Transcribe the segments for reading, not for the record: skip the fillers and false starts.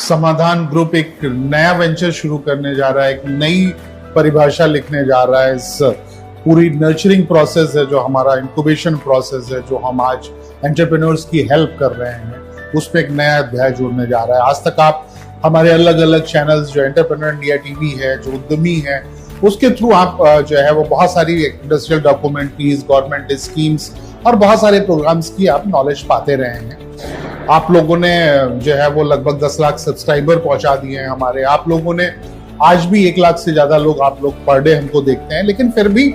समाधान ग्रुप एक नया वेंचर शुरू करने जा रहा है, एक नई परिभाषा लिखने जा रहा है। इस पूरी नर्चरिंग प्रोसेस है जो हमारा इंक्यूबेशन प्रोसेस है, जो हम आज एंटरप्रेन्योर्स की हेल्प कर रहे हैं, उसमें एक नया अध्याय जुड़ने जा रहा है। आज तक आप हमारे अलग अलग चैनल्स जो एंटरप्रेन्योर इंडिया टीवी है, जो उद्यमी है, उसके थ्रू आप जो है वो बहुत सारी इंडस्ट्रियल डॉक्यूमेंट्रीज, गवर्नमेंट स्कीम्स और बहुत सारे प्रोग्राम्स की आप नॉलेज पाते रहे हैं। आप लोगों ने जो है वो लगभग 10 लाख सब्सक्राइबर पहुंचा दिए हैं हमारे। आप लोगों ने आज भी 1 लाख से ज्यादा लोग आप लोग पर डे हमको देखते हैं, लेकिन फिर भी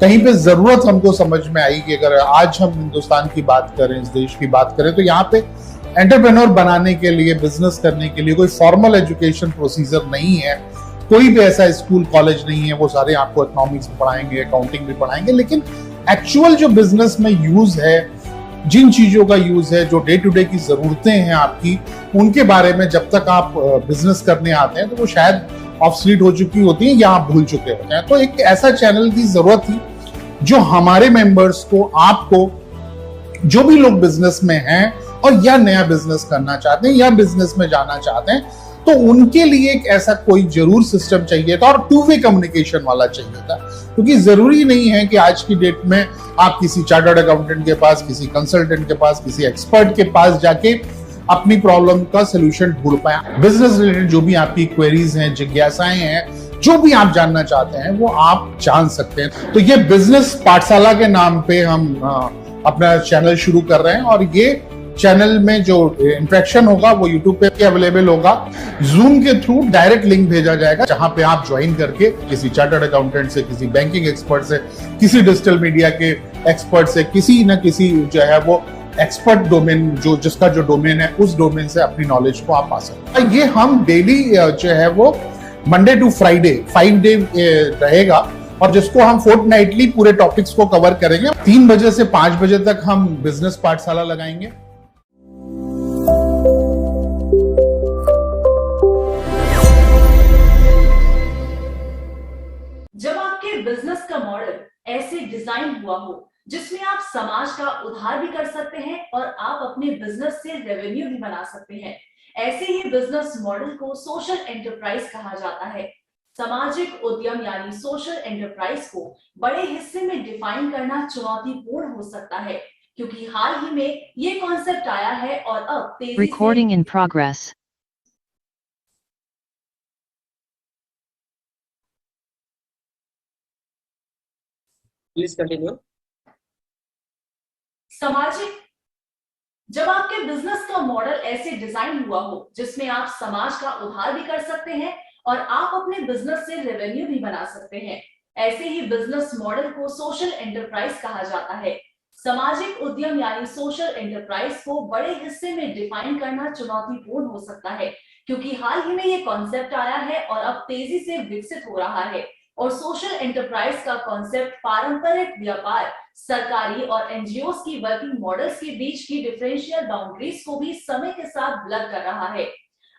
कहीं पे जरूरत हमको समझ में आई कि अगर आज हम हिंदुस्तान की बात करें, इस देश की बात करें, तो यहाँ पे एंटरप्रेन्योर बनाने के लिए, बिजनेस करने के लिए कोई फॉर्मल एजुकेशन प्रोसीजर नहीं है। कोई भी ऐसा स्कूल कॉलेज नहीं है, वो सारे आपको इकोनॉमिक्स भी पढ़ाएंगे, अकाउंटिंग भी पढ़ाएंगे, लेकिन एक्चुअल जो बिजनेस में यूज है, जिन चीजों का यूज है, जो डे टू डे की जरूरतें हैं आपकी, उनके बारे में जब तक आप बिजनेस करने आते हैं तो वो शायद ऑब्सलीट हो चुकी होती है या आप भूल चुके होते हैं। तो एक ऐसा चैनल की जरूरत थी जो हमारे मेंबर्स को, आपको, जो भी लोग बिजनेस में हैं और या नया बिजनेस करना चाहते हैं या बिजनेस में जाना चाहते हैं, तो उनके लिए एक ऐसा कोई जरूर सिस्टम चाहिए था और टू वे कम्युनिकेशन वाला चाहिए था। क्योंकि जरूरी नहीं है कि आज की डेट में आप किसी चार्टर्ड अकाउंटेंट के पास, किसी कंसल्टेंट के पास, किसी एक्सपर्ट के पास जाके अपनी प्रॉब्लम का सोल्यूशन ढूंढ पाए। बिजनेस रिलेटेड जो भी आपकी क्वेरीज हैं, जिज्ञासाएं हैं, जो भी आप जानना चाहते हैं, वो आप जान सकते हैं। तो ये बिजनेस पाठशाला के नाम पे हम अपना चैनल शुरू कर रहे हैं और ये चैनल में जो इंटरेक्शन होगा वो यूट्यूब पे अवेलेबल होगा। जूम के थ्रू डायरेक्ट लिंक भेजा जाएगा, जहां पे आप ज्वाइन करके किसी चार्टर्ड अकाउंटेंट से, किसी बैंकिंग एक्सपर्ट से, किसी डिजिटल मीडिया के एक्सपर्ट से, किसी न किसी जो है वो एक्सपर्ट डोमेन, जो जिसका जो डोमेन है, उस डोमेन से अपनी नॉलेज को आप पा सकते हैं। ये हम डेली जो है वो मंडे टू फ्राइडे 5 डे रहेगा और जिसको हम फोर्टनाइटली पूरे टॉपिक्स को कवर करेंगे। 3 बजे से 5 बजे तक हम बिजनेस पाठशाला लगाएंगे। जब आपके बिजनेस का मॉडल ऐसे डिजाइन हुआ हो जिसमें आप समाज का उद्धार भी कर सकते हैं और आप अपने बिजनेस से रेवेन्यू भी बना सकते हैं, ऐसे ही बिजनेस मॉडल को सोशल एंटरप्राइज कहा जाता है। सामाजिक उद्यम यानी सोशल एंटरप्राइज को बड़े हिस्से में डिफाइन करना चुनौतीपूर्ण हो सकता है, क्योंकि हाल ही में ये कॉन्सेप्ट आया है और अब तेजी Recording in progress. Please continue. सामाजिक जब आपके बिजनेस का मॉडल ऐसे डिजाइन हुआ हो जिसमें आप समाज का उद्धार भी कर सकते हैं और आप अपने बिजनेस से रेवेन्यू भी बना सकते हैं, ऐसे ही बिजनेस मॉडल को सोशल एंटरप्राइज कहा जाता है। सामाजिक उद्यम यानी सोशल एंटरप्राइज को बड़े हिस्से में डिफाइन करना चुनौतीपूर्ण हो सकता है, क्योंकि हाल ही में ये कॉन्सेप्ट आया है और अब तेजी से विकसित हो रहा है। और सोशल एंटरप्राइज का कॉन्सेप्ट पारंपरिक व्यापार, सरकारी और एनजीओस की वर्किंग मॉडल्स के बीच की डिफरेंशियल बाउंड्रीज को भी समय के साथ ब्लर कर रहा है।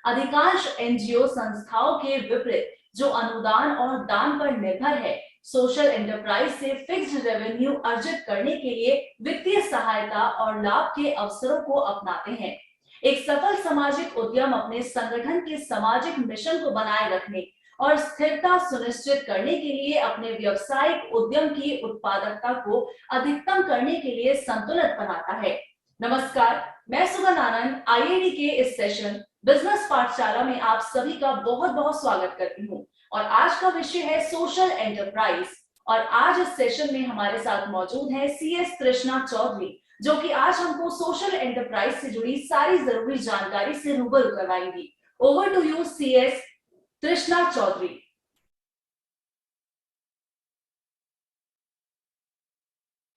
अधिकांश एनजीओ संस्थाओं के विपरीत जो अनुदान और दान पर निर्भर है, सोशल एंटरप्राइज से फिक्स्ड रेवेन्यू अर्जित करने के लिए वित्तीय सहायता और लाभ के अवसरों को अपनाते हैं। एक सफल सामाजिक उद्यम अपने संगठन के सामाजिक मिशन को बनाए रखने और स्थिरता सुनिश्चित करने के लिए अपने व्यवसायिक उद्यम की उत्पादकता को अधिकतम करने के लिए संतुलित बनाता है। नमस्कार, मैं सुगंध आनंद आईआईडी के इस सेशन बिजनेस पाठशाला में आप सभी का बहुत बहुत स्वागत करती हूँ और आज का विषय है सोशल एंटरप्राइज। और आज इस सेशन में हमारे साथ मौजूद है CS तृष्णा चौधरी, जो कि आज हमको सोशल एंटरप्राइज से जुड़ी सारी जरूरी जानकारी से रूबरू करवाएंगी। Over to you CS Trishna Chaudhary.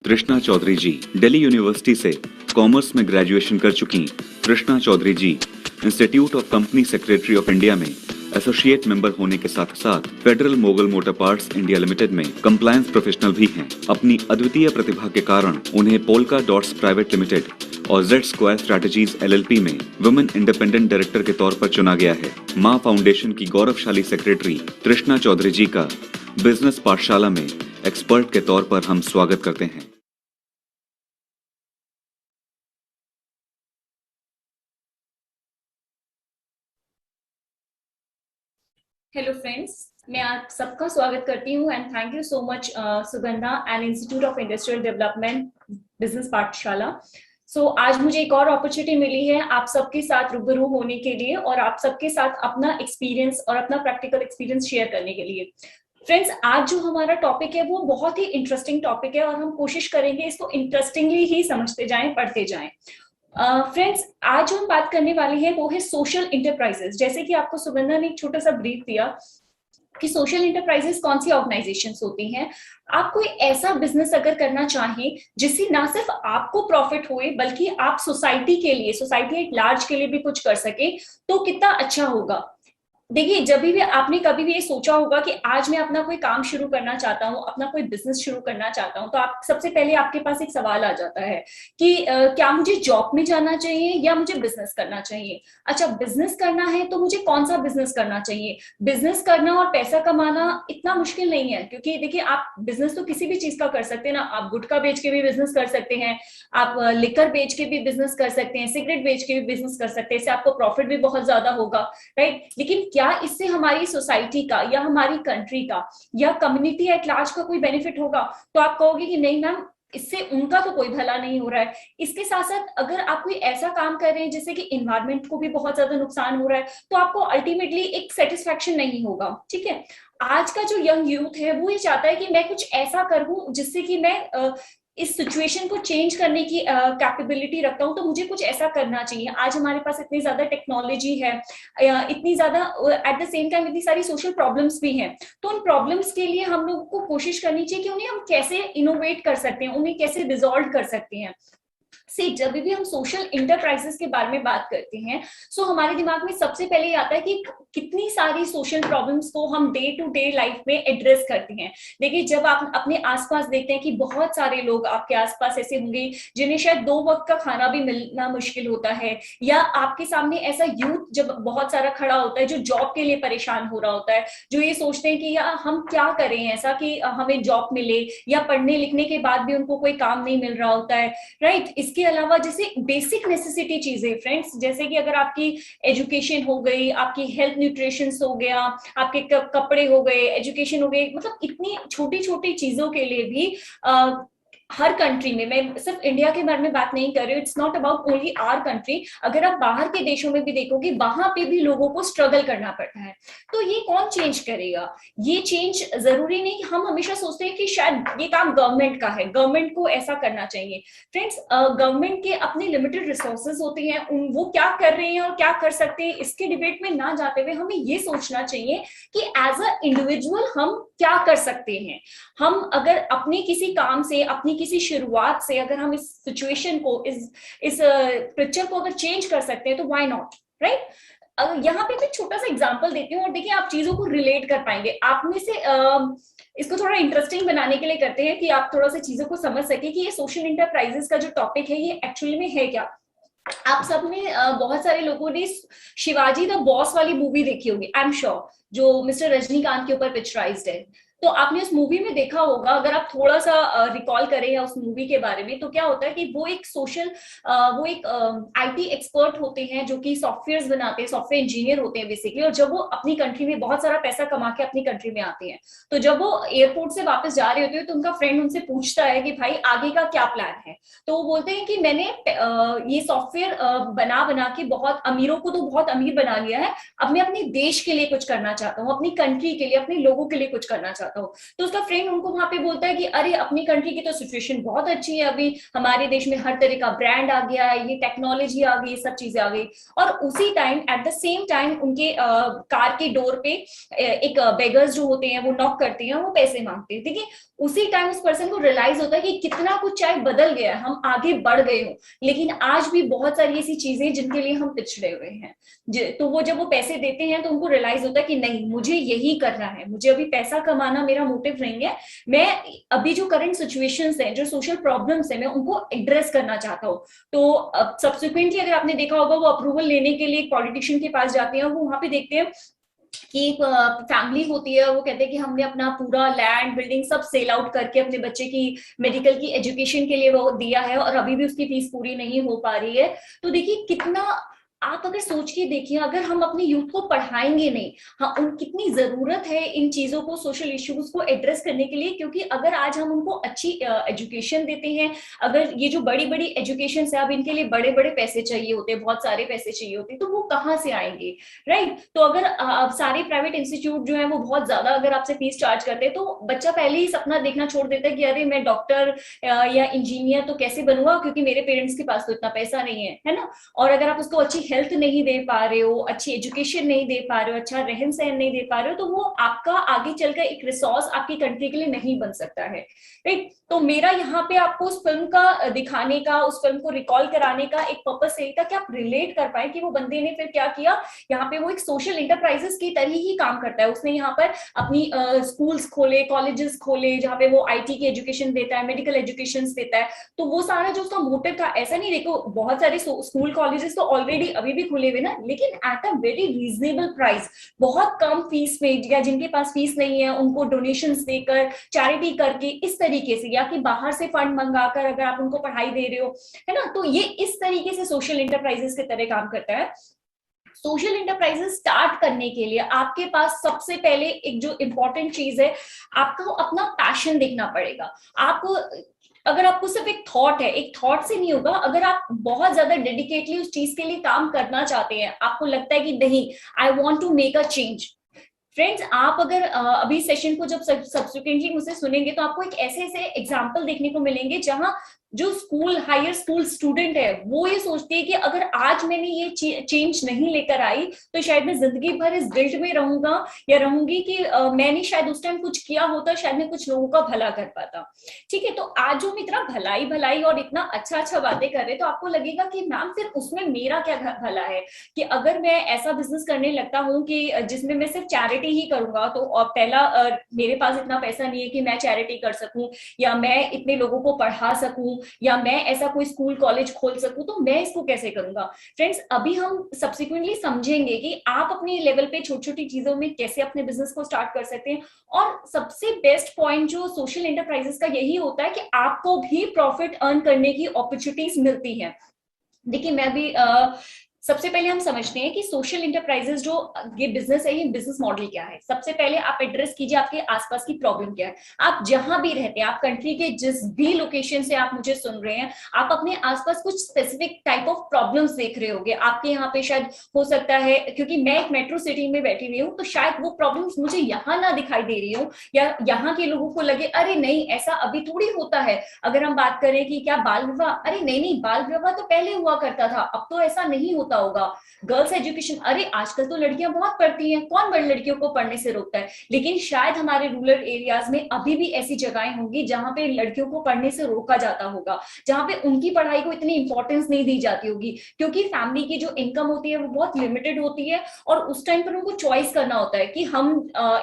Trishna Chaudhary ji Delhi university से कॉमर्स में ग्रेजुएशन कर चुकी Trishna Chaudhary ji institute of company secretary of India में एसोसिएट मेंबर होने के साथ साथ Federal Mogul motor parts India limited में कंप्लायंस प्रोफेशनल भी हैं। अपनी अद्वितीय प्रतिभा के कारण उन्हें पोल्का डॉट्स प्राइवेट लिमिटेड और Z स्क्वायर स्ट्रैटेजीज LLP में वुमेन इंडिपेंडेंट डायरेक्टर के तौर पर चुना गया है। मां फाउंडेशन की गौरवशाली सेक्रेटरी तृष्णा चौधरी जी का बिजनेस पाठशाला में एक्सपर्ट के तौर पर हम स्वागत करते हैं। हेलो फ्रेंड्स, मैं आप सबका स्वागत करती हूँ and thank you so much Sugandha and institute of industrial development business पाठशाला। आज मुझे एक और अपॉर्चुनिटी मिली है आप सबके साथ रूबरू होने के लिए और आप सबके साथ अपना एक्सपीरियंस और अपना प्रैक्टिकल एक्सपीरियंस शेयर करने के लिए। फ्रेंड्स, आज जो हमारा टॉपिक है वो बहुत ही इंटरेस्टिंग टॉपिक है और हम कोशिश करेंगे इसको इंटरेस्टिंगली ही समझते जाएं, पढ़ते जाएं। फ्रेंड्स, आज जो हम बात करने वाले हैं वो है सोशल इंटरप्राइजेस। जैसे कि आपको सुगंधा ने एक छोटा सा ब्रीफ दिया कि सोशल इंटरप्राइजेस कौन सी ऑर्गेनाइजेशंस होती हैं। आप कोई ऐसा बिजनेस अगर करना चाहें जिससे ना सिर्फ आपको प्रॉफिट होए बल्कि आप सोसाइटी के लिए, सोसाइटी एट लार्ज के लिए भी कुछ कर सके, तो कितना अच्छा होगा। देखिए, जब भी आपने कभी भी ये सोचा होगा कि आज मैं अपना कोई काम शुरू करना चाहता हूँ, अपना कोई बिजनेस शुरू करना चाहता हूँ, तो आप सबसे पहले आपके पास एक सवाल आ जाता है कि क्या मुझे जॉब में जाना चाहिए या मुझे बिजनेस करना चाहिए। अच्छा, बिजनेस करना है तो मुझे कौन सा बिजनेस करना चाहिए। बिजनेस करना और पैसा कमाना इतना मुश्किल नहीं है, क्योंकि देखिए आप बिजनेस तो किसी भी चीज का कर सकते हैं ना। आप गुटखा बेच के भी बिजनेस कर सकते हैं, आप लिकर बेच के भी बिजनेस कर सकते हैं, सिगरेट बेच के भी बिजनेस कर सकते हैं, इससे आपको प्रॉफिट भी बहुत ज्यादा होगा, राइट। लेकिन क्या इससे हमारी सोसाइटी का या हमारी कंट्री का या कम्युनिटी एट लार्ज का कोई बेनिफिट होगा। तो आप कहोगे कि नहीं मैम, इससे उनका तो कोई भला नहीं हो रहा है। इसके साथ साथ अगर आप कोई ऐसा काम कर रहे हैं जिससे कि इन्वायरमेंट को भी बहुत ज्यादा नुकसान हो रहा है, तो आपको अल्टीमेटली एक सेटिस्फेक्शन नहीं होगा। ठीक है, आज का जो यंग यूथ है वो ये चाहता है कि मैं कुछ ऐसा करूं जिससे कि मैं इस सिचुएशन को चेंज करने की कैपेबिलिटी रखता हूं, तो मुझे कुछ ऐसा करना चाहिए। आज हमारे पास इतनी ज्यादा टेक्नोलॉजी है, इतनी ज्यादा, एट द सेम टाइम इतनी सारी सोशल प्रॉब्लम्स भी हैं। तो उन प्रॉब्लम्स के लिए हम लोगों को कोशिश करनी चाहिए कि उन्हें हम कैसे इनोवेट कर सकते हैं, उन्हें कैसे रिजॉल्व कर सकते हैं। जब भी हम सोशल इंटरप्राइजेस के बारे में बात करते हैं, हमारे दिमाग में सबसे पहले ये आता है कि कितनी सारी सोशल प्रॉब्लम्स को हम डे टू डे लाइफ में एड्रेस करते हैं। देखिए, जब आप अपने आसपास देखते हैं कि बहुत सारे लोग आपके आसपास ऐसे होंगे जिन्हें शायद 2 वक्त का खाना भी मिलना मुश्किल होता है, या आपके सामने ऐसा यूथ जब बहुत सारा खड़ा होता है जो जॉब के लिए परेशान हो रहा होता है, जो ये सोचते हैं कि यार हम क्या करें ऐसा कि हमें जॉब मिले, या पढ़ने लिखने के बाद भी उनको कोई काम नहीं मिल रहा होता है, राइट। इसके अलावा जैसे बेसिक नेसेसिटी चीजें फ्रेंड्स, जैसे कि अगर आपकी एजुकेशन हो गई, आपकी हेल्थ न्यूट्रिशन हो गया, आपके कपड़े हो गए, एजुकेशन हो गई, मतलब इतनी छोटी छोटी चीजों के लिए भी हर कंट्री में, मैं सिर्फ इंडिया के बारे में बात नहीं कर रही हूँ, it's not about only our country, अगर आप बाहर के देशों में भी देखोगे वहां पे भी लोगों को स्ट्रगल करना पड़ता है। तो ये कौन चेंज करेगा? ये चेंज जरूरी नहीं, हम हमेशा सोचते हैं कि शायद ये काम गवर्नमेंट का है, गवर्नमेंट को ऐसा करना चाहिए। फ्रेंड्स, गवर्नमेंट के अपने लिमिटेड रिसोर्सेज होते हैं, वो क्या कर रहे हैं और क्या कर सकते हैं, इसके डिबेट में ना जाते हुए हमें ये सोचना चाहिए कि एज अ इंडिविजुअल हम क्या कर सकते हैं। हम अगर अपने किसी काम से, अपनी किसी शुरुआत से अगर हम इस सिचुएशन को, इस पिक्चर को अगर चेंज कर सकते हैं तो व्हाई नॉट, राइट। यहाँ पे मैं छोटा सा एग्जांपल देती हूँ और देखिए आप चीजों को रिलेट कर पाएंगे। आप में से इसको थोड़ा इंटरेस्टिंग बनाने के लिए करते हैं कि आप थोड़ा सा चीजों को समझ सके कि ये सोशल इंटरप्राइजेस का जो टॉपिक है ये एक्चुअली में है क्या। आप सब ने बहुत सारे लोगों ने शिवाजी द बॉस वाली मूवी देखी होगी, आई एम श्योर, जो मिस्टर रजनीकांत के ऊपर पिक्चराइज्ड है। तो आपने उस मूवी में देखा होगा, अगर आप थोड़ा सा रिकॉल करें या उस मूवी के बारे में, तो क्या होता है कि वो एक आईटी एक्सपर्ट होते हैं जो कि सॉफ्टवेयर्स बनाते हैं, सॉफ्टवेयर इंजीनियर होते हैं बेसिकली। और जब वो अपनी कंट्री में बहुत सारा पैसा कमा के अपनी कंट्री में आते हैं, तो जब वो एयरपोर्ट से वापस जा रहे होते हैं तो उनका फ्रेंड उनसे पूछता है कि भाई आगे का क्या प्लान है। तो वो बोलते हैं कि मैंने ये सॉफ्टवेयर बना के बहुत अमीरों को तो बहुत अमीर बना लिया है, अब मैं अपने देश के लिए कुछ करना चाहता हूँ, अपनी कंट्री के लिए, अपने लोगों के लिए कुछ करना चाहता हूँ। तो उसका फ्रेंड उनको वहां पे बोलता है कि अरे अपनी कंट्री की तो सिचुएशन बहुत अच्छी है, अभी हमारे देश में हर तरह का ब्रांड आ गया है, ये टेक्नोलॉजी आ गई, ये सब चीजें आ गई। और उसी time, at the same time, उनके कार के डोर पे एक बेगर्स जो होते हैं वो नॉक करते हैं, वो पैसे मांगते हैं। देखिए, उसी टाइम उस पर्सन को रियलाइज होता है कि कितना कुछ चाहे बदल गया, हम आगे बढ़ गए हो, लेकिन आज भी बहुत सारी ऐसी चीजें जिनके लिए हम पिछड़े हुए हैं। तो वो जब वो पैसे देते हैं तो उनको रियलाइज होता है कि नहीं, मुझे यही करना है, मुझे अभी पैसा कमाना मेरा मोटिव नहीं है, मैं अभी जो करंट सिचुएशंस हैं, जो सोशल प्रॉब्लम्स हैं, मैं उनको एड्रेस करना चाहता हूँ। तो सब्सिक्वेंटली अगर आपने देखा होगा, वो अप्रूवल लेने के लिए एक पॉलिटिशियन के पास जाते हैं, वो वहां पे देखते हैं कि एक फैमिली होती है, वो कहते हैं कि हमने अपना पूरा लैंड बिल्डिंग सब सेल आउट करके अपने बच्चे की मेडिकल की एजुकेशन के लिए वो दिया है और अभी भी उसकी फीस पूरी नहीं हो पा रही है। तो देखिए कितना आप अगर सोच के देखिए, अगर हम अपने यूथ को पढ़ाएंगे नहीं, हाँ, उन कितनी जरूरत है इन चीजों को, सोशल इश्यूज को एड्रेस करने के लिए, क्योंकि अगर आज हम उनको अच्छी एजुकेशन देते हैं, अगर ये जो बड़ी बड़ी एजुकेशन है, अब इनके लिए बड़े बड़े पैसे चाहिए होते हैं, बहुत सारे पैसे चाहिए होते हैं, तो वो कहाँ से आएंगे, राइट? तो अगर सारे प्राइवेट इंस्टीट्यूट जो है वो बहुत ज्यादा अगर आपसे फीस चार्ज करते हैं, तो बच्चा पहले ही सपना देखना छोड़ देता है कि अरे मैं डॉक्टर या इंजीनियर तो कैसे बनूंगा, क्योंकि मेरे पेरेंट्स के पास तो इतना पैसा नहीं है ना। और अगर आप उसको अच्छी हेल्थ नहीं दे पा रहे हो, अच्छी एजुकेशन नहीं दे पा रहे हो, अच्छा रहन सहन नहीं दे पा रहे हो, तो वो आपका आगे चलकर एक रिसोर्स आपकी कंट्री के लिए नहीं बन सकता है, राइट? तो मेरा यहाँ पे आपको उस फिल्म का दिखाने का, उस फिल्म को रिकॉल कराने का एक पर्पस यही था कि आप रिलेट कर पाए कि वो बंदे ने फिर क्या किया। यहाँ पे वो एक सोशल इंटरप्राइजेस की तरह ही काम करता है, उसने यहाँ पर अपनी स्कूल्स खोले, कॉलेजेस खोले, जहाँ पे वो IT की एजुकेशन देता है, मेडिकल एजुकेशन देता है। तो वो सारा जो उसका मोटिव था, ऐसा नहीं, देखो बहुत सारे स्कूल कॉलेजेस तो ऑलरेडी अभी भी खुले हुए ना, लेकिन at a very reasonable price, बहुत कम फीस में, या जिनके पास फीस नहीं है उनको डोनेशंस देकर, चैरिटी करके, इस तरीके से, या कि बाहर से फंड मंगाकर अगर आप उनको पढ़ाई दे रहे हो, है ना, तो ये इस तरीके से सोशल इंटरप्राइजेस की तरह काम करता है। सोशल इंटरप्राइजेस स्टार्ट करने के लिए आपके पास सबसे पहले एक जो इंपॉर्टेंट चीज है, आपको अपना पैशन देखना पड़ेगा। आपको, अगर आपको सिर्फ एक थॉट है, एक थॉट से नहीं होगा, अगर आप बहुत ज्यादा डेडिकेटली उस चीज के लिए काम करना चाहते हैं, आपको लगता है कि नहीं, I want to make a change. Friends, आप अगर अभी सेशन को जब सब्सिक्वेंटली मुझसे सुनेंगे, तो आपको एक ऐसे ऐसे एग्जाम्पल देखने को मिलेंगे जहां जो हायर स्कूल स्टूडेंट है वो ये सोचती है कि अगर आज मैंने ये चेंज नहीं लेकर आई, तो शायद मैं जिंदगी भर इस गिल्ट में रहूंगा या रहूंगी कि मैंने शायद उस टाइम कुछ किया होता, शायद मैं कुछ लोगों का भला कर पाता। ठीक है, तो आज जो हम इतना भलाई भलाई और इतना अच्छा अच्छा बातें कर रहे हैं, तो आपको लगेगा कि मैम फिर उसमें मेरा क्या भला है, कि अगर मैं ऐसा बिजनेस करने लगता हूँ कि जिसमें मैं सिर्फ चैरिटी ही करूंगा, तो पहला मेरे पास इतना पैसा नहीं है कि मैं चैरिटी कर सकूं, या मैं इतने लोगों को पढ़ा सकूं, या मैं ऐसा कोई स्कूल कॉलेज खोल सकूं, तो मैं इसको कैसे करूंगा। फ्रेंड्स, अभी हम सब्सिक्वेंटली समझेंगे कि आप अपने लेवल पे छोटी छोटी चीजों में कैसे अपने बिजनेस को स्टार्ट कर सकते हैं। और सबसे बेस्ट पॉइंट जो सोशल एंटरप्राइजेस का यही होता है कि आपको भी प्रॉफिट अर्न करने की अपॉर्चुनिटीज मिलती है। देखिए, मैं भी सबसे पहले हम समझते हैं कि सोशल इंटरप्राइजेस जो ये बिजनेस है, ये बिजनेस मॉडल क्या है। सबसे पहले आप एड्रेस कीजिए आपके आसपास की प्रॉब्लम क्या है। आप जहां भी रहते हैं, आप कंट्री के जिस भी लोकेशन से आप मुझे सुन रहे हैं, आप अपने आसपास कुछ स्पेसिफिक टाइप ऑफ प्रॉब्लम्स देख रहे होंगे। आपके यहाँ पे शायद हो सकता है, क्योंकि मैं एक मेट्रो सिटी में बैठी हुई हूँ, तो शायद वो प्रॉब्लम्स मुझे यहाँ ना दिखाई दे रही हो, या यहाँ के लोगों को लगे अरे नहीं, ऐसा अभी थोड़ी होता है। अगर हम बात करें कि क्या बाल विवाह, अरे नहीं, बाल विवाह तो पहले हुआ करता था, अब तो ऐसा नहीं होता होगा। गर्ल्स एजुकेशन, अरे आजकल तो लड़कियां बहुत पढ़ती हैं, कौन बड़ी लड़कियों को पढ़ने से रोकता है। लेकिन शायद हमारे रूरल एरियाज में अभी भी ऐसी जगहें होंगी जहां पे लड़कियों को पढ़ने से रोका जाता होगा, जहां पे उनकी पढ़ाई को इतनी इंपॉर्टेंस नहीं दी जाती होगी, क्योंकि फैमिली की जो इनकम होती है वो बहुत लिमिटेड होती है, और उस टाइम पर उनको चॉइस करना होता है कि हम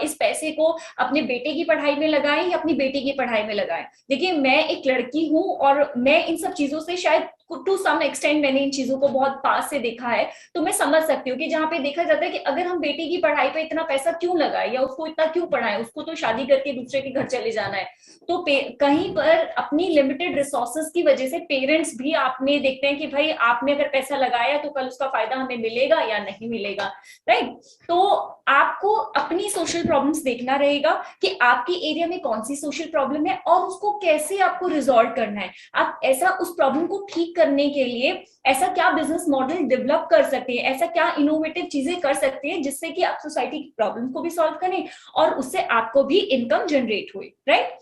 इस पैसे को अपने बेटे की पढ़ाई में लगाएं या अपनी बेटी की पढ़ाई में लगाएं। देखिए, मैं एक लड़की हूं और मैं इन सब चीजों से शायद टू सम एक्सटेंड मैंने इन चीजों को बहुत पास से देखा है, तो मैं समझ सकती हूँ कि जहाँ पे देखा जाता है कि अगर हम बेटी की पढ़ाई पे इतना पैसा क्यों लगाए, या उसको इतना क्यों पढ़ाए, उसको तो शादी करके दूसरे के घर चले जाना है। तो कहीं पर अपनी लिमिटेड रिसोर्सेज की वजह से पेरेंट्स भी आप में देखते हैं कि भाई आपने अगर पैसा लगाया तो कल उसका फायदा हमें मिलेगा या नहीं मिलेगा, राइट? तो आपको अपनी सोशल प्रॉब्लम्स देखना रहेगा कि आपके एरिया में कौन सी सोशल प्रॉब्लम है और उसको कैसे आपको रिजॉल्व करना है। आप ऐसा उस प्रॉब्लम को ठीक करने के लिए ऐसा क्या बिजनेस मॉडल डेवलप कर सकते हैं, ऐसा क्या इनोवेटिव चीजें कर सकते हैं जिससे कि आप सोसाइटी की प्रॉब्लम को भी सॉल्व करें और उससे आपको भी इनकम जनरेट हुई, राइट?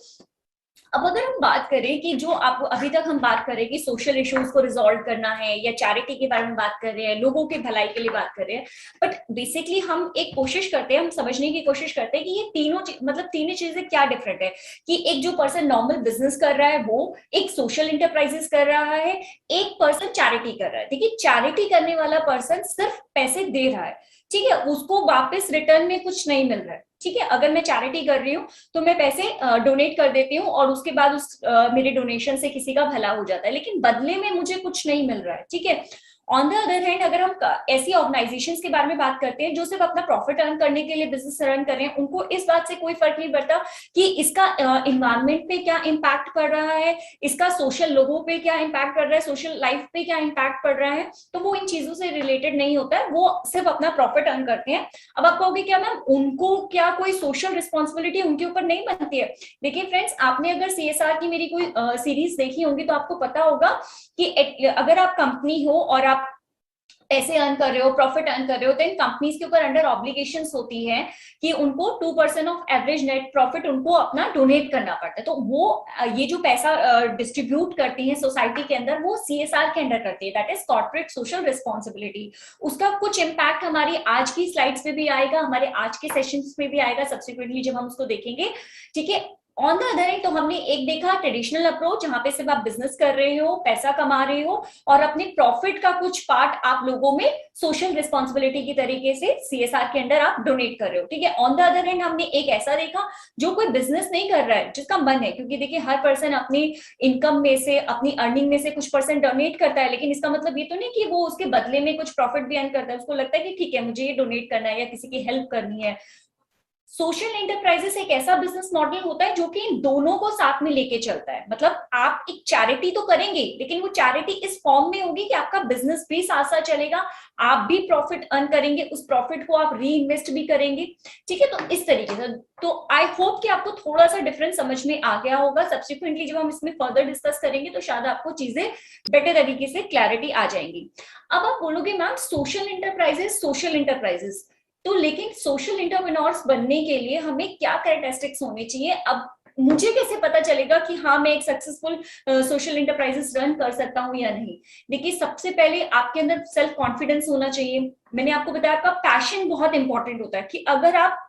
अब अगर हम बात करें कि जो आप अभी तक हम बात करें कि सोशल इश्यूज को रिजॉल्व करना है या चैरिटी के बारे में बात कर रहे हैं, लोगों के भलाई के लिए बात कर रहे हैं, बट बेसिकली हम एक कोशिश करते हैं, हम समझने की कोशिश करते हैं कि ये तीनों चीजें क्या डिफरेंट है। कि एक जो पर्सन नॉर्मल बिजनेस कर रहा है वो एक सोशल इंटरप्राइजेस कर रहा है, एक पर्सन चैरिटी कर रहा है। देखिए, चैरिटी करने वाला पर्सन सिर्फ पैसे दे रहा है, ठीक है, उसको वापस रिटर्न में कुछ नहीं मिल रहा है। ठीक है, अगर मैं चैरिटी कर रही हूँ तो मैं पैसे डोनेट कर देती हूँ और उसके बाद मेरे डोनेशन से किसी का भला हो जाता है, लेकिन बदले में मुझे कुछ नहीं मिल रहा है। ठीक है, ऑन द अदर हैंड अगर हम ऐसी ऑर्गेनाइजेशंस के बारे में बात करते हैं जो सिर्फ अपना प्रॉफिट अर्न करने के लिए बिजनेस रन कर रहे हैं, उनको इस बात से कोई फर्क नहीं पड़ता कि इसका इन्वायरमेंट पे क्या इम्पैक्ट पड़ रहा है, इसका सोशल लोगों पे क्या इम्पैक्ट पड़ रहा है, सोशल लाइफ पे क्या इम्पैक्ट पड़ रहा है, तो वो इन चीजों से रिलेटेड नहीं होता है, वो सिर्फ अपना प्रॉफिट अर्न करते हैं। अब आप कहोगे क्या मैम उनको क्या कोई सोशल रिस्पॉन्सिबिलिटी उनके ऊपर नहीं बनती है? देखिए फ्रेंड्स, आपने अगर CSR की मेरी कोई सीरीज देखी होंगी तो आपको पता होगा कि अगर आप कंपनी हो और आप पैसे अर्न कर रहे हो, प्रॉफिट अर्न कर रहे हो, तो इन कंपनीज के ऊपर अंडर ऑब्लिगेशंस होती है कि उनको 2% ऑफ एवरेज नेट प्रॉफिट उनको अपना डोनेट करना पड़ता है। तो वो ये जो पैसा डिस्ट्रीब्यूट करती है सोसाइटी के अंदर, वो CSR के अंडर करती है, that is corporate social responsibility. उसका कुछ इम्पैक्ट हमारी आज की स्लाइड्स पे भी आएगा, हमारे आज के सेशंस में भी आएगा सब्सिक्वेंटली जब हम उसको देखेंगे, ठीक है। ऑन द अदर हैंड तो हमने एक देखा ट्रेडिशनल अप्रोच, जहां पे सिर्फ आप बिजनेस कर रहे हो, पैसा कमा रहे हो और अपने प्रॉफिट का कुछ पार्ट आप लोगों में सोशल रिस्पॉन्सिबिलिटी की तरीके से CSR के अंदर आप डोनेट कर रहे हो, ठीक है। ऑन द अदर हैंड हमने एक ऐसा देखा जो कोई बिजनेस नहीं कर रहा है, जिसका मन है, क्योंकि देखिए हर पर्सन अपनी इनकम में से, अपनी अर्निंग में से कुछ % डोनेट करता है, लेकिन इसका मतलब ये तो नहीं कि वो उसके बदले में कुछ प्रॉफिट भी अर्न करता है। उसको लगता है कि ठीक है मुझे ये डोनेट करना है या किसी की हेल्प करनी है। सोशल एंटरप्राइजेस एक ऐसा बिजनेस मॉडल होता है जो कि इन दोनों को साथ में लेके चलता है। मतलब आप एक चैरिटी तो करेंगे, लेकिन वो चैरिटी इस फॉर्म में होगी कि आपका बिजनेस भी साथ साथ चलेगा, आप भी प्रॉफिट अर्न करेंगे, उस प्रॉफिट को आप री इन्वेस्ट भी करेंगे, ठीक है। तो इस तरीके से, तो आई होप कि आपको थोड़ा सा डिफरेंस समझ में आ गया होगा। सब्सिक्वेंटली जब हम इसमें फर्दर डिस्कस करेंगे तो शायद आपको चीजें बेटर तरीके से क्लैरिटी आ जाएंगी। अब आप बोलोगे मैम सोशल एंटरप्राइजेस, तो लेकिन सोशल एंटरप्रेन्योर्स बनने के लिए हमें क्या कैरेक्टरिस्टिक्स होने चाहिए? अब मुझे कैसे पता चलेगा कि हाँ मैं एक सक्सेसफुल सोशल एंटरप्राइजेस रन कर सकता हूँ या नहीं? देखिए सबसे पहले आपके अंदर सेल्फ कॉन्फिडेंस होना चाहिए। मैंने आपको बताया आपका पैशन बहुत इंपॉर्टेंट होता है, कि अगर आप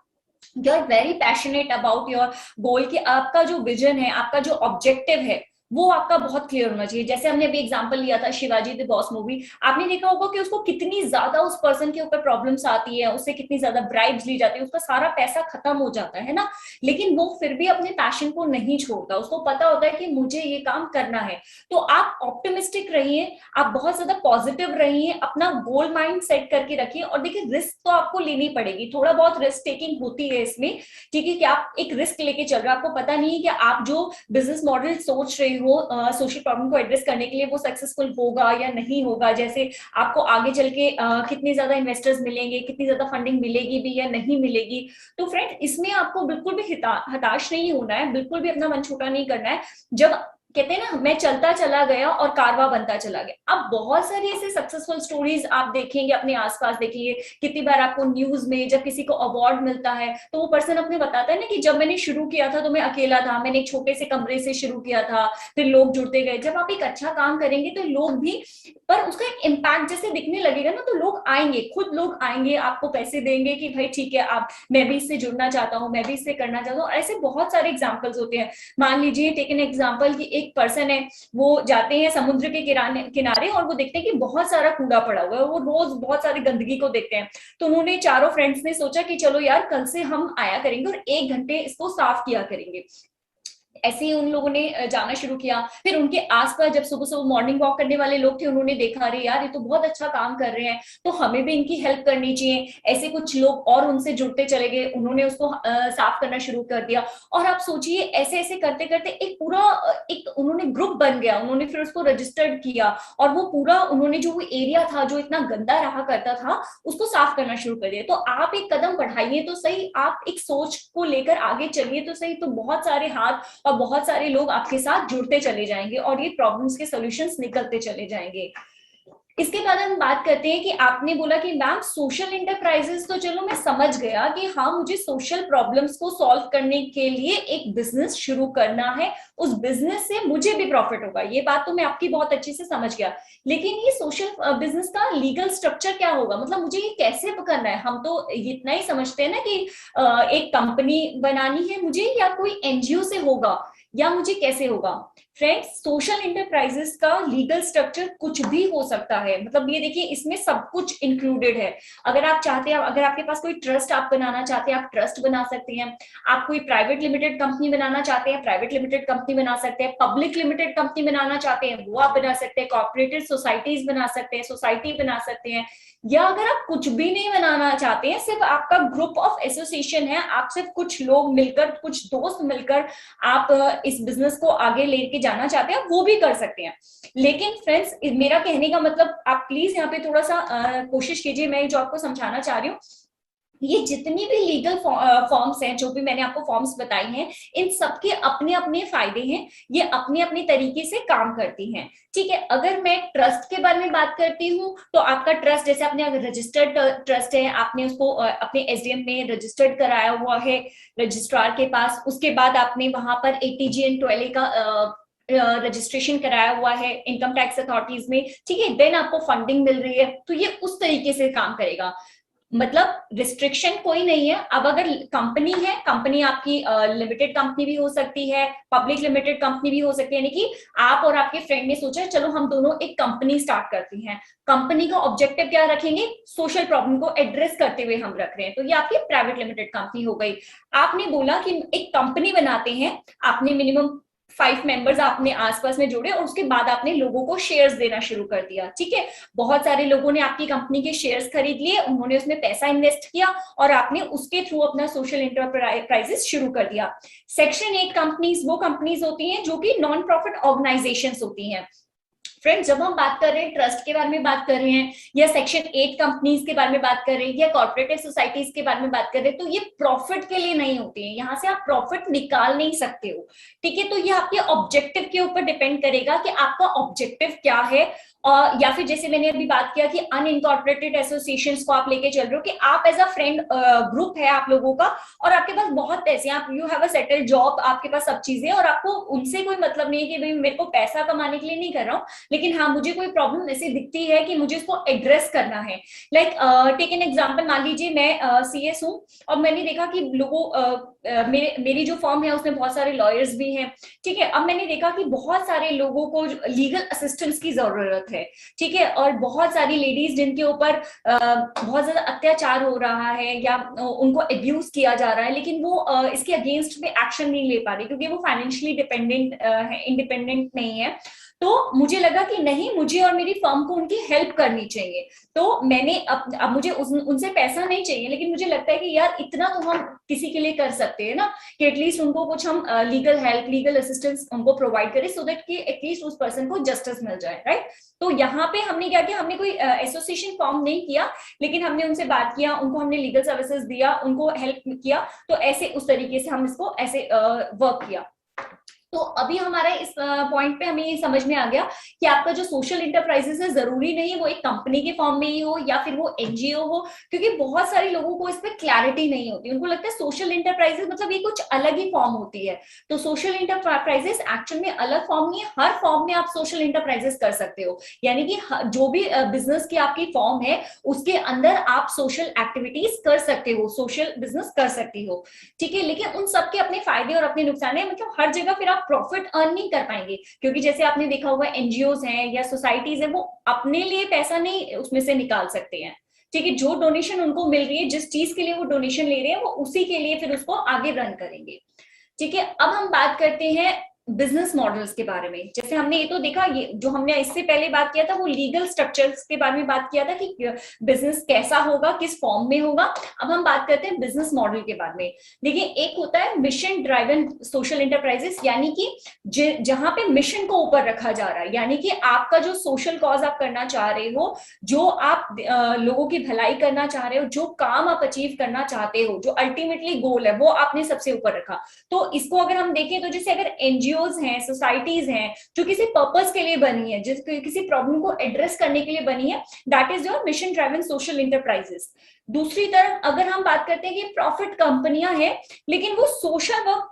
you are very passionate about your goal, कि आपका जो विजन है, आपका जो ऑब्जेक्टिव है, वो आपका बहुत क्लियर होना चाहिए। जैसे हमने अभी एग्जांपल लिया था शिवाजी द बॉस मूवी, आपने देखा होगा कि उसको कितनी ज्यादा उस पर्सन के ऊपर प्रॉब्लम्स आती है, उससे कितनी ज्यादा ब्राइब्स ली जाती है, उसका सारा पैसा खत्म हो जाता है ना, लेकिन वो फिर भी अपने पैशन को नहीं छोड़ता, उसको पता होता है कि मुझे ये काम करना है। तो आप ऑप्टिमिस्टिक रहिए, आप बहुत ज्यादा पॉजिटिव रहिए, अपना गोल माइंड सेट करके रखिए। और देखिए रिस्क तो आपको लेनी पड़ेगी, थोड़ा बहुत रिस्क टेकिंग होती है इसमें, ठीक है, कि आप एक रिस्क लेके चल रहे हो, आपको पता नहीं है कि आप जो बिजनेस मॉडल सोच रहे हो सोशल प्रॉब्लम को एड्रेस करने के लिए वो सक्सेसफुल होगा या नहीं होगा। जैसे आपको आगे चल के कितने ज्यादा इन्वेस्टर्स मिलेंगे, कितनी ज्यादा फंडिंग मिलेगी भी या नहीं मिलेगी। तो फ्रेंड इसमें आपको बिल्कुल भी हताश नहीं होना है, बिल्कुल भी अपना मन छोटा नहीं करना है। जब कहते हैं ना मैं चलता चला गया और कारवा बनता चला गया। अब बहुत सारी ऐसे सक्सेसफुल स्टोरीज आप देखेंगे, अपने आसपास देखिए, कितनी बार आपको न्यूज में जब किसी को अवार्ड मिलता है तो वो पर्सन अपने बताता है ना कि जब मैंने शुरू किया था तो मैं अकेला था, मैंने एक छोटे से कमरे से शुरू किया था, फिर लोग जुड़ते गए। जब आप एक अच्छा काम करेंगे तो लोग भी, पर उसका एक इम्पैक्ट जैसे दिखने लगेगा ना, तो लोग आएंगे, खुद लोग आएंगे, आपको पैसे देंगे कि भाई ठीक है आप, मैं भी इससे जुड़ना चाहता हूँ, मैं भी इससे करना चाहता हूँ। ऐसे बहुत सारे एग्जाम्पल्स होते हैं। मान लीजिए टेक एन एग्जाम्पल कि एक पर्सन है, वो जाते हैं समुद्र के किनारे और वो देखते हैं कि बहुत सारा कूड़ा पड़ा हुआ है, वो रोज बहुत सारी गंदगी को देखते हैं। तो उन्होंने चारों फ्रेंड्स ने सोचा कि चलो यार कल से हम आया करेंगे और 1 घंटे इसको साफ किया करेंगे। ऐसे ही उन लोगों ने जाना शुरू किया। फिर उनके आसपास जब सुबह सुबह मॉर्निंग वॉक करने वाले लोग थे, उन्होंने देखा अरे यार ये तो बहुत अच्छा काम कर रहे हैं, तो हमें भी इनकी हेल्प करनी चाहिए। ऐसे कुछ लोग और उनसे जुड़ते चले गए, उन्होंने उसको साफ करना शुरू कर दिया। और आप सोचिए ऐसे ऐसे करते करते एक पूरा एक उन्होंने ग्रुप बन गया। उन्होंने फिर उसको रजिस्टर्ड किया और वो पूरा उन्होंने जो एरिया था जो इतना गंदा रहा करता था उसको साफ करना शुरू कर दिया। तो आप एक कदम बढ़ाइए तो सही, आप एक सोच को लेकर आगे चलिए तो सही, तो बहुत सारे हाथ और बहुत सारे लोग आपके साथ जुड़ते चले जाएंगे और ये प्रॉब्लम्स के सॉल्यूशंस निकलते चले जाएंगे। इसके बाद हम बात करते हैं कि आपने बोला कि मैम सोशल एंटरप्राइजेस, तो चलो मैं समझ गया कि हाँ मुझे सोशल प्रॉब्लम्स को सॉल्व करने के लिए एक बिजनेस शुरू करना है, उस बिजनेस से मुझे भी प्रॉफिट होगा, ये बात तो मैं आपकी बहुत अच्छे से समझ गया। लेकिन ये सोशल बिजनेस का लीगल स्ट्रक्चर क्या होगा, मतलब मुझे ये कैसे करना है? हम तो इतना ही समझते हैं ना कि एक कंपनी बनानी है मुझे, या कोई NGO से होगा, या मुझे कैसे होगा? फ्रेंड्स, सोशल इंटरप्राइजेस का लीगल स्ट्रक्चर कुछ भी हो सकता है, मतलब ये देखिए इसमें सब कुछ इंक्लूडेड है। अगर आप चाहते हैं, अगर आपके पास कोई ट्रस्ट आप बनाना चाहते हैं, आप ट्रस्ट बना सकते हैं। आप कोई प्राइवेट लिमिटेड कंपनी बनाना चाहते हैं, प्राइवेट लिमिटेड कंपनी बना सकते हैं। पब्लिक लिमिटेड कंपनी बनाना चाहते हैं, वो आप बना सकते हैं। कॉर्पोरेटेड सोसाइटीज बना सकते हैं, सोसाइटी बना सकते हैं। या अगर आप कुछ भी नहीं बनाना चाहते हैं, सिर्फ आपका ग्रुप ऑफ एसोसिएशन है, आप सिर्फ कुछ लोग मिलकर, कुछ दोस्त मिलकर आप इस बिजनेस को आगे लेके जाना चाहते हैं, वो भी कर सकते हैं। लेकिन फ्रेंड्स, मेरा कहने का मतलब, आप प्लीज यहाँ पे थोड़ा सा कोशिश कीजिए, मैं जो आपको समझाना चाह रही हूँ, ये जितनी भी लीगल फॉर्म्स हैं, जो भी मैंने आपको फॉर्म्स बताई हैं, इन सबके अपने अपने फायदे हैं, ये अपने अपने तरीके से काम करती हैं। ठीक है, अगर मैं ट्रस्ट के बारे में बात करती हूँ, तो आपका ट्रस्ट, जैसे आपने अगर रजिस्टर्ड ट्रस्ट है, आपने उसको अपने एसडीएम में रजिस्टर्ड कराया हुआ है रजिस्ट्रार के पास, उसके बाद आपने वहां पर एटीजीएन 12A का रजिस्ट्रेशन कराया हुआ है इनकम टैक्स अथॉरिटीज में, ठीक है, देन आपको फंडिंग मिल रही है, तो ये उस तरीके से काम करेगा। मतलब रिस्ट्रिक्शन कोई नहीं है। अब अगर कंपनी है, कंपनी आपकी लिमिटेड कंपनी भी हो सकती है, पब्लिक लिमिटेड कंपनी भी हो सकती है, यानी कि आप और आपके फ्रेंड ने सोचा चलो हम दोनों एक कंपनी स्टार्ट करती हैं। कंपनी का ऑब्जेक्टिव क्या रखेंगे? सोशल प्रॉब्लम को एड्रेस करते हुए हम रख रहे हैं, तो ये आपकी प्राइवेट लिमिटेड कंपनी हो गई। आपने बोला कि एक कंपनी बनाते हैं, आपने मिनिमम 5 मेंबर्स आपने आसपास में जोड़े और उसके बाद आपने लोगों को शेयर्स देना शुरू कर दिया। ठीक है, बहुत सारे लोगों ने आपकी कंपनी के शेयर्स खरीद लिए, उन्होंने उसमें पैसा इन्वेस्ट किया और आपने उसके थ्रू अपना सोशल एंटरप्राइजेस शुरू कर दिया। सेक्शन 8 कंपनीज वो कंपनीज होती हैं जो कि नॉन प्रॉफिट ऑर्गेनाइजेशंस होती हैं। फ्रेंड्स, जब हम बात कर रहे हैं ट्रस्ट के बारे में बात कर रहे हैं, या सेक्शन 8 कंपनीज के बारे में बात कर रहे हैं, या कॉर्पोरेटिव सोसाइटीज के बारे में बात कर रहे हैं, तो ये प्रॉफिट के लिए नहीं होती है, यहाँ से आप प्रॉफिट निकाल नहीं सकते हो। ठीक है, तो ये आपके ऑब्जेक्टिव के ऊपर डिपेंड करेगा कि आपका ऑब्जेक्टिव क्या है। और या फिर जैसे मैंने अभी बात किया कि अनइनकॉर्पोरेटेड एसोसिएशंस को आप लेके चल रहे हो, कि आप एज अ फ्रेंड ग्रुप है आप लोगों का, और आपके पास बहुत पैसे, आप you have a settled job, आपके पास सब चीजें, और आपको उनसे कोई मतलब नहीं है कि भाई मेरे को पैसा कमाने के लिए नहीं कर रहा हूँ, लेकिन हाँ मुझे कोई प्रॉब्लम ऐसी दिखती है कि मुझे इसको एड्रेस करना है। लाइक टेक एन एग्जाम्पल, मान लीजिए मैं सीएस हूँ और मैंने देखा कि लोगों मेरी जो फॉर्म है उसमें बहुत सारे लॉयर्स भी हैं। ठीक है, अब मैंने देखा कि बहुत सारे लोगों को लीगल असिस्टेंस की जरूरत है। ठीक है, और बहुत सारी लेडीज जिनके ऊपर बहुत ज्यादा अत्याचार हो रहा है या उनको अब्यूज किया जा रहा है, लेकिन वो इसके अगेंस्ट में एक्शन नहीं ले पा रही क्योंकि वो फाइनेंशियली डिपेंडेंट है, इंडिपेंडेंट नहीं है। तो मुझे लगा कि नहीं, मुझे और मेरी फर्म को उनकी हेल्प करनी चाहिए। तो मैंने अब मुझे उनसे पैसा नहीं चाहिए, लेकिन मुझे लगता है कि यार इतना तो हम किसी के लिए कर सकते हैं ना, कि एटलीस्ट उनको कुछ हम लीगल हेल्प, लीगल असिस्टेंस उनको प्रोवाइड करें, सो दैट कि एटलीस्ट उस पर्सन को जस्टिस मिल जाए, राइट। तो यहाँ पे हमने क्या किया, हमने कोई एसोसिएशन फॉर्म नहीं किया, लेकिन हमने उनसे बात किया, उनको हमने लीगल सर्विसेज दिया, उनको हेल्प किया। तो ऐसे उस तरीके से हम इसको ऐसे वर्क किया। तो अभी हमारा इस पॉइंट पे हमें ये समझ में आ गया कि आपका जो सोशल इंटरप्राइजेस है, जरूरी नहीं है वो एक कंपनी के फॉर्म में ही हो या फिर वो एनजीओ हो, क्योंकि बहुत सारे लोगों को इस पे क्लैरिटी नहीं होती। उनको लगता है सोशल इंटरप्राइजेस मतलब ये कुछ अलग ही फॉर्म होती है। तो सोशल इंटरप्राइजेस एक्चुअल में अलग फॉर्म नहीं है, हर फॉर्म में आप सोशल इंटरप्राइजेस कर सकते हो। यानी कि जो भी बिजनेस की आपकी फॉर्म है उसके अंदर आप सोशल एक्टिविटीज कर सकते हो, सोशल बिजनेस कर सकती हो। ठीक है, लेकिन उन सबके अपने फायदे और अपने नुकसान है। मतलब हर जगह फिर प्रॉफिट अर्न नहीं कर पाएंगे, क्योंकि जैसे आपने देखा हुआ एनजीओज हैं या सोसाइटीज हैं, वो अपने लिए पैसा नहीं उसमें से निकाल सकते हैं। ठीक है, जो डोनेशन उनको मिल रही है, जिस चीज के लिए वो डोनेशन ले रहे हैं, वो उसी के लिए फिर उसको आगे रन करेंगे। ठीक है, अब हम बात करते हैं बिजनेस मॉडल्स के बारे में। जैसे हमने ये तो देखा, ये जो हमने इससे पहले बात किया था वो लीगल स्ट्रक्चर्स के बारे में बात किया था कि बिजनेस कैसा होगा, किस फॉर्म में होगा। अब हम बात करते हैं बिजनेस मॉडल के बारे में। देखिए, एक होता है मिशन ड्राइवन सोशल एंटरप्राइजेस, यानी कि जहां पे मिशन को ऊपर रखा जा रहा है, यानी कि आपका जो सोशल कॉज आप करना चाह रहे हो, जो आप लोगों की भलाई करना चाह रहे हो, जो काम आप अचीव करना चाहते हो, जो अल्टीमेटली गोल है, वो आपने सबसे ऊपर रखा। तो इसको अगर हम देखें तो जैसे अगर एनजीओ हैं, सोसाइटीज हैं जो किसी पर्पस के लिए बनी है, जिस किसी प्रॉब्लम को एड्रेस करने के लिए बनी है, that is your mission driven social enterprises. दूसरी तरफ अगर हम बात करते हैं कि प्रॉफिट कंपनियां हैं, लेकिन वो सोशल वर्क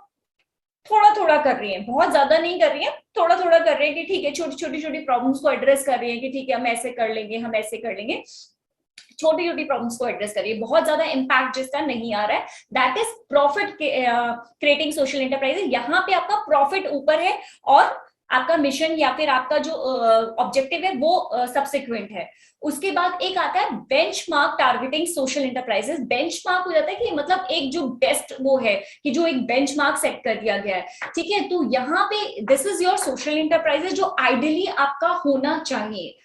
थोड़ा थोड़ा कर रही है, बहुत ज्यादा नहीं कर रही है, थोड़ा थोड़ा कर रहे हैं कि ठीक है, छोटी छोटी प्रॉब्लम्स को एड्रेस कर रही है कि ठीक है हम ऐसे कर लेंगे, हम ऐसे कर लेंगे, छोटी छोटी प्रॉब्लम्स को एड्रेस करिए, बहुत ज्यादा इंपैक्ट जिसका नहीं आ रहा है, that is profit creating social enterprises. यहाँ पे आपका प्रॉफिट ऊपर है और आपका मिशन या फिर आपका जो ऑब्जेक्टिव है वो सब्सिक्वेंट है। उसके बाद एक आता है benchmark targeting social enterprises. Benchmark हो जाता है कि मतलब एक जो बेस्ट वो है कि जो एक बेंचमार्क सेट कर दिया गया है, ठीक है। तो यहाँ पे this is your social enterprises जो आइडियली आपका होना चाहिए।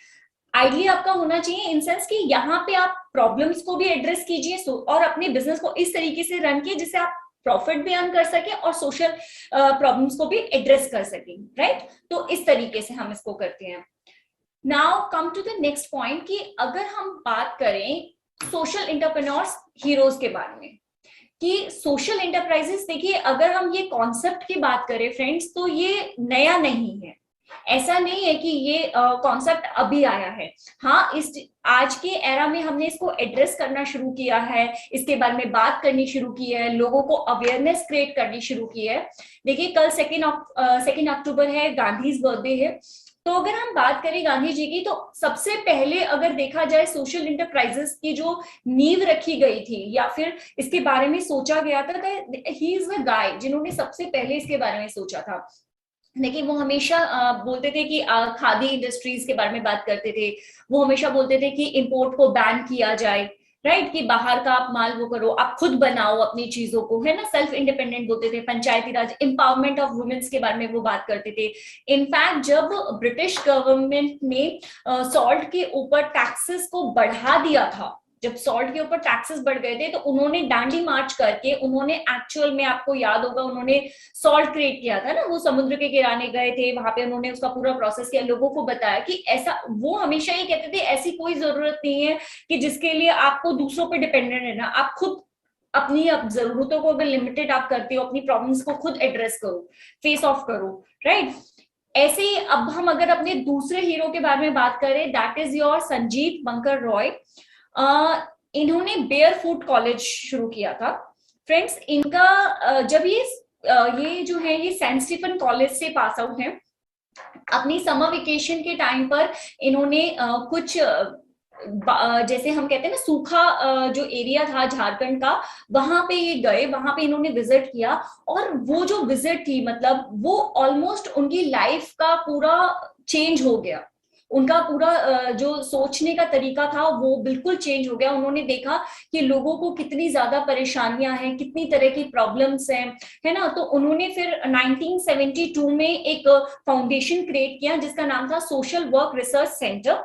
आइडियली आपका होना चाहिए इन सेंस कि यहाँ पे आप प्रॉब्लम्स को भी एड्रेस कीजिए और अपने बिजनेस को इस तरीके से रन कीजिए जिससे आप प्रॉफिट भी अर्न कर सके और सोशल प्रॉब्लम्स को भी एड्रेस कर सके, राइट। तो इस तरीके से हम इसको करते हैं। Now come to the next point कि अगर हम बात करें सोशल एंटरप्रेन्योर्स हीरोज के बारे में, कि सोशल एंटरप्राइजेस, देखिए अगर हम ये कॉन्सेप्ट की बात करें फ्रेंड्स तो ये नया नहीं है। ऐसा नहीं है कि ये कॉन्सेप्ट अभी आया है। हाँ, इस आज के एरा में हमने इसको एड्रेस करना शुरू किया है, इसके बारे में बात करनी शुरू की है, लोगों को अवेयरनेस क्रिएट करनी शुरू की है। देखिए कल 2 अक्टूबर है, गांधी बर्थडे है। तो अगर हम बात करें गांधी जी की, तो सबसे पहले अगर देखा जाए सोशल एंटरप्राइजेस की जो नींव रखी गई थी या फिर इसके बारे में सोचा गया था, ही इज द गाय जिन्होंने सबसे पहले इसके बारे में सोचा था। लेकिन वो हमेशा बोलते थे कि खादी इंडस्ट्रीज के बारे में बात करते थे। वो हमेशा बोलते थे कि इंपोर्ट को बैन किया जाए, राइट, कि बाहर का आप माल वो करो, आप खुद बनाओ अपनी चीजों को, है ना, सेल्फ इंडिपेंडेंट बोलते थे। पंचायती राज, एम्पावरमेंट ऑफ वुमेन्स के बारे में वो बात करते थे। इनफैक्ट जब ब्रिटिश गवर्नमेंट ने सॉल्ट के ऊपर टैक्सेस को बढ़ा दिया था, जब सॉल्ट के ऊपर टैक्सेस बढ़ गए थे, तो उन्होंने डांडी मार्च करके उन्होंने एक्चुअल में, आपको याद होगा, उन्होंने सॉल्ट क्रिएट किया था ना, वो समुद्र के किनारे गए थे, वहां पे उन्होंने उसका पूरा प्रोसेस किया, लोगों को बताया कि ऐसा, वो हमेशा ये कहते थे ऐसी कोई जरूरत नहीं है कि जिसके लिए आपको दूसरों पे डिपेंडेंट रहना, आप खुद अपनी जरूरतों को अगर लिमिटेड आप करते हो, अपनी प्रॉब्लम्स को खुद एड्रेस करो, फेस ऑफ करो, राइट। ऐसे ही अब हम अगर अपने दूसरे हीरो के बारे में बात करें, that is your Sanjeev bunker Roy. इन्होंने बेयर फूट कॉलेज शुरू किया था फ्रेंड्स। इनका जब ये जो है ये सेंट स्टीफन कॉलेज से पास आउट है, अपनी समर वेकेशन के टाइम पर इन्होंने कुछ जैसे हम कहते हैं ना, सूखा जो एरिया था झारखंड का, वहां पे ये गए, वहां पे इन्होंने विजिट किया। और वो जो विजिट थी, मतलब वो ऑलमोस्ट उनकी लाइफ का पूरा चेंज हो गया। उनका पूरा जो सोचने का तरीका था वो बिल्कुल चेंज हो गया। उन्होंने देखा कि लोगों को कितनी ज्यादा परेशानियां हैं, कितनी तरह की प्रॉब्लम्स हैं, है ना। तो उन्होंने फिर 1972 में एक फाउंडेशन क्रिएट किया जिसका नाम था सोशल वर्क रिसर्च सेंटर।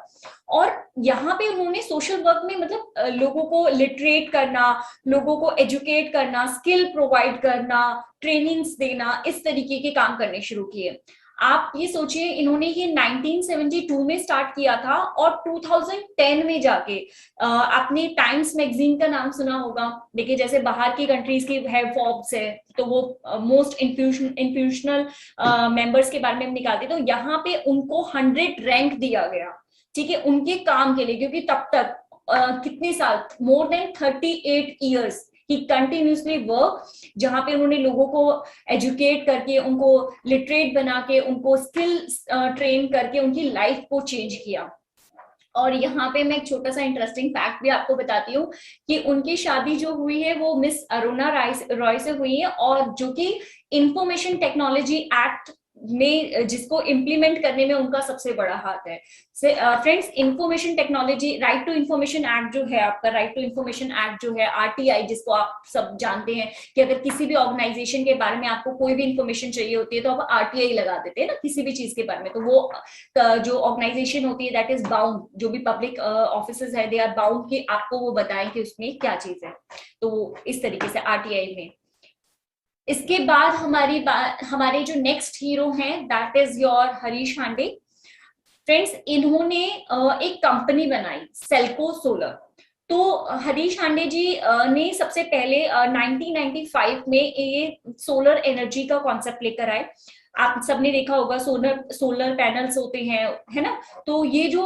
और यहाँ पे उन्होंने सोशल वर्क में मतलब लोगों को लिटरेट करना, लोगों को एजुकेट करना, स्किल प्रोवाइड करना, ट्रेनिंग्स देना, इस तरीके के काम करने शुरू किए। आप ये सोचिए, इन्होंने ये 1972 में स्टार्ट किया था और 2010 में जाके आपने टाइम्स मैगजीन का नाम सुना होगा। देखिए जैसे बाहर की कंट्रीज की है, फोर्ब्स है, तो वो मोस्ट इंफ्लुएंशियल मेंबर्स के बारे में निकालते, तो यहाँ पे उनको 100 रैंक दिया गया, ठीक है, उनके काम के लिए। क्योंकि तब तक कितने साल, more than 38 years he continuously work, जहां पे उन्होंने लोगों को एजुकेट करके, उनको लिटरेट बना के, उनको स्किल ट्रेन करके उनकी लाइफ को चेंज किया। और यहाँ पे मैं एक छोटा सा इंटरेस्टिंग फैक्ट भी आपको बताती हूँ कि उनकी शादी जो हुई है वो मिस अरुणा रॉय से हुई है, और जो कि इंफॉर्मेशन टेक्नोलॉजी एक्ट में, जिसको इम्प्लीमेंट करने में उनका सबसे बड़ा हाथ है। Friends, information technology, right to information act जो है आपका, राइट टू इंफॉर्मेशन एक्ट जो है, RTI, जिसको आप सब जानते हैं कि अगर किसी भी ऑर्गेनाइजेशन के बारे में आपको कोई भी इंफॉर्मेशन चाहिए होती है तो आप RTI लगा देते हैं ना, किसी भी चीज के बारे में। तो वो जो ऑर्गेनाइजेशन होती है दैट इज बाउंड, जो भी पब्लिक ऑफिसेज है दे आर बाउंड कि आपको वो बताएं कि उसमें क्या चीज है। तो वो इस तरीके से RTI में। इसके बाद हमारे जो नेक्स्ट हीरो हैं that is your Harish Hande. Friends, इन्होंने एक कंपनी बनाई, सेल्को सोलर। तो हरीश हांडे जी ने सबसे पहले 1995 में ये सोलर एनर्जी का कॉन्सेप्ट लेकर आए। आप सबने देखा होगा सोलर पैनल्स होते हैं, है ना। तो ये जो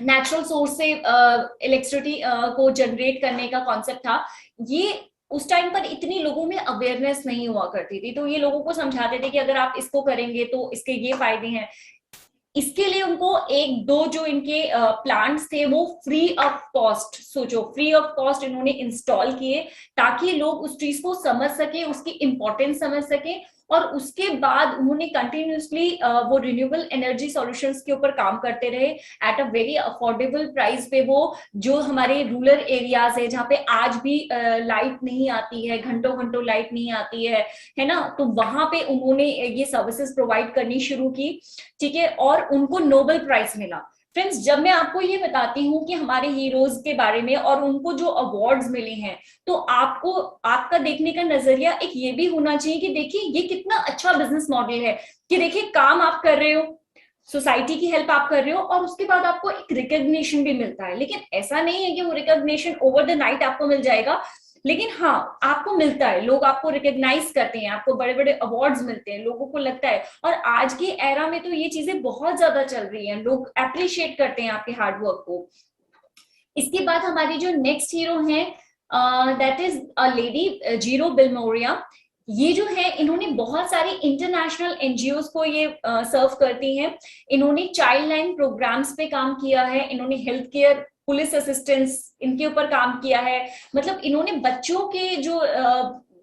नेचुरल सोर्स से इलेक्ट्रिसिटी को जनरेट करने का कॉन्सेप्ट था, ये उस टाइम पर इतनी लोगों में अवेयरनेस नहीं हुआ करती थी। तो ये लोगों को समझाते थे कि अगर आप इसको करेंगे तो इसके ये फायदे हैं। इसके लिए उनको एक दो जो इनके प्लांट्स थे वो फ्री ऑफ कॉस्ट, सोचो, फ्री ऑफ कॉस्ट इन्होंने इंस्टॉल किए ताकि लोग उस चीज को समझ सके, उसकी इंपॉर्टेंस समझ सके और उसके बाद उन्होंने कंटिन्यूसली वो रिन्यूएबल एनर्जी सॉल्यूशंस के ऊपर काम करते रहे at a very affordable price पे। वो जो हमारे रूरल एरियाज है जहाँ पे आज भी लाइट नहीं आती है, घंटों घंटों लाइट नहीं आती है ना, तो वहां पे उन्होंने ये सर्विसेज प्रोवाइड करनी शुरू की, ठीक है, और उनको नोबेल प्राइज मिला। फ्रेंड्स, जब मैं आपको ये बताती हूँ कि हमारे हीरोज के बारे में और उनको जो अवार्ड्स मिले हैं, तो आपको आपका देखने का नजरिया एक ये भी होना चाहिए कि देखिए ये कितना अच्छा बिजनेस मॉडल है कि देखिए काम आप कर रहे हो, सोसाइटी की हेल्प आप कर रहे हो और उसके बाद आपको एक रिकॉग्निशन भी मिलता है। लेकिन ऐसा नहीं है कि वो रिकॉग्निशन ओवर द नाइट आपको मिल जाएगा, लेकिन हाँ आपको मिलता है, लोग आपको रिकॉग्नाइज करते हैं, आपको बड़े बड़े अवार्ड्स मिलते हैं, लोगों को लगता है। और आज की एरा में तो ये चीजें बहुत ज्यादा चल रही हैं, लोग अप्रिशिएट करते हैं आपके हार्डवर्क को। इसके बाद हमारी जो नेक्स्ट हीरो है that is a lady zero Bilimoria. ये जो है इन्होंने बहुत सारी इंटरनेशनल एनजीओज को ये सर्व करती हैं। इन्होंने चाइल्ड लाइन प्रोग्राम्स पे काम किया है, इन्होंने हेल्थ केयर, पुलिस असिस्टेंस, इनके ऊपर काम किया है। मतलब इन्होंने बच्चों के जो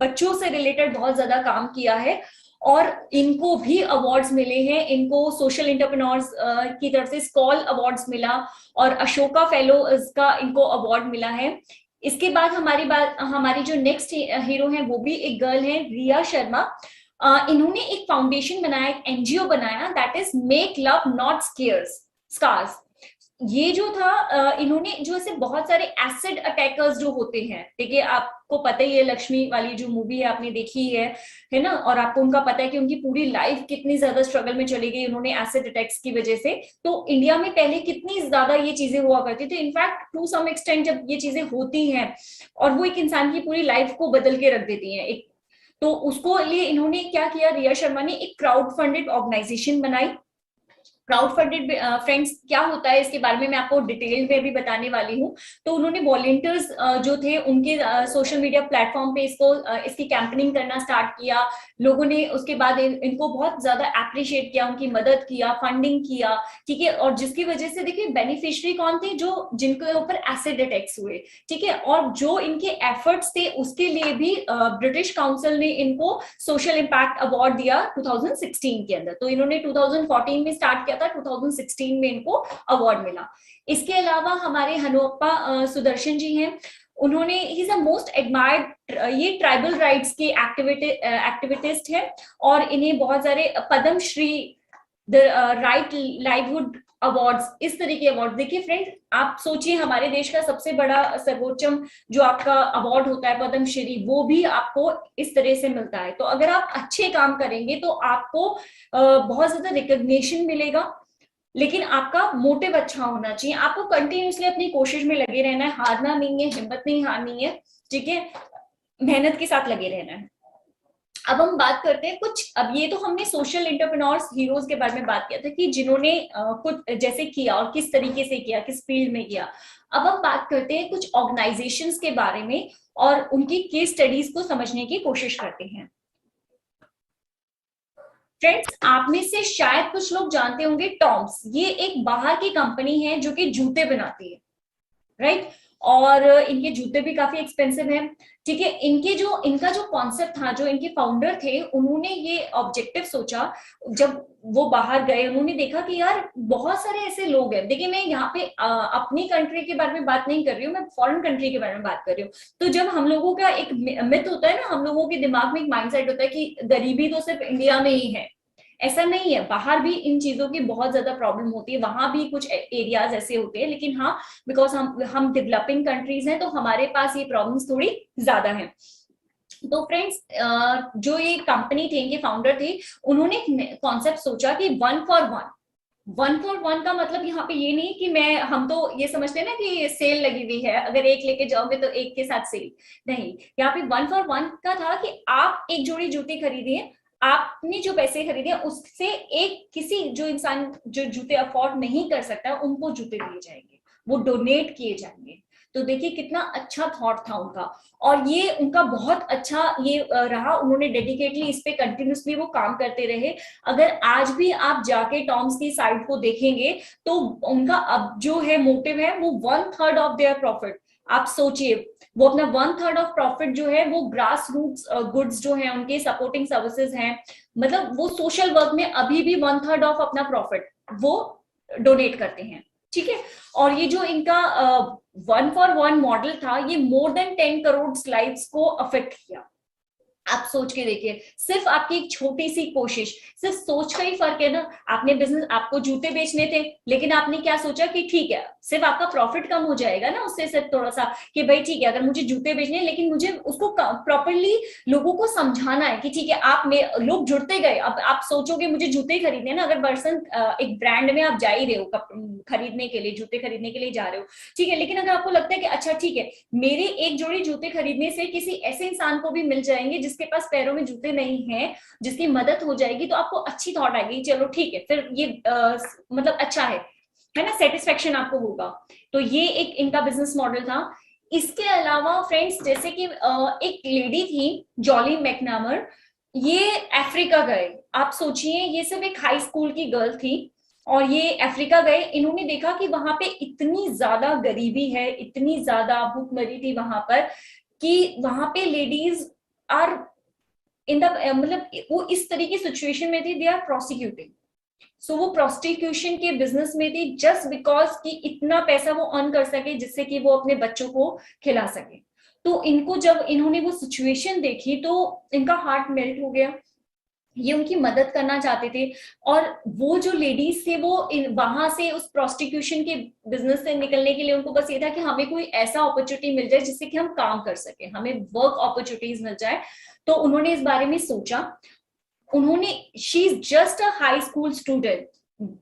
बच्चों से रिलेटेड बहुत ज्यादा काम किया है और इनको भी अवार्ड्स मिले हैं। इनको सोशल एंटरप्रेन्योर्स की तरफ से स्कॉल अवार्ड्स मिला और अशोका फेलोज का इनको अवार्ड मिला है। इसके बाद हमारी जो नेक्स्ट हीरो है वो भी एक गर्ल है, रिया शर्मा। इन्होंने एक फाउंडेशन बनाया, एक एनजीओ बनाया, that is make love not scars. ये जो था इन्होंने जो ऐसे बहुत सारे एसिड अटैकर्स जो होते हैं, देखिए आपको पता ही है लक्ष्मी वाली जो मूवी है आपने देखी है ना, और आपको उनका पता है कि उनकी पूरी लाइफ कितनी ज्यादा स्ट्रगल में चली गई उन्होंने एसिड अटैक्स की वजह से। तो इंडिया में पहले कितनी ज्यादा ये चीजें हुआ करती थी, इनफैक्ट टू सम एक्सटेंट जब ये चीजें होती हैं और वो एक इंसान की पूरी लाइफ को बदल के रख देती हैं एक, तो उसको लिए इन्होंने क्या किया, रिया शर्मा ने एक क्राउड फंडेड ऑर्गेनाइजेशन बनाई। क्राउड फंडेड फ्रेंड्स क्या होता है इसके बारे में मैं आपको डिटेल में भी बताने वाली हूँ। तो उन्होंने वॉलंटियर्स जो थे उनके सोशल मीडिया प्लेटफॉर्म पे इसकी कैंपेनिंग करना स्टार्ट किया। लोगों ने उसके बाद इनको बहुत ज्यादा अप्रिशिएट किया, उनकी मदद किया, फंडिंग किया, ठीक है। और जिसकी वजह से देखिए बेनिफिशियरी कौन थे, जो जिनके ऊपर एसिड अटैक्स हुए, ठीक है। और जो इनके एफर्ट्स थे उसके लिए भी ब्रिटिश काउंसिल ने इनको सोशल इम्पैक्ट अवार्ड दिया 2016 के अंदर। तो इन्होंने 2014 में स्टार्ट किया था, 2016 में इनको अवार्ड मिला। इसके अलावा हमारे हनुअप्पा सुदर्शन जी हैं, उन्होंने ही इज अ मोस्ट एडमायर्ड, ये ट्राइबल राइट्स के एक्टिविस्ट हैं और इन्हें बहुत सारे Padma Shri, the right livelihood awards, इस तरह के अवार्ड। देखिए फ्रेंड्स, आप सोचिए हमारे देश का सबसे बड़ा सर्वोच्चम जो आपका अवार्ड होता है पद्म श्री, वो भी आपको इस तरह से मिलता है। तो अगर आप अच्छे काम करेंगे तो आपको बहुत ज्यादा रिकॉग्निशन मिलेगा, लेकिन आपका मोटिव अच्छा होना चाहिए। आपको कंटिन्यूसली अपनी कोशिश में लगे रहना है, हारना नहीं है, हिम्मत नहीं हारनी है, ठीक है, मेहनत के साथ लगे रहना है। अब हम बात करते हैं कुछ, अब ये तो हमने सोशल एंटरप्रेन्योर्स हीरोज के बारे में बात किया था कि जिन्होंने कुछ जैसे किया और किस तरीके से किया, किस फील्ड में किया। अब हम बात करते हैं कुछ ऑर्गेनाइजेशंस के बारे में और उनकी केस स्टडीज को समझने की कोशिश करते हैं। फ्रेंड्स, आप में से शायद कुछ लोग जानते होंगे टॉम्स, ये एक बाहर की कंपनी है जो कि जूते बनाती है, राइट। और इनके जूते भी काफी एक्सपेंसिव हैं, ठीक है। इनका जो कॉन्सेप्ट था, जो इनके फाउंडर थे, उन्होंने ये ऑब्जेक्टिव सोचा जब वो बाहर गए। उन्होंने देखा कि यार बहुत सारे ऐसे लोग हैं, देखिए मैं यहाँ पे अपनी कंट्री के बारे में बात नहीं कर रही हूँ, मैं फॉरेन कंट्री के बारे में बात कर रही हूँ। तो जब हम लोगों का एक मिथ होता है ना, हम लोगों के दिमाग में एक माइंडसेट होता है कि गरीबी तो सिर्फ इंडिया में ही है, ऐसा नहीं है, बाहर भी इन चीजों की बहुत ज्यादा प्रॉब्लम होती है, वहां भी कुछ एरियाज ऐसे होते हैं। लेकिन हाँ, बिकॉज हम डेवलपिंग कंट्रीज हैं तो हमारे पास ये प्रॉब्लम्स थोड़ी ज्यादा हैं। तो फ्रेंड्स, जो ये कंपनी थे, इनके फाउंडर थे, उन्होंने कॉन्सेप्ट सोचा कि 1 for 1 का मतलब यहाँ पे ये नहीं कि हम तो ये समझते हैं ना कि सेल लगी हुई है, अगर एक लेके जाओगे तो एक के साथ सेल, नहीं। यहाँ पे 1 for 1 का था कि आप एक जोड़ी जूते खरीदिए, आपने जो पैसे खरीदे उससे एक किसी जो इंसान जो जूते अफोर्ड नहीं कर सकता उनको जूते दिए जाएंगे, वो डोनेट किए जाएंगे। तो देखिए कितना अच्छा थॉट था उनका, और ये उनका बहुत अच्छा ये रहा। उन्होंने डेडिकेटली इस पे कंटिन्यूसली वो काम करते रहे। अगर आज भी आप जाके टॉम्स की साइट को देखेंगे तो उनका अब जो है मोटिव है वो 1/3 ऑफ देयर प्रॉफिट आप सोचिए, वो अपना 1/3 ऑफ प्रॉफिट जो है वो ग्रास रूट्स गुड्स जो है उनके सपोर्टिंग सर्विसेज हैं, मतलब वो सोशल वर्क में अभी भी 1/3 ऑफ अपना प्रॉफिट वो डोनेट करते हैं, ठीक है। और ये जो इनका 1 for 1 मॉडल था, ये मोर देन 10 करोड़ लाइव्स को अफेक्ट किया। आप सोच के देखिए, सिर्फ आपकी एक छोटी सी कोशिश, सिर्फ सोच का ही फर्क है ना। आपने बिजनेस, आपको जूते बेचने थे, लेकिन आपने क्या सोचा कि ठीक है, सिर्फ आपका प्रॉफिट कम हो जाएगा ना उससे, सिर्फ थोड़ा सा कि भाई ठीक है, अगर मुझे जूते बेचने हैं लेकिन मुझे उसको प्रॉपरली लोगों को समझाना है कि ठीक है, आप में लोग जुड़ते गए। अब आप सोचोगे मुझे जूते खरीदने ना, अगर पर्सन एक ब्रांड में आप जा ही रहे हो खरीदने के लिए, जूते खरीदने के लिए जा रहे हो, ठीक है, लेकिन अगर आपको लगता है कि अच्छा ठीक है, मेरे एक जोड़ी जूते खरीदने से किसी ऐसे इंसान को भी मिल जाएंगे जिसके पास पैरों में जूते नहीं हैं, जिसकी मदद हो जाएगी, तो आपको अच्छी थॉट आएगी, चलो ठीक है, फिर ये मतलब अच्छा है ना, सेटिस्फेक्शन आपको होगा। तो ये एक इनका बिजनेस मॉडल था। इसके अलावा फ्रेंड्स, जैसे कि एक लेडी थी जॉली मैकनामर, ये अफ्रीका गए। आप सोचिए, ये सिर्फ एक हाई स्कूल की गर्ल थी और ये अफ्रीका गए। इन्होंने देखा कि वहां पे इतनी ज्यादा गरीबी है, इतनी ज्यादा भूखमरी थी वहां पर, कि वहां पे लेडीज आर इन द मतलब वो इस तरह की सिचुएशन में थी, दे आर प्रोसिक्यूटिंग। सो वो प्रोस्टिट्यूशन के बिजनेस में थी, जस्ट बिकॉज कि इतना पैसा वो अर्न कर सके जिससे कि वो अपने बच्चों को खिला सके। तो इनको जब इन्होंने वो सिचुएशन देखी तो इनका हार्ट मेल्ट हो गया। ये उनकी मदद करना चाहते थे, और वो जो लेडीज थे वो वहां से उस प्रोस्टिट्यूशन के बिजनेस से निकलने के लिए उनको बस ये था कि हमें कोई ऐसा अपॉर्चुनिटी मिल जाए जिससे कि हम काम कर सके, हमें वर्क अपॉर्चुनिटीज मिल जाए। तो उन्होंने इस बारे में सोचा। उन्होंने, she is just a high school student.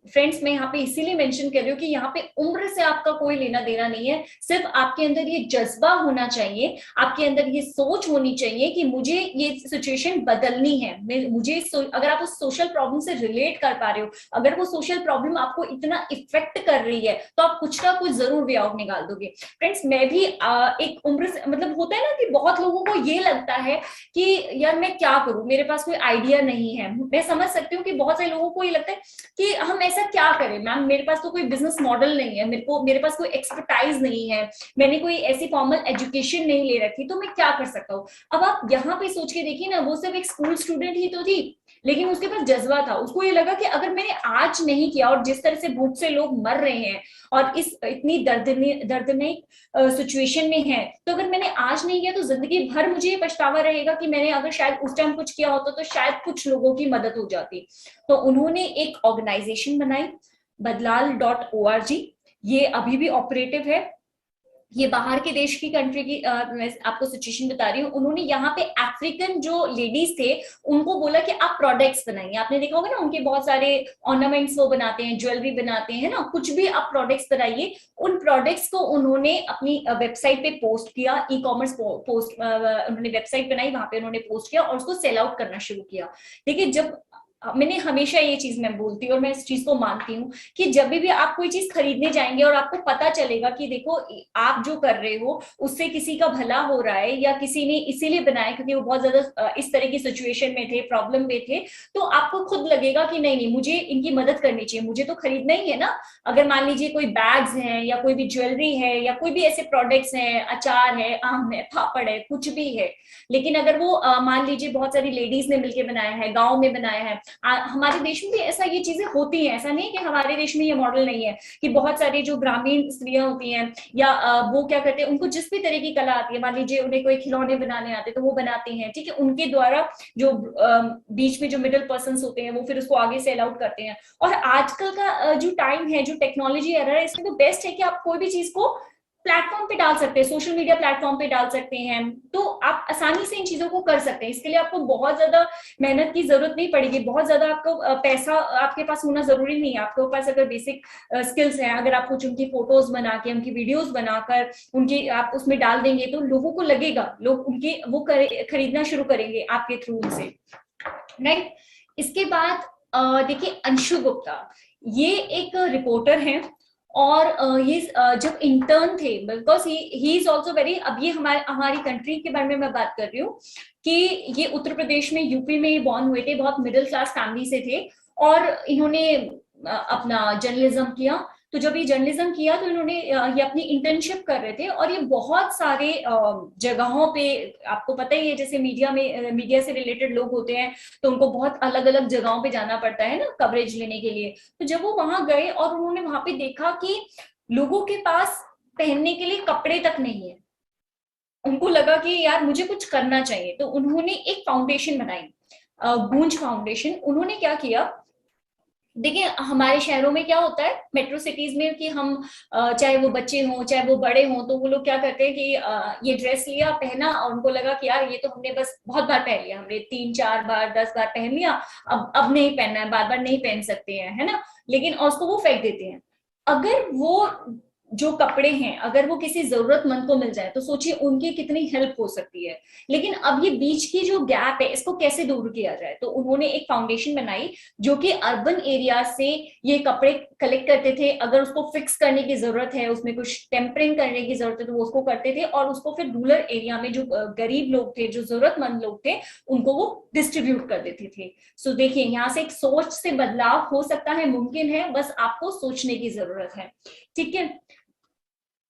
Friends, मैं यहाँ पे इसीलिए मेंशन कर रही हूँ कि यहाँ पे उम्र से आपका कोई लेना देना नहीं है, सिर्फ आपके अंदर ये जज्बा होना चाहिए, आपके अंदर ये सोच होनी चाहिए कि मुझे ये सिचुएशन बदलनी है। मुझे अगर आप उस सोशल प्रॉब्लम से रिलेट कर पा रहे हो, अगर वो सोशल प्रॉब्लम आपको इतना इफेक्ट कर रही है, तो आप कुछ ना कुछ जरूर वे आउट निकाल दोगे। फ्रेंड्स, मैं भी एक उम्र से, मतलब होता है ना कि बहुत लोगों को ये लगता है कि यार मैं क्या करूं, मेरे पास कोई आइडिया नहीं है। मैं समझ सकती हूँ कि बहुत सारे लोगों को ये लगता है कि हम ऐसा क्या करें मैम, मेरे पास तो कोई बिजनेस मॉडल नहीं है, मेरे पास कोई एक्सपर्टाइज नहीं है, मैंने कोई ऐसी फॉर्मल एजुकेशन नहीं ले रखी, तो मैं क्या कर सकता हूँ। अब आप यहाँ पे सोच के देखिए ना, वो सिर्फ एक स्कूल स्टूडेंट ही तो थी, लेकिन उसके पास जज्बा था। उसको ये लगा कि अगर मैंने आज नहीं किया, और जिस तरह से भूख से लोग मर रहे हैं और इस इतनी दर्दनाक सिचुएशन में है, तो अगर मैंने आज नहीं किया तो जिंदगी भर मुझे पछतावा रहेगा कि मैंने अगर शायद उस टाइम कुछ किया होता तो शायद कुछ लोगों की मदद हो जाती। तो उन्होंने एक ऑर्गेनाइजेशन बनाई, badlal.org। ये अभी भी ऑपरेटिव है। ये बाहर के देश की कंट्री की मैं आपको सिचुएशन बता रही हूँ। उन्होंने यहाँ पे अफ्रीकन जो लेडीज थे उनको बोला कि आप प्रोडक्ट्स बनाइए। आपने देखा होगा ना, उनके बहुत सारे ऑर्नामेंट्स वो बनाते हैं, ज्वेलरी बनाते हैं ना, कुछ भी आप प्रोडक्ट्स बनाइए। उन प्रोडक्ट्स को उन्होंने अपनी वेबसाइट पे पोस्ट किया, ई कॉमर्स पोस्ट, उन्होंने वेबसाइट बनाई, वहां पे उन्होंने पोस्ट किया और उसको सेल आउट करना शुरू किया। देखिए, जब मैंने हमेशा ये चीज मैं बोलती हूँ और मैं इस चीज को मानती हूँ कि जब भी आप कोई चीज खरीदने जाएंगे और आपको पता चलेगा कि देखो आप जो कर रहे हो उससे किसी का भला हो रहा है, या किसी ने इसीलिए बनाया क्योंकि वो बहुत ज्यादा इस तरह की सिचुएशन में थे, प्रॉब्लम में थे, तो आपको खुद लगेगा कि नहीं नहीं, मुझे इनकी मदद करनी चाहिए, मुझे तो खरीदना ही है ना। अगर मान लीजिए कोई बैग्स हैं या कोई भी ज्वेलरी है या कोई भी ऐसे प्रोडक्ट्स हैं, अचार है, आम है, पापड़ है, कुछ भी है, लेकिन अगर वो मान लीजिए बहुत सारी लेडीज ने मिलकर बनाया है, गाँव में बनाया है, हमारे देश में भी ऐसा ये चीजें होती हैं। ऐसा नहीं कि हमारे देश में ये मॉडल नहीं है कि बहुत सारी जो ग्रामीण स्त्रियां होती हैं या वो क्या करते हैं, उनको जिस भी तरह की कला आती है, मान लीजिए उन्हें कोई खिलौने बनाने आते तो वो बनाती हैं, ठीक है, उनके द्वारा जो बीच में जो मिडिल पर्सन होते हैं वो फिर उसको आगे सेल आउट करते हैं। और आजकल का जो टाइम है, जो टेक्नोलॉजी एरा है, इसमें तो बेस्ट है कि आप कोई भी चीज को प्लेटफॉर्म पे डाल सकते हैं, सोशल मीडिया प्लेटफॉर्म पे डाल सकते हैं, तो आप आसानी से इन चीजों को कर सकते हैं। इसके लिए आपको बहुत ज्यादा मेहनत की जरूरत नहीं पड़ेगी, बहुत ज्यादा आपको पैसा आपके पास होना जरूरी नहीं है। आपके पास अगर बेसिक स्किल्स हैं, अगर आप कुछ उनकी फोटोज बना के, उनकी वीडियोस बनाकर उनकी आप उसमें डाल देंगे तो लोगों को लगेगा, लोग उनके वो खरीदना शुरू करेंगे आपके थ्रू से, राइट। इसके बाद देखिए, अंशु गुप्ता, ये एक रिपोर्टर हैं और ये जब इंटर्न थे, because he is also very, अब ये हमारी कंट्री के बारे में मैं बात कर रही हूँ कि ये उत्तर प्रदेश में, यूपी में ये बॉर्न हुए थे, बहुत मिडिल क्लास फैमिली से थे और इन्होंने अपना जर्नलिज्म किया। तो जब ये जर्नलिज्म किया तो इन्होंने ये अपनी इंटर्नशिप कर रहे थे, और ये बहुत सारे जगहों पे, आपको पता ही है जैसे मीडिया से रिलेटेड लोग होते हैं तो उनको बहुत अलग अलग जगहों पे जाना पड़ता है ना कवरेज लेने के लिए। तो जब वो वहां गए और उन्होंने वहां पे देखा कि लोगों के पास पहनने के लिए कपड़े तक नहीं है, उनको लगा कि यार मुझे कुछ करना चाहिए, तो उन्होंने एक फाउंडेशन बनाई, गूंज फाउंडेशन। उन्होंने क्या किया, देखिए हमारे शहरों में क्या होता है, मेट्रो सिटीज में, कि हम चाहे वो बच्चे हों चाहे वो बड़े हों, तो वो लोग क्या करते हैं कि ये ड्रेस लिया पहना और उनको लगा कि यार ये तो हमने बस बहुत बार पहन लिया, हमने 3-4 बार 10 बार पहन लिया, अब नहीं पहनना है, बार बार नहीं पहन सकते हैं, है ना, लेकिन और उसको वो फेंक देते हैं। अगर वो जो कपड़े हैं अगर वो किसी जरूरतमंद को मिल जाए तो सोचिए उनकी कितनी हेल्प हो सकती है। लेकिन अब ये बीच की जो गैप है इसको कैसे दूर किया जाए, तो उन्होंने एक फाउंडेशन बनाई जो कि अर्बन एरिया से ये कपड़े कलेक्ट करते थे, अगर उसको फिक्स करने की जरूरत है, उसमें कुछ टेम्परिंग करने की जरूरत है तो वो उसको करते थे, और उसको फिर रूरल एरिया में जो गरीब लोग थे, जो जरूरतमंद लोग थे, उनको वो डिस्ट्रीब्यूट कर देते थे। सो देखिए यहाँ से एक सोच से बदलाव हो सकता है, मुमकिन है, बस आपको सोचने की जरूरत है। ठीक है,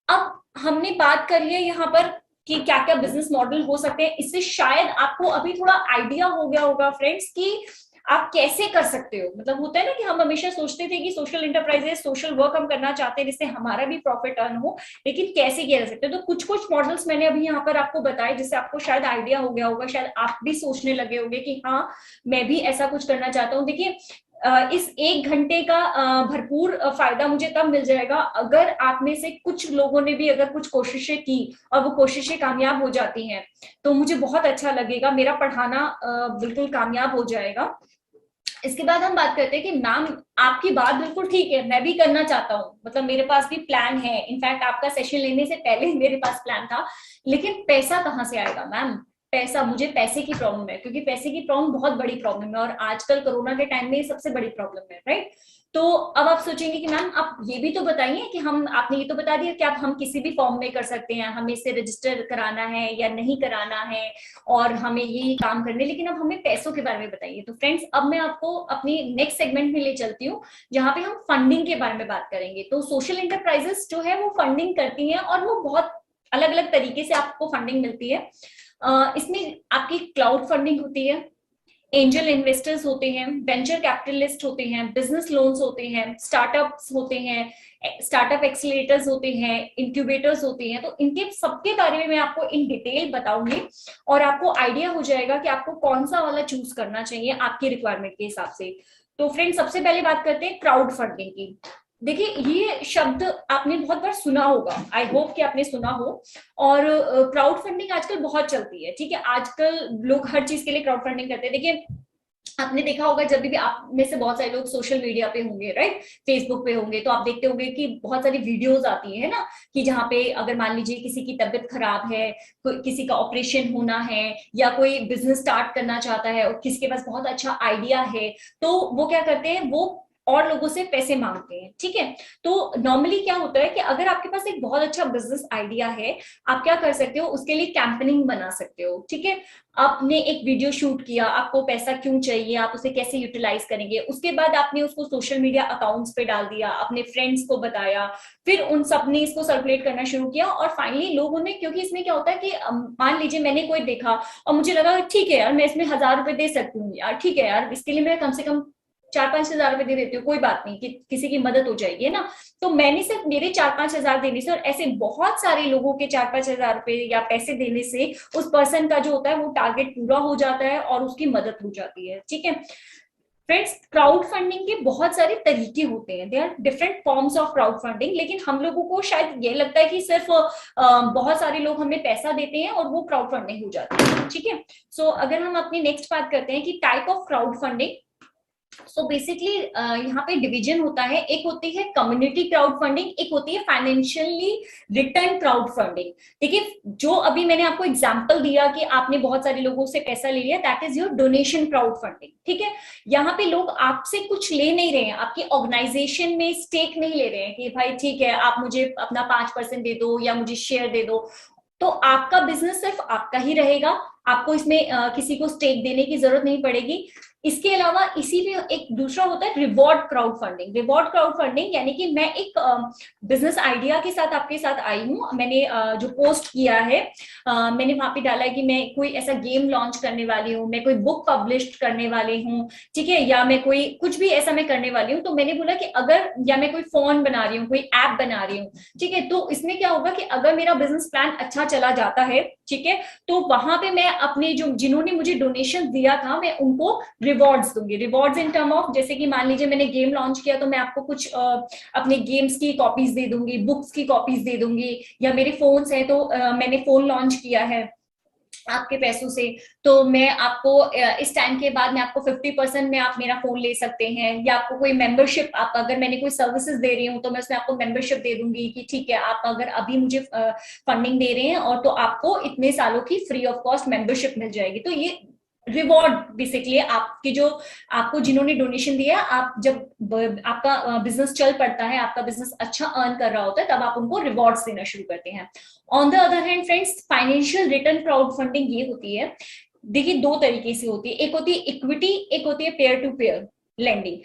अब हमने बात कर लिया यहाँ पर कि क्या क्या बिजनेस मॉडल हो सकते हैं। इससे शायद आपको अभी थोड़ा आइडिया हो गया होगा फ्रेंड्स कि आप कैसे कर सकते हो। मतलब होता है ना कि हम हमेशा सोचते थे कि सोशल एंटरप्राइजेस, सोशल वर्क हम करना चाहते हैं जिससे हमारा भी प्रॉफिट अर्न हो, लेकिन कैसे किया जा सकता है। तो कुछ कुछ मॉडल्स मैंने अभी यहाँ पर आपको बताए जिससे आपको शायद आइडिया हो गया होगा, शायद आप भी सोचने लगे होंगे कि हाँ मैं भी ऐसा कुछ करना चाहता हूँ। देखिए इस 1 घंटे का भरपूर फायदा मुझे तब मिल जाएगा अगर आप में से कुछ लोगों ने भी अगर कुछ कोशिशें की और वो कोशिशें कामयाब हो जाती हैं तो मुझे बहुत अच्छा लगेगा, मेरा पढ़ाना बिल्कुल कामयाब हो जाएगा। इसके बाद हम बात करते हैं कि मैम आपकी बात बिल्कुल ठीक है, मैं भी करना चाहता हूँ, मतलब मेरे पास भी प्लान है, इनफैक्ट आपका सेशन लेने से पहले ही मेरे पास प्लान था, लेकिन पैसा कहाँ से आएगा मैम? पैसा, मुझे पैसे की प्रॉब्लम है, क्योंकि पैसे की प्रॉब्लम बहुत बड़ी प्रॉब्लम है और आजकल कोरोना के टाइम में ये सबसे बड़ी प्रॉब्लम है, राइट। तो अब आप सोचेंगे कि मैम आप ये भी तो बताइए कि आपने ये तो बता दिया कि हम किसी भी फॉर्म में कर सकते हैं, हमें इससे रजिस्टर कराना है या नहीं कराना है और हमें ये काम करने, लेकिन अब हमें पैसों के बारे में बताइए। तो फ्रेंड्स अब मैं आपको अपनी नेक्स्ट सेगमेंट में ले चलती हूँ जहाँ पे हम फंडिंग के बारे में बात करेंगे। तो सोशल एंटरप्राइजेस जो है वो फंडिंग करती हैं और वो बहुत अलग अलग तरीके से आपको फंडिंग मिलती है। इसमें आपकी क्लाउड फंडिंग होती है, एंजल इन्वेस्टर्स होते हैं, वेंचर कैपिटलिस्ट होते हैं, बिजनेस लोन्स होते हैं, स्टार्टअप्स होते हैं, स्टार्टअप एक्सीलरेटर्स होते हैं, इंक्यूबेटर्स होते हैं। तो इनके सबके बारे में मैं आपको इन डिटेल बताऊंगी और आपको आइडिया हो जाएगा कि आपको कौन सा वाला चूज करना चाहिए आपकी रिक्वायरमेंट के हिसाब से। तो फ्रेंड्स सबसे पहले बात करते हैं क्राउड फंडिंग की। देखिए ये शब्द आपने बहुत बार सुना होगा, आई होप कि आपने सुना हो, और क्राउड फंडिंग आजकल बहुत चलती है। ठीक है, आजकल लोग हर चीज के लिए क्राउड फंडिंग करते हैं। देखिए आपने देखा होगा जब भी आप में से बहुत सारे लोग सोशल मीडिया पे होंगे, राइट, फेसबुक पे होंगे, तो आप देखते होंगे कि बहुत सारी वीडियोस आती है ना कि जहाँ पे अगर मान लीजिए किसी की तबीयत खराब है, किसी का ऑपरेशन होना है या कोई बिजनेस स्टार्ट करना चाहता है और किसी के पास बहुत अच्छा आइडिया है, तो वो क्या करते हैं, वो और लोगों से पैसे मांगते हैं। ठीक है, तो नॉर्मली क्या होता है कि अगर आपके पास एक बहुत अच्छा बिजनेस आइडिया है, आप क्या कर सकते हो, उसके लिए कैंपेनिंग बना सकते हो। ठीक है, आपने एक वीडियो शूट किया, आपको पैसा क्यों चाहिए, आप उसे कैसे यूटिलाइज करेंगे, उसके बाद आपने उसको सोशल मीडिया अकाउंट्स पे डाल दिया, अपने फ्रेंड्स को बताया, फिर उन सब ने इसको सर्कुलेट करना शुरू किया और फाइनली लोगों ने, क्योंकि इसमें क्या होता है कि मान लीजिए मैंने कोई देखा और मुझे लगा ठीक है यार मैं इसमें 1000 रुपए दे सकती हूँ यार, ठीक है यार इसके लिए मैं कम से कम 4-5 हजार रुपए दे देती हूँ, कोई बात नहीं कि किसी की मदद हो जाएगी, है ना। तो मैंने सिर्फ मेरे 4-5 हजार देने से और ऐसे बहुत सारे लोगों के 4-5 हजार रुपए या पैसे देने से उस पर्सन का जो होता है वो टारगेट पूरा हो जाता है और उसकी मदद हो जाती है। ठीक है फ्रेंड्स, क्राउड फंडिंग के बहुत सारे तरीके होते हैं, there are different forms of crowd funding, लेकिन हम लोगों को शायद ये लगता है कि सिर्फ बहुत सारे लोग हमें पैसा देते हैं और वो क्राउड फंडिंग हो जाती है। ठीक है, सो अगर हम अपनी नेक्स्ट बात करते हैं कि type of crowd funding, so basically यहाँ पे डिवीजन होता है, एक होती है कम्युनिटी क्राउड फंडिंग, एक होती है फाइनेंशियली रिटर्न क्राउड फंडिंग। देखिए जो अभी मैंने आपको एग्जांपल दिया कि आपने बहुत सारे लोगों से पैसा ले लिया, that is your donation crowd funding. ठीक है, यहाँ पे लोग आपसे कुछ ले नहीं रहे हैं, आपकी ऑर्गेनाइजेशन में स्टेक नहीं ले रहे हैं कि भाई ठीक है आप मुझे अपना 5% दे दो या मुझे शेयर दे दो, तो आपका बिजनेस सिर्फ आपका ही रहेगा, आपको इसमें किसी को स्टेक देने की जरूरत नहीं पड़ेगी। इसके अलावा इसी में एक दूसरा होता है reward crowd funding. Reward crowd funding यानी कि मैं एक बिजनेस आइडिया के साथ आपके साथ आई हूँ, मैंने जो पोस्ट किया है मैंने वहां पे डाला है कि मैं कोई ऐसा गेम लॉन्च करने वाली हूँ, मैं कोई बुक पब्लिश करने वाली हूँ, ठीक है, या मैं कोई कुछ भी ऐसा मैं करने वाली हूँ। तो मैंने बोला कि अगर, या मैं कोई फोन बना रही हूँ, कोई ऐप बना रही हूँ, ठीक है, तो इसमें क्या होगा कि अगर मेरा बिजनेस प्लान अच्छा चला जाता है, ठीक है, तो वहां पे मैं अपने जो जिन्होंने मुझे डोनेशन दिया था मैं उनको रिवॉर्ड्स दूंगी। रिवॉर्ड्स इन टर्म ऑफ, जैसे कि मान लीजिए मैंने गेम लॉन्च किया तो मैं आपको कुछ अपने गेम्स की कॉपीज दे दूंगी, बुक्स की कॉपीज दे दूंगी, या मेरे फोन्स है तो मैंने फोन लॉन्च किया है आपके पैसों से, तो मैं आपको इस टाइम के बाद मैं आपको 50% में आप मेरा फोन ले सकते हैं, या आपको कोई मेंबरशिप, आप अगर मैंने कोई सर्विसेज दे रही हूँ तो मैं उसमें आपको मेंबरशिप दे दूंगी कि ठीक है आप अगर अभी मुझे फंडिंग दे रहे हैं और तो आपको इतने सालों की फ्री ऑफ कॉस्ट मेंबरशिप मिल जाएगी। तो ये रिवॉर्ड बेसिकली आपकी जो, आपको जिन्होंने डोनेशन दिया, आप जब आपका बिजनेस चल पड़ता है, आपका बिजनेस अच्छा अर्न कर रहा होता है, तब आप उनको रिवॉर्ड्स देना शुरू करते हैं। On the other hand friends, financial return crowd funding ये होती है, देखिए दो तरीके से होती है, एक होती है इक्विटी, एक होती है peer to peer lending.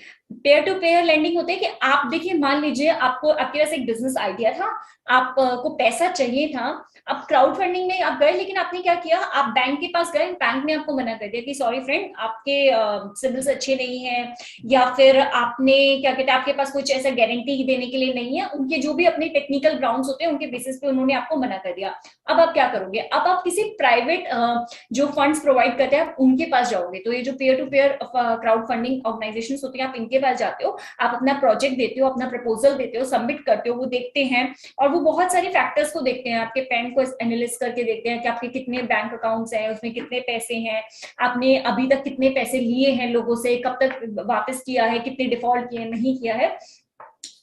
Peer to peer lending होते हैं कि आप देखिए, मान लीजिए आपको, आपके पास एक बिजनेस आइडिया था, आपको पैसा चाहिए था, अब क्राउड फंडिंग में आप गए, लेकिन आपने क्या किया, आप बैंक के पास गए, बैंक ने आपको मना कर दिया कि सॉरी फ्रेंड आपके सिबिल्स अच्छे नहीं है, या फिर आपने क्या कहते हैं आपके पास कुछ ऐसा गारंटी देने के लिए नहीं है, उनके जो भी अपने टेक्निकल ग्राउंड्स होते हैं उनके बेसिस पे उन्होंने आपको मना कर दिया। अब आप क्या करोगे, अब आप किसी प्राइवेट जो फंड्स प्रोवाइड करते हैं आप उनके पास जाओगे। तो ये जो peer to peer crowd funding organisation होती है, आप इनके पास जाते हो, आप अपना प्रोजेक्ट देते हो, अपना प्रपोजल देते हो, सबमिट करते हो, वो देखते हैं और वो बहुत सारी फैक्टर्स को देखते हैं, आपके पैन को एनालिसिस करके देखते हैं कि आपके कितने बैंक अकाउंट्स हैं, उसमें कितने पैसे हैं, आपने अभी तक कितने पैसे लिए हैं लोगों से, कब तक वापस किया है, कितने डिफॉल्ट किए, नहीं किया है।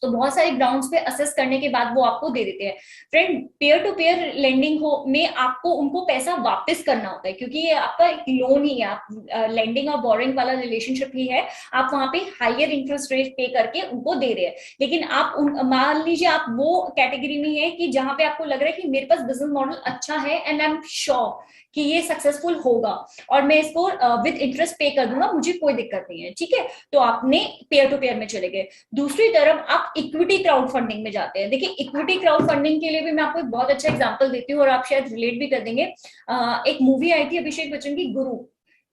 तो बहुत सारे ग्राउंड्स पे असेस करने के बाद वो आपको दे देते हैं। Friend, peer to peer lending हो में आपको उनको पैसा वापस करना होता है, क्योंकि ये आपका एक लोन ही है, आप लेंडिंग और बोरिंग वाला रिलेशनशिप ही है, आप वहां पे हायर इंटरेस्ट रेट पे करके उनको दे रहे हैं। लेकिन आप मान लीजिए आप वो कैटेगरी में है कि जहां पे आपको लग रहा है कि मेरे पास बिजनेस मॉडल अच्छा है एंड आई एम श्योर कि ये सक्सेसफुल होगा और मैं इसको विद इंटरेस्ट पे कर दूंगा, मुझे कोई दिक्कत नहीं है, ठीक है, तो आपने पेयर टू पेयर में चले गए। दूसरी तरफ आप इक्विटी क्राउड फंडिंग में जाते हैं। देखिए, इक्विटी क्राउड फंडिंग के लिए भी मैं आपको एक बहुत अच्छा एग्जांपल देती हूँ और आप शायद रिलेट भी कर देंगे। एक मूवी आई थी अभिषेक बच्चन की, गुरु,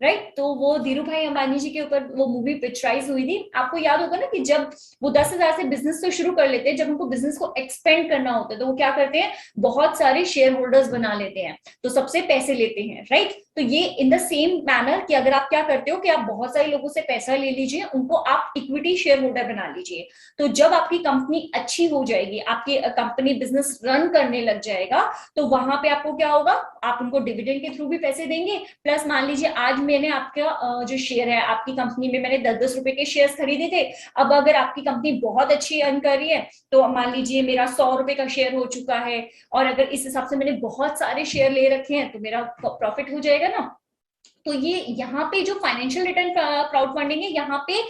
राइट, तो वो धीरू भाई अंबानी जी के ऊपर वो मूवी पिक्चराइज हुई थी। आपको याद होगा ना कि जब वो 10,000 से बिजनेस तो शुरू कर लेते हैं, जब उनको बिजनेस को एक्सपेंड करना होता है तो वो क्या करते हैं, बहुत सारे शेयर होल्डर्स बना लेते हैं, तो सबसे पैसे लेते हैं, राइट। तो ये इन द सेम मैनर कि अगर आप क्या करते हो कि आप बहुत सारे लोगों से पैसा ले लीजिए, उनको आप इक्विटी शेयर होल्डर बना लीजिए। तो जब आपकी कंपनी अच्छी हो जाएगी, आपकी कंपनी बिजनेस रन करने लग जाएगा, तो वहां पे आपको क्या होगा, आप उनको डिविडेंड के थ्रू भी पैसे देंगे, प्लस मान लीजिए आज मैंने आपका जो शेयर है, आपकी कंपनी में मैंने 10-10 रुपए के शेयर्स खरीदे थे, अब अगर आपकी कंपनी बहुत अच्छी अर्न कर रही है तो मान लीजिए मेरा 100 रुपए का शेयर हो चुका है, और अगर इस हिसाब से मैंने बहुत सारे शेयर ले रखे हैं तो मेरा प्रॉफिट हो जाएगा ना। तो ये यहाँ पे जो फाइनेंशियल रिटर्न क्राउड फंडिंग है, यहाँ पे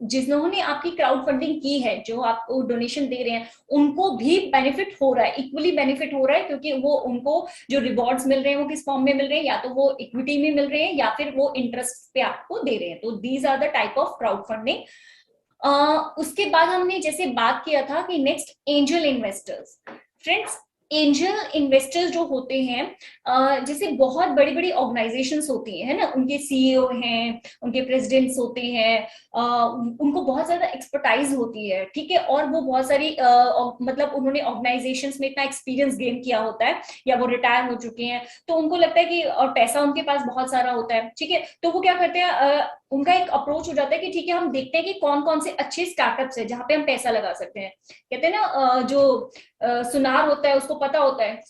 जिन्होंने आपकी क्राउड फंडिंग की है, जो आपको डोनेशन दे रहे हैं, उनको भी बेनिफिट हो रहा है, इक्वली बेनिफिट हो रहा है, क्योंकि वो उनको जो रिवॉर्ड्स मिल रहे हैं वो किस फॉर्म में मिल रहे हैं, या तो वो इक्विटी में मिल रहे हैं या फिर वो इंटरेस्ट पे आपको दे रहे हैं। तो these are the type of crowd funding. उसके बाद हमने जैसे बात किया था कि next angel investors. Friends, angel investors जो होते हैं, जैसे बहुत बड़ी बड़ी ऑर्गेनाइजेशंस होती हैं, है ना, उनके सीईओ हैं, उनके प्रेसिडेंट्स होते हैं, उनको बहुत ज्यादा एक्सपर्टाइज होती है, ठीक है, और वो बहुत सारी मतलब उन्होंने ऑर्गेनाइजेशंस में इतना एक्सपीरियंस गेन किया होता है, या वो रिटायर हो चुके हैं, तो उनको लगता है कि, और पैसा उनके पास बहुत सारा होता है, ठीक है, तो वो क्या करते हैं, उनका एक अप्रोच हो जाता है कि ठीक है, हम देखते हैं कि कौन कौन से अच्छे स्टार्टअप्स है जहां पे हम पैसा लगा सकते हैं। कहते हैं ना, जो सुनार होता है उसको पता होता है,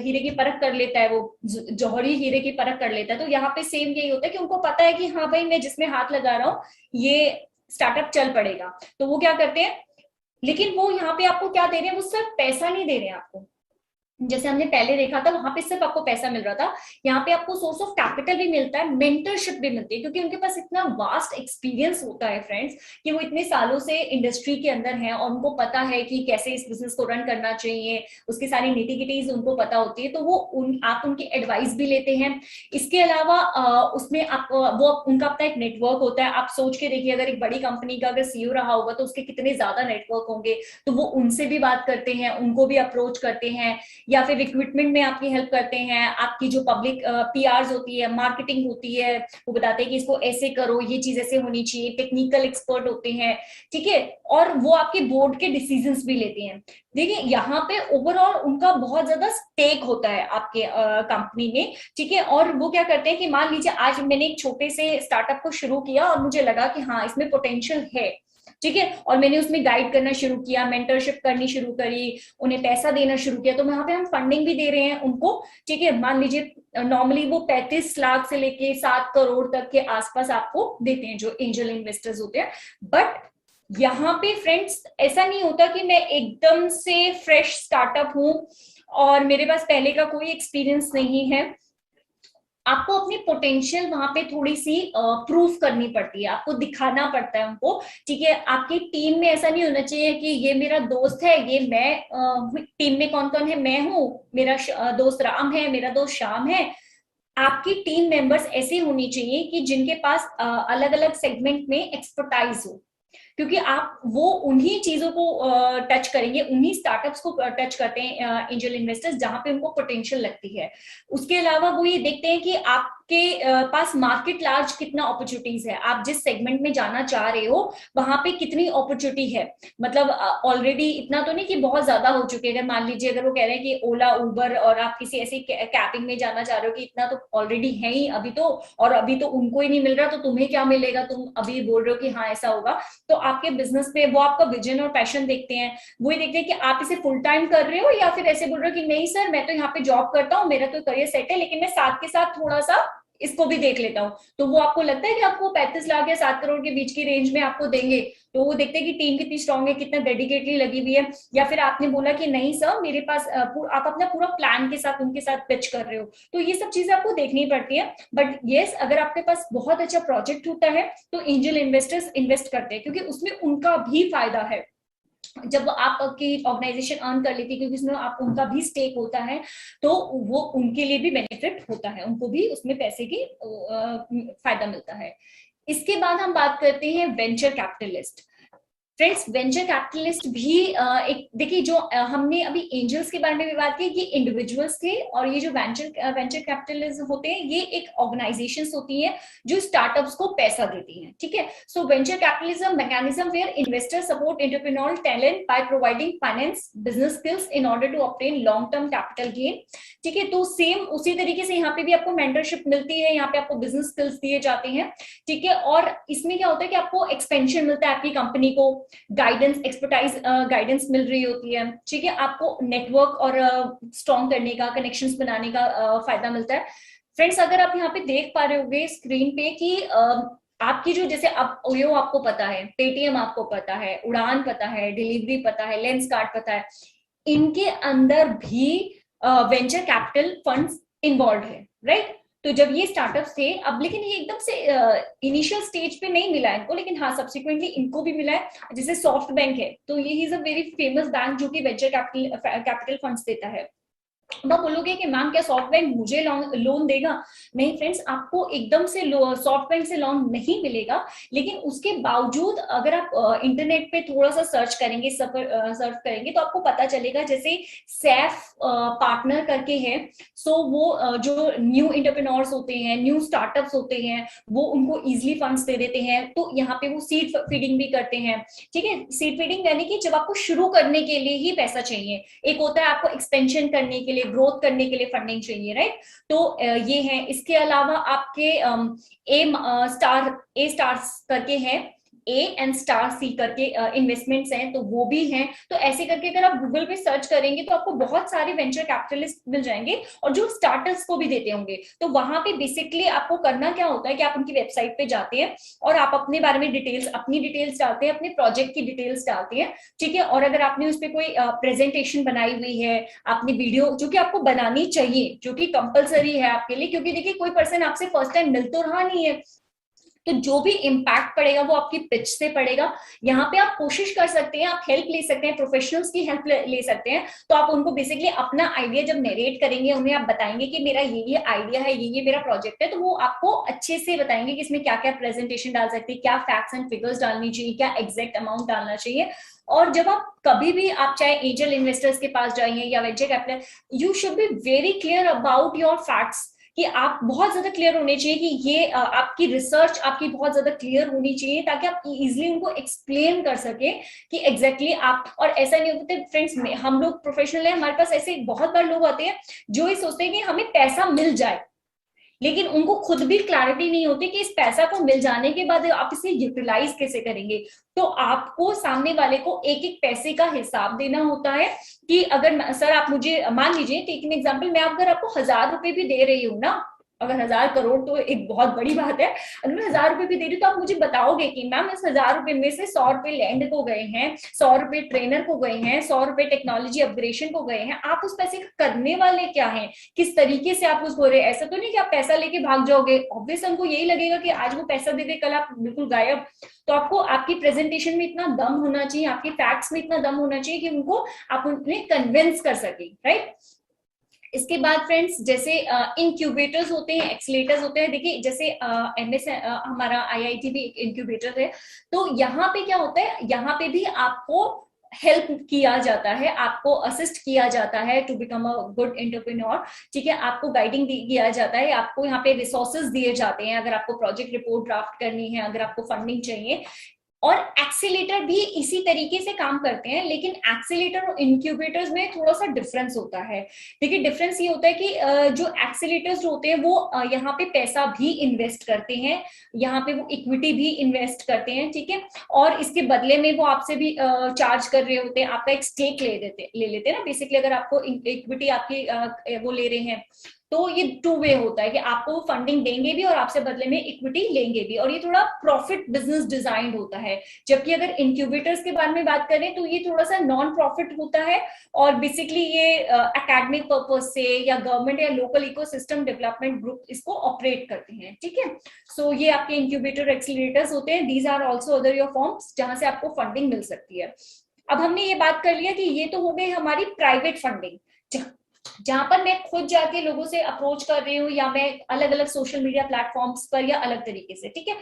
हीरे की परख कर लेता है, वो जौहरी हीरे की परख कर लेता है। तो यहाँ पे सेम यही होता है कि उनको पता है कि हाँ भाई, मैं जिसमें हाथ लगा रहा हूँ ये स्टार्टअप चल पड़ेगा, तो वो क्या करते हैं, लेकिन वो यहाँ पे आपको क्या दे रहे हैं, वो सिर्फ पैसा नहीं दे रहे हैं आपको, जैसे हमने पहले देखा था, वहां पे सिर्फ आपको पैसा मिल रहा था, यहाँ पे आपको सोर्स ऑफ कैपिटल भी मिलता है, मेंटरशिप भी मिलती है, क्योंकि उनके पास इतना वास्ट एक्सपीरियंस होता है फ्रेंड्स, कि वो इतने सालों से इंडस्ट्री के अंदर हैं और उनको पता है कि कैसे इस बिजनेस को रन करना चाहिए, उसकी सारी निटिगिटीज उनको पता होती है, तो वो आप उनकी एडवाइस भी लेते हैं। इसके अलावा उसमें आप वो उनका अपना एक नेटवर्क होता है। आप सोच के देखिए, अगर एक बड़ी कंपनी का अगर सीईओ रहा होगा तो उसके कितने ज्यादा नेटवर्क होंगे, तो वो उनसे भी बात करते हैं, उनको भी अप्रोच करते हैं, या फिर रिक्रूटमेंट में आपकी हेल्प करते हैं। आपकी जो पब्लिक पीआरस होती है, मार्केटिंग होती है, वो बताते हैं कि इसको ऐसे करो, ये चीज ऐसे होनी चाहिए, टेक्निकल एक्सपर्ट होते हैं, ठीक है, और वो आपके बोर्ड के डिसीजंस भी लेते हैं। देखिए यहाँ पे ओवरऑल उनका बहुत ज्यादा स्टेक होता है आपके कंपनी में, ठीक है। और वो क्या करते हैं कि मान लीजिए आज मैंने एक छोटे से स्टार्टअप को शुरू किया और मुझे लगा कि हाँ इसमें पोटेंशियल है, ठीक है, और मैंने उसमें गाइड करना शुरू किया, मेंटरशिप करनी शुरू करी, उन्हें पैसा देना शुरू किया, तो यहाँ पे हम फंडिंग भी दे रहे हैं उनको, ठीक है। मान लीजिए नॉर्मली वो 35 लाख से लेके 7 करोड़ तक के आसपास आपको देते हैं जो एंजल इन्वेस्टर्स होते हैं। बट यहाँ पे फ्रेंड्स ऐसा नहीं होता कि मैं एकदम से फ्रेश स्टार्टअप हूं और मेरे पास पहले का कोई एक्सपीरियंस नहीं है। आपको अपनी पोटेंशियल वहां पे थोड़ी सी प्रूफ करनी पड़ती है, आपको दिखाना पड़ता है उनको, ठीक है। आपकी टीम में ऐसा नहीं होना चाहिए कि ये मेरा दोस्त है, ये मैं टीम में कौन कौन है, मैं हूँ, मेरा दोस्त राम है, मेरा दोस्त श्याम है। आपकी टीम मेंबर्स ऐसे होनी चाहिए कि जिनके पास अलग अलग सेगमेंट में एक्सपर्टाइज हो, क्योंकि आप वो उन्हीं चीजों को टच करेंगे, उन्हीं स्टार्टअप्स को टच करते हैं एंजल इन्वेस्टर्स जहां पे उनको पोटेंशियल लगती है। उसके अलावा वो ये देखते हैं कि आपके पास मार्केट लार्ज कितना अपॉर्चुनिटीज है, आप जिस सेगमेंट में जाना चाह रहे हो वहां पे कितनी अपॉर्चुनिटी है, मतलब ऑलरेडी इतना तो नहीं कि बहुत ज्यादा हो चुके हैं। अगर मान लीजिए अगर वो कह रहे हैं कि ओला उबर और आप किसी ऐसी कैपिंग में जाना चाह रहे हो कि इतना तो ऑलरेडी है ही अभी तो, और अभी तो उनको ही नहीं मिल रहा, तो तुम्हें क्या मिलेगा, तुम अभी बोल रहे हो कि हाँ ऐसा होगा, तो आपके बिजनेस पे वो आपका विजन और पैशन देखते हैं। वो ये देखते हैं कि आप इसे फुल टाइम कर रहे हो या फिर ऐसे बोल रहे हो कि नहीं सर मैं तो यहाँ पे जॉब करता हूँ, मेरा तो करियर सेट है, लेकिन मैं साथ के साथ थोड़ा सा इसको भी देख लेता हूँ। तो वो आपको लगता है कि आपको 35 लाख या 7 करोड़ के बीच की रेंज में आपको देंगे, तो वो देखते हैं कि टीम कितनी स्ट्रांग है, कितना डेडिकेटली लगी हुई है। या फिर आपने बोला कि नहीं सर मेरे पास आप अपना पूरा प्लान के साथ उनके साथ पिच कर रहे हो, तो ये सब चीजें आपको देखनी पड़ती है। बट यस, अगर आपके पास बहुत अच्छा प्रोजेक्ट होता है तो एंजल इन्वेस्टर्स इन्वेस्ट करते हैं, क्योंकि उसमें उनका भी फायदा है। जब आपकी ऑर्गेनाइजेशन अर्न कर लेती है, क्योंकि उसमें आप उनका भी स्टेक होता है, तो वो उनके लिए भी बेनिफिट होता है, उनको भी उसमें पैसे की फायदा मिलता है। इसके बाद हम बात करते हैं venture capitalist. Friends venture capitalist भी एक देखिए, जो हमने अभी एंजल्स के बारे में भी बात की, ये इंडिविजुअल्स थे, और ये जो वेंचर कैपिटलिस्ट होते हैं ये एक ऑर्गेनाइजेशंस होती हैं जो स्टार्टअप्स को पैसा देती हैं, ठीक है। So venture capitalism mechanism where investor support entrepreneurial talent by providing finance business skills in order to obtain long term capital gain, ठीक है। तो सेम उसी तरीके से यहाँ पे भी आपको मेंटरशिप मिलती है, यहाँ पे आपको बिजनेस स्किल्स दिए जाते हैं, ठीक है। और इसमें क्या होता है कि आपको एक्सपेंशन मिलता है, आपकी कंपनी को गाइडेंस एक्सपर्टाइज गाइडेंस मिल रही होती है, ठीक है। आपको नेटवर्क और स्ट्रॉन्ग करने का, कनेक्शंस बनाने का फायदा मिलता है। फ्रेंड्स अगर आप यहाँ पे देख पा रहे होंगे स्क्रीन पे कि आपकी जो, जैसे आप ओयो आपको पता है, पेटीएम आपको पता है, उड़ान पता है, डिलीवरी पता है, लेंसकार्ट पता है, इनके अंदर भी वेंचर कैपिटल फंड्स इन्वॉल्व है, राइट। तो जब ये स्टार्टअप्स थे, अब लेकिन ये एकदम से इनिशियल स्टेज पे नहीं मिला इनको, लेकिन हाँ सब्सिक्वेंटली इनको भी मिला है। जैसे सॉफ्ट बैंक है, तो ये is a very famous bank जो कि वेंचर कैपिटल फंड्स देता है। आप बोलोगे कि मैम क्या सॉफ्ट बैंक मुझे लोन देगा? नहीं फ्रेंड्स, आपको एकदम से सॉफ्ट बैंक से लोन नहीं मिलेगा, लेकिन उसके बावजूद अगर आप इंटरनेट पे थोड़ा सा सर्च करेंगे, सर्च करेंगे, तो आपको पता चलेगा। जैसे सैफ पार्टनर करके है, सो वो जो न्यू एंटरप्रेन्योर्स होते हैं, न्यू स्टार्टअप्स होते हैं, वो उनको इजिली फंड्स दे देते हैं। तो यहाँ पे वो सीड फीडिंग भी करते हैं, ठीक है। सीड फीडिंग यानी कि जब आपको शुरू करने के लिए ही पैसा चाहिए, एक होता है आपको एक्सपेंशन करने के लिए, ग्रोथ करने के लिए फंडिंग चाहिए, राइट। तो ये है। इसके अलावा आपके ए स्टार्स करके हैं, A&C करके इन्वेस्टमेंट्स हैं, तो वो भी हैं। तो ऐसे करके अगर आप गूगल पे सर्च करेंगे तो आपको बहुत सारे वेंचर कैपिटलिस्ट मिल जाएंगे और जो स्टार्टर्स को भी देते होंगे। तो वहां पे बेसिकली आपको करना क्या होता है कि आप उनकी वेबसाइट पे जाते हैं और आप अपने बारे में डिटेल्स, अपनी डिटेल्स डालते हैं, अपने प्रोजेक्ट की डिटेल्स डालते हैं, ठीक है। और अगर आपने उस पर कोई प्रेजेंटेशन बनाई हुई है, आपने वीडियो, जो कि आपको बनानी चाहिए, जो कि कंपलसरी है आपके लिए, क्योंकि देखिए कोई पर्सन आपसे फर्स्ट टाइम मिल तो रहा नहीं है, तो जो भी इम्पैक्ट पड़ेगा वो आपकी पिच से पड़ेगा। यहाँ पे आप कोशिश कर सकते हैं, आप हेल्प ले सकते हैं, प्रोफेशनल्स की हेल्प ले सकते हैं। तो आप उनको बेसिकली अपना आइडिया जब नरेट करेंगे, उन्हें आप बताएंगे कि मेरा ये आइडिया है, ये मेरा प्रोजेक्ट है, तो वो आपको अच्छे से बताएंगे कि इसमें क्या क्या प्रेजेंटेशन डाल सकते हैं, क्या फैक्ट्स एंड फिगर्स डालनी चाहिए, क्या एग्जैक्ट अमाउंट डालना चाहिए। और जब आप कभी भी आप चाहे एंजल इन्वेस्टर्स के पास जाइए या venture capital, you should be very clear about your facts, कि आप बहुत ज्यादा क्लियर होने चाहिए कि ये आपकी रिसर्च आपकी बहुत ज्यादा क्लियर होनी चाहिए, ताकि आप इजीली उनको एक्सप्लेन कर सके कि एग्जैक्टली आप। और ऐसा नहीं होता फ्रेंड्स, हम लोग प्रोफेशनल हैं, हमारे पास ऐसे बहुत बार लोग आते हैं जो ये सोचते हैं कि हमें पैसा मिल जाए, लेकिन उनको खुद भी क्लैरिटी नहीं होती कि इस पैसा को मिल जाने के बाद आप इसे यूटिलाइज कैसे करेंगे। तो आपको सामने वाले को एक एक पैसे का हिसाब देना होता है कि अगर सर आप मुझे, मान लीजिए टेक एन एग्जांपल, मैं अगर आपको 1000 रुपए भी दे रही हूँ ना, अगर 1000 करोड़ तो एक बहुत बड़ी बात है, अगर मैं 1000 रुपए भी दे रही हूँ तो आप मुझे बताओगे कि मैम इस 1000 रुपए में से 100 रुपए लैंड को गए हैं, 100 रुपए ट्रेनर को गए हैं, 100 रुपए टेक्नोलॉजी अपग्रेडेशन को गए हैं, आप उस पैसे का करने वाले क्या हैं, किस तरीके से आप उसको रहे। ऐसा तो नहीं कि आप पैसा लेके भाग जाओगे, ऑब्वियस उनको यही लगेगा कि आज वो पैसा दे दे, कल आप बिल्कुल गायब। तो आपको आपकी प्रेजेंटेशन में इतना दम होना चाहिए, आपके फैक्ट्स में इतना दम होना चाहिए कि उनको आप उन्हें कन्विंस कर सके, राइट। इसके बाद फ्रेंड्स, जैसे इंक्यूबेटर्स होते हैं, एक्सीलेटर्स होते हैं। देखिए जैसे एमएस हमारा आईआईटी भी एक इंक्यूबेटर है, तो यहाँ पे क्या होता है, यहाँ पे भी आपको हेल्प किया जाता है, आपको असिस्ट किया जाता है to become a good entrepreneur, ठीक है। आपको गाइडिंग किया जाता है, आपको यहाँ पे रिसोर्सेज दिए जाते हैं, अगर आपको प्रोजेक्ट रिपोर्ट ड्राफ्ट करनी है, अगर आपको फंडिंग चाहिए। और एक्सीलेटर भी इसी तरीके से काम करते हैं, लेकिन एक्सीलेटर और इंक्यूबेटर्स में थोड़ा सा डिफरेंस होता है। देखिए डिफरेंस ये होता है कि जो एक्सीलेटर्स होते हैं वो यहाँ पे पैसा भी इन्वेस्ट करते हैं, यहाँ पे वो इक्विटी भी इन्वेस्ट करते हैं, ठीक है। और इसके बदले में वो आपसे भी चार्ज कर रहे होते हैं, आपका एक स्टेक ले लेते हैं ना बेसिकली। अगर आपको इक्विटी आपकी वो ले रहे हैं, तो ये टू वे होता है कि आपको फंडिंग देंगे भी और आपसे बदले में इक्विटी लेंगे भी, और ये थोड़ा प्रॉफिट बिजनेस डिजाइन होता है। जबकि अगर इंक्यूबेटर्स के बारे में बात करें तो ये थोड़ा सा नॉन प्रॉफिट होता है, और बेसिकली ये एकेडमिक पर्पज से या गवर्नमेंट या लोकल इकोसिस्टम डेवलपमेंट ग्रुप इसको ऑपरेट करते हैं, ठीक है। सो ये आपके इंक्यूबेटर एक्सीलरेटर्स होते हैं। These are also other your forms जहां से आपको फंडिंग मिल सकती है। अब हमने ये बात कर लिया कि ये तो हो गई हमारी प्राइवेट फंडिंग, जहां पर मैं खुद जाके लोगों से अप्रोच कर रही हूँ, या मैं अलग अलग सोशल मीडिया प्लेटफॉर्म्स पर या अलग तरीके से, ठीक है।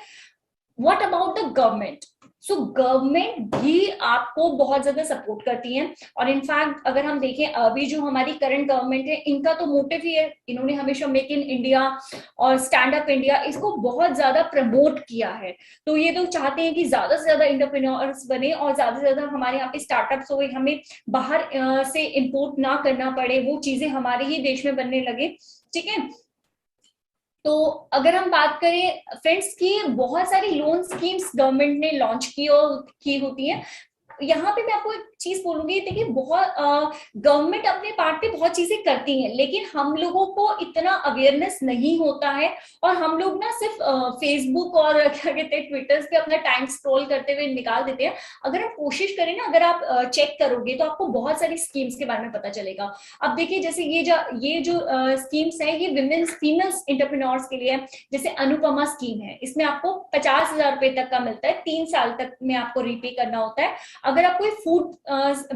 What about the government? So government भी आपको बहुत ज्यादा सपोर्ट करती है, और इनफैक्ट अगर हम देखें अभी जो हमारी करंट गवर्नमेंट है, इनका तो मोटिव ही है, इन्होंने हमेशा मेक इन इंडिया और स्टैंड अप इंडिया इसको बहुत ज्यादा प्रमोट किया है। तो ये तो चाहते हैं कि ज्यादा से ज्यादा एंटरप्रेन्योर्स बने और ज्यादा से ज्यादा हमारे यहाँ पे स्टार्टअप्स हो, हमें बाहर से इंपोर्ट ना करना पड़े, वो चीजें हमारे ही देश में बनने लगे, ठीक है। तो अगर हम बात करें फ्रेंड्स की, बहुत सारी लोन स्कीम्स गवर्नमेंट ने लॉन्च की होती हैं। यहाँ पे मैं आपको एक चीज बोलूंगी, देखिए बहुत गवर्नमेंट अपने पार्ट पे बहुत चीजें करती हैं, लेकिन हम लोगों को इतना अवेयरनेस नहीं होता है, और हम लोग ना सिर्फ फेसबुक और क्या कहते हैं ट्विटर पे अपना टाइम स्क्रॉल करते हुए निकाल देते हैं। अगर आप कोशिश करें ना, अगर आप चेक करोगे तो आपको बहुत सारी स्कीम्स के बारे में पता चलेगा। अब देखिए जैसे ये जो स्कीम्स है, ये फीमेल्स एंटरप्रेन्योर्स के लिए है। जैसे अनुपमा स्कीम है, इसमें आपको 50,000 रुपए तक का मिलता है, 3 साल तक में आपको रीपे करना होता है। अगर आप कोई फूड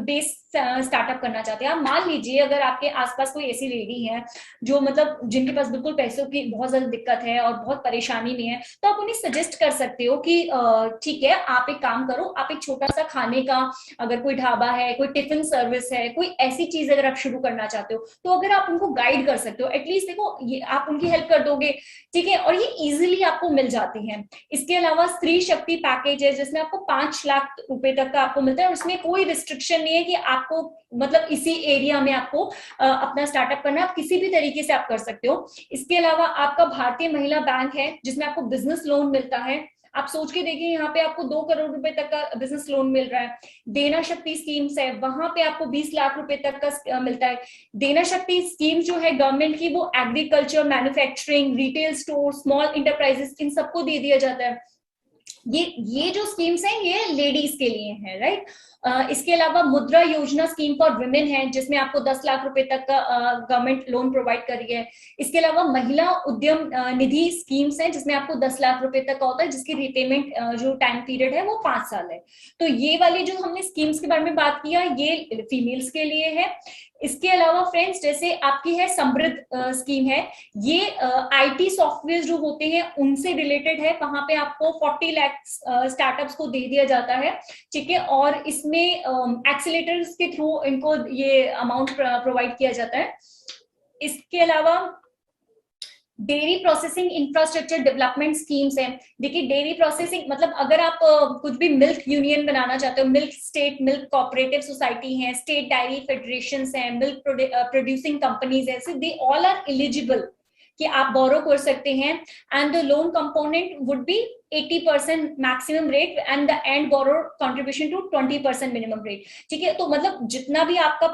बेस्ड स्टार्टअप करना चाहते हैं, आप मान लीजिए अगर आपके आसपास कोई ऐसी लेडी है जो मतलब जिनके पास बिल्कुल पैसों की बहुत ज्यादा दिक्कत है और बहुत परेशानी में है, तो आप उन्हें सजेस्ट कर सकते हो कि ठीक है आप एक काम करो, आप एक छोटा सा खाने का, अगर कोई ढाबा है, कोई टिफिन सर्विस है, कोई ऐसी चीज अगर आप शुरू करना चाहते हो, तो अगर आप उनको गाइड कर सकते हो, एटलीस्ट देखो ये आप उनकी हेल्प कर दोगे, ठीक है, और ये इजिली आपको मिल जाती है। इसके अलावा स्त्री शक्ति पैकेज है, जिसमें आपको 5 लाख रुपए तक का आपको मिलता है, और उसमें कोई रिस्ट्रिक्शन नहीं है कि आपको मतलब इसी एरिया में आपको अपना स्टार्टअप करना, आप किसी भी तरीके से आप कर सकते हो। इसके अलावा आपका भारतीय महिला बैंक है, जिसमें आपको बिजनेस लोन मिलता है। आप सोच के देखिए, यहाँ पे आपको 2 करोड़ रुपए तक का बिजनेस लोन मिल रहा है। देना शक्ति स्कीम्स है, वहां पे आपको 20 लाख रुपए तक का मिलता है। देना शक्ति स्कीम जो है गवर्नमेंट की, वो agriculture, manufacturing, retail store, small enterprises, इन सबको दे दिया जाता है। ये जो स्कीम्स हैं ये लेडीज के लिए हैं, राइट। इसके अलावा मुद्रा योजना स्कीम फॉर वुमेन है, जिसमें आपको 10 लाख रुपए तक का गवर्नमेंट लोन प्रोवाइड कर रही है। इसके अलावा महिला उद्यम निधि स्कीम्स हैं, जिसमें आपको 10 लाख रुपए तक का होता है, जिसकी रिपेमेंट जो टाइम पीरियड है वो 5 साल है। तो ये वाली जो हमने स्कीम्स के बारे में बात किया, ये फीमेल्स के लिए है। इसके अलावा फ्रेंड्स, जैसे आपकी है समृद्ध स्कीम है, ये आईटी सॉफ्टवेयर जो होते हैं उनसे रिलेटेड है। वहां पे आपको 40 लाख स्टार्टअप्स को दे दिया जाता है, ठीक है। और इसमें एक्सीलेटर्स के थ्रू इनको ये अमाउंट प्रोवाइड किया जाता है। इसके अलावा dairy processing infrastructure development schemes हैं। देखिए, डेयरी प्रोसेसिंग मतलब अगर आप कुछ भी मिल्क यूनियन बनाना चाहते हो, milk state milk cooperative society है, स्टेट डायरी फेडरेशंस हैं, मिल्क प्रोड्यूसिंग कंपनीज है, so they all are eligible कि आप बोरो कर सकते हैं। And the loan component would be 80% maximum rate and the and borrow contribution to 20% minimum rate, ठीक है। तो मतलब जितना भी आपका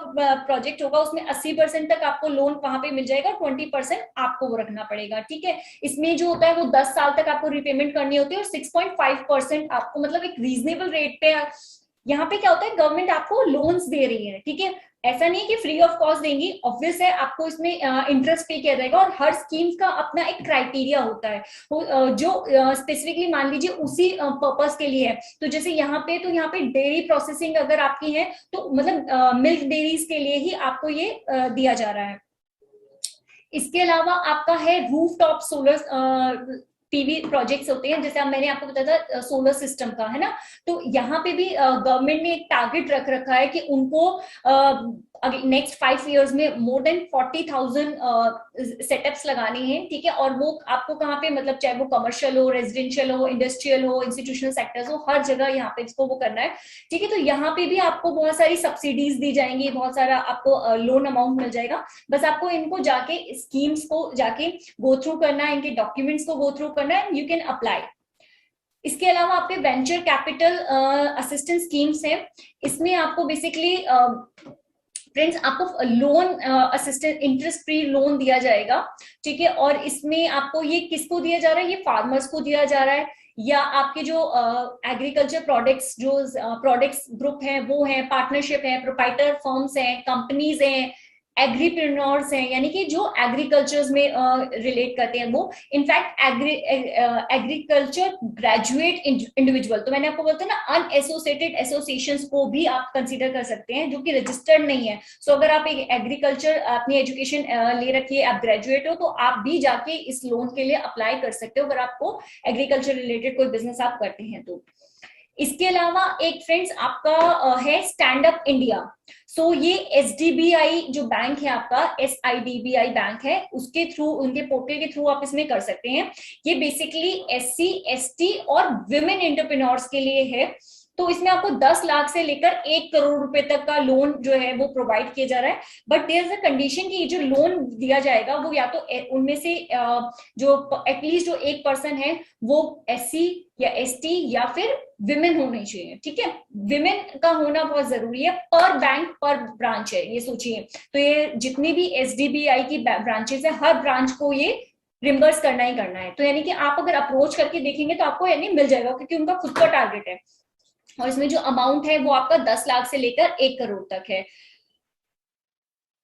प्रोजेक्ट होगा उसमें 80% तक आपको लोन वहां पे मिल जाएगा, 20% आपको वो रखना पड़ेगा, ठीक है। इसमें जो होता है वो 10 साल तक आपको रिपेमेंट करनी होती है, और 6.5% आपको मतलब एक रीजनेबल रेट पे। यहाँ पे क्या होता है, गवर्नमेंट आपको लोन्स दे रही है, ठीक है। ऐसा नहीं कि फ्री ऑफ कॉस्ट देंगी, ऑब्वियस है आपको इसमें इंटरेस्ट पे किया जाएगा। और हर स्कीम का अपना एक क्राइटेरिया होता है जो स्पेसिफिकली मान लीजिए उसी पर्पस के लिए है। तो जैसे यहाँ पे डेयरी प्रोसेसिंग अगर आपकी है तो मतलब मिल्क डेयरीज के लिए ही आपको ये दिया जा रहा है। इसके अलावा आपका है roof top solar PV projects होते हैं, जैसे मैंने आपको बताया था सोलर सिस्टम का, है ना। तो यहाँ पे भी गवर्नमेंट ने एक टारगेट रख रखा है कि उनको नेक्स्ट 5 इयर्स में मोर देन 40,000 सेटअप्स लगाने हैं, ठीक है। और वो आपको कहाँ पे मतलब चाहे वो कमर्शियल हो, रेजिडेंशियल हो, इंडस्ट्रियल हो, इंस्टीट्यूशनल सेक्टर्स हो, हर जगह यहाँ पे इसको वो करना है, ठीक है। तो यहाँ पे भी आपको बहुत सारी सब्सिडीज दी जाएंगी, बहुत सारा आपको लोन अमाउंट मिल जाएगा। बस आपको इनको जाके स्कीम्स को जाके गो थ्रू करना है, इनके डॉक्यूमेंट्स को गो थ्रू करना है, यू कैन अप्लाई। इसके अलावा आपके वेंचर कैपिटल असिस्टेंस स्कीम्स हैं। इसमें आपको बेसिकली फ्रेंड्स आपको loan assistant interest free loan दिया जाएगा, ठीक है। और इसमें आपको ये किसको दिया जा रहा है, ये फार्मर्स को दिया जा रहा है, या आपके जो एग्रीकल्चर प्रोडक्ट्स जो प्रोडक्ट्स ग्रुप है वो है, पार्टनरशिप है, प्रोप्राइटर फर्म्स हैं, कंपनीज हैं, एग्रीप्रेन्योर्स हैं, यानी कि जो एग्रीकल्चर में रिलेट करते हैं वो। इनफैक्ट एग्रीकल्चर ग्रेजुएट इंडिविजुअल, तो मैंने आपको बोलता है ना, अनएसोसिएटेड एसोसिएशंस को भी आप कंसीडर कर सकते हैं जो कि रजिस्टर्ड नहीं है। सो अगर आप एक एग्रीकल्चर अपनी एजुकेशन ले रखी है, आप ग्रेजुएट हो, तो आप भी जाके इस लोन के लिए अप्लाई कर सकते हो अगर आपको एग्रीकल्चर रिलेटेड कोई बिजनेस आप करते हैं तो। इसके अलावा एक फ्रेंड्स आपका है स्टैंड अप इंडिया। सो ये SDBI जो बैंक है आपका, SIDBI बैंक है, उसके थ्रू, उनके पोर्टल के थ्रू आप इसमें कर सकते हैं। ये बेसिकली SC ST और विमेन एंटरप्रेन्योर्स के लिए है। तो इसमें आपको 10 लाख से लेकर 1 करोड़ रुपए तक का लोन जो है वो प्रोवाइड किया जा रहा है। But there is a condition कि जो लोन दिया जाएगा वो या तो उनमें से जो एटलीस्ट जो एक पर्सन है वो SC या ST या फिर विमेन होनी चाहिए, ठीक है। विमेन का होना बहुत जरूरी है। पर बैंक पर ब्रांच है, ये सोचिए। तो ये जितनी भी SDBI की ब्रांचेस है, हर ब्रांच को ये रिम्बर्स करना ही करना है। तो यानी कि आप अगर अप्रोच करके देखेंगे तो आपको यानी मिल जाएगा, क्योंकि उनका खुद का टारगेट है। और इसमें जो अमाउंट है वो आपका 10 लाख से लेकर 1 करोड़ तक है।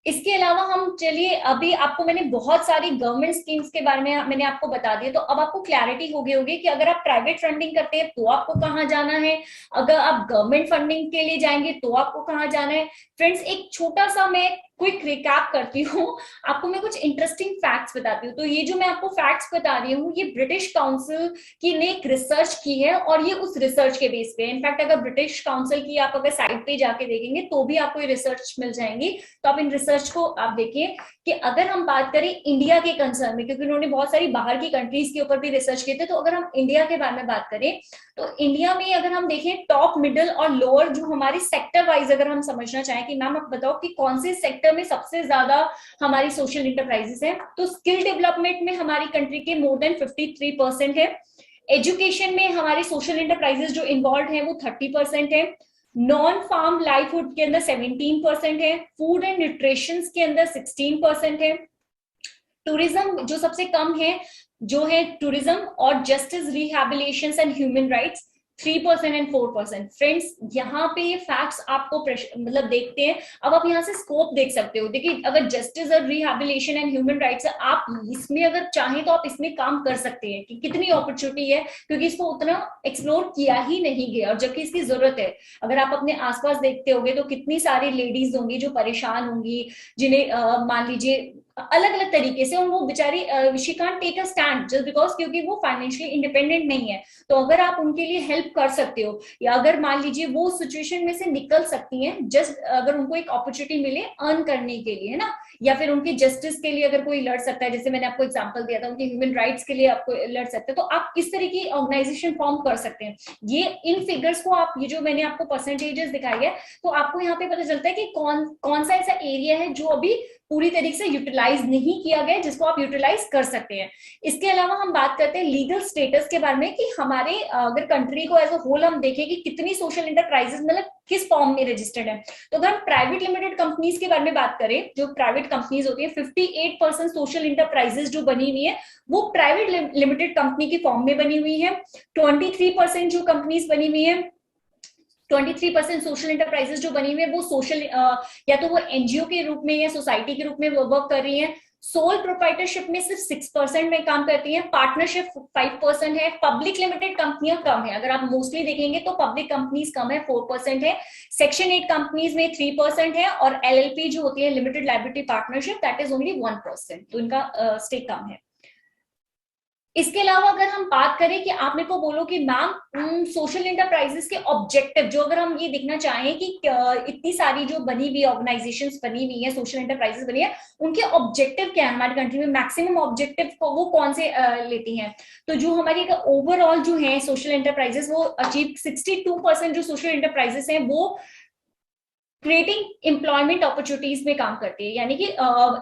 इसके अलावा हम चलिए, अभी आपको मैंने बहुत सारी गवर्नमेंट स्कीम्स के बारे में मैंने आपको बता दिया, तो अब आपको क्लैरिटी हो गई होगी कि अगर आप प्राइवेट फंडिंग करते हैं तो आपको कहाँ जाना है, अगर आप गवर्नमेंट फंडिंग के लिए जाएंगे तो आपको कहाँ जाना है। फ्रेंड्स, एक छोटा सा मैं क्विक रिकैप करती हूँ, आपको मैं कुछ इंटरेस्टिंग फैक्ट्स बताती हूँ। तो ये जो मैं आपको फैक्ट्स बता रही हूँ, ये ब्रिटिश काउंसिल की ने एक रिसर्च की है, और ये उस रिसर्च के बेस पे। इनफैक्ट अगर ब्रिटिश काउंसिल की आप अगर साइट पे जाके देखेंगे तो भी आपको ये रिसर्च मिल जाएंगी। तो आप इन रिसर्च को आप देखिए कि अगर हम बात करें इंडिया के कंसर्न में, क्योंकि उन्होंने बहुत सारी बाहर की कंट्रीज के ऊपर भी रिसर्च किए थे, तो अगर हम इंडिया के बारे में बात करें तो इंडिया में अगर हम देखें टॉप, मिडिल और लोअर, जो हमारी सेक्टर वाइज अगर हम समझना चाहें कि मैम आप बताओ कि कौन से सेक्टर में सबसे ज्यादा हमारी सोशल इंटरप्राइजेस हैं, तो स्किल डेवलपमेंट में हमारी कंट्री के मोर देन 53% है। एजुकेशन में हमारे सोशल एंटरप्राइजेस जो इन्वॉल्व हैं वो 30% है, नॉन फार्म लाइवहुड के अंदर 17% है, फूड एंड न्यूट्रिशन के अंदर 16% है, टूरिज्म जो सबसे कम है जो है टूरिज्म और justice rehabilitation and human rights 3% and 4%। Friends यहाँ पे ये फैक्ट्स आपको मतलब देखते हैं। अब आप यहाँ से स्कोप देख सकते हो। देखिए अगर जस्टिस और रिहैबिलिटेशन एंड ह्यूमन राइट्स है, आप इसमें अगर चाहें तो आप इसमें काम कर सकते हैं कि कितनी अपॉर्चुनिटी है, क्योंकि इसको उतना एक्सप्लोर किया ही नहीं गया और जबकि इसकी जरूरत है। अगर आप अपने आसपास देखते होंगे तो कितनी सारी लेडीज होंगी जो परेशान होंगी, जिन्हें मान लीजिए अलग अलग तरीके से, और वो बेचारी she can't take a stand just because क्योंकि वो फाइनेंशियली इंडिपेंडेंट नहीं है। तो अगर आप उनके लिए हेल्प कर सकते हो, या अगर मान लीजिए वो सिचुएशन में से निकल सकती हैं जस्ट अगर उनको एक अपॉर्चुनिटी मिले अर्न करने के लिए, है ना, या फिर उनके जस्टिस के लिए अगर कोई लड़ सकता है, जैसे मैंने आपको एग्जांपल दिया था उनके ह्यूमन राइट्स के लिए आपको लड़ सकते हैं, तो आप किस तरह की ऑर्गेनाइजेशन फॉर्म कर सकते हैं। ये इन फिगर्स को आप, ये जो मैंने आपको परसेंटेजेस दिखाई है, तो आपको यहाँ पे पता चलता है कि कौन सा ऐसा एरिया है जो अभी पूरी तरीके से यूटिलाइज नहीं किया गया, जिसको आप यूटिलाइज कर सकते हैं। इसके अलावा हम बात करते हैं लीगल स्टेटस के बारे में कि हमारे अगर कंट्री को एज अ होल हम देखें कि कितनी सोशल एंटरप्राइजेस मतलब किस फॉर्म में रजिस्टर्ड है। तो अगर हम प्राइवेट लिमिटेड कंपनीज के बारे में बात करें, जो प्राइवेट कंपनीज होती है, 58% सोशल एंटरप्राइजेस जो बनी हुई है वो प्राइवेट लिमिटेड कंपनी की फॉर्म में बनी हुई है। 23% जो कंपनीज बनी हुई है, 23% सोशल एंटरप्राइजेस जो बनी हुई है वो सोशल या तो वो एनजीओ के रूप में या सोसाइटी के रूप में वर्क कर रही है। सोल प्रोप्राइटरशिप में सिर्फ 6% में काम करती हैं, पार्टनरशिप 5% है, पब्लिक लिमिटेड कंपनियां कम है। अगर आप मोस्टली देखेंगे तो पब्लिक कंपनीज कम है, 4% है, सेक्शन 8 कंपनीज में 3% है, और एलएलपी जो होती है limited liability partnership that is only 1%, तो इनका स्टेक कम है। इसके अलावा अगर हम बात करें कि आप मेरे को बोलो कि मैम सोशल एंटरप्राइजेस के ऑब्जेक्टिव, जो अगर हम ये देखना चाहें कि इतनी सारी जो बनी हुई ऑर्गेनाइजेशंस बनी हुई है, सोशल एंटरप्राइजेस बनी है, उनके ऑब्जेक्टिव क्या है हमारी कंट्री में, मैक्सिमम ऑब्जेक्टिव को वो कौन से लेती हैं। तो जो हमारी ओवरऑल जो है सोशल एंटरप्राइजेस वो अचीव 62% जो सोशल एंटरप्राइजेस हैं वो क्रिएटिंग एम्प्लॉयमेंट अपॉर्चुनिटीज में काम करती है, यानी कि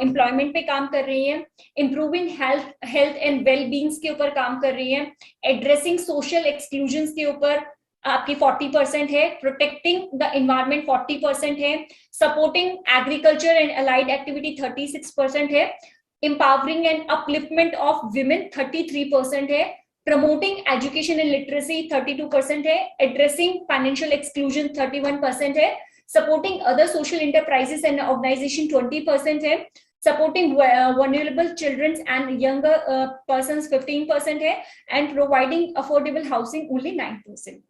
एम्प्लॉयमेंट पे काम कर रही है, improving health and well beings के ऊपर काम कर रही है, एड्रेसिंग सोशल एक्सक्लूजन के ऊपर आपकी 40% है, प्रोटेक्टिंग द एनवायरमेंट 40% है, supporting agriculture and allied activity 36% है, empowering and upliftment of women 33% है, प्रमोटिंग एजुकेशन एंड लिटरेसी 32% है, एड्रेसिंग फाइनेंशियल एक्सक्लूजन 31% है, supporting other social enterprises and organization 20% है, supporting vulnerable children and younger persons 15% है, and providing affordable housing only 9%।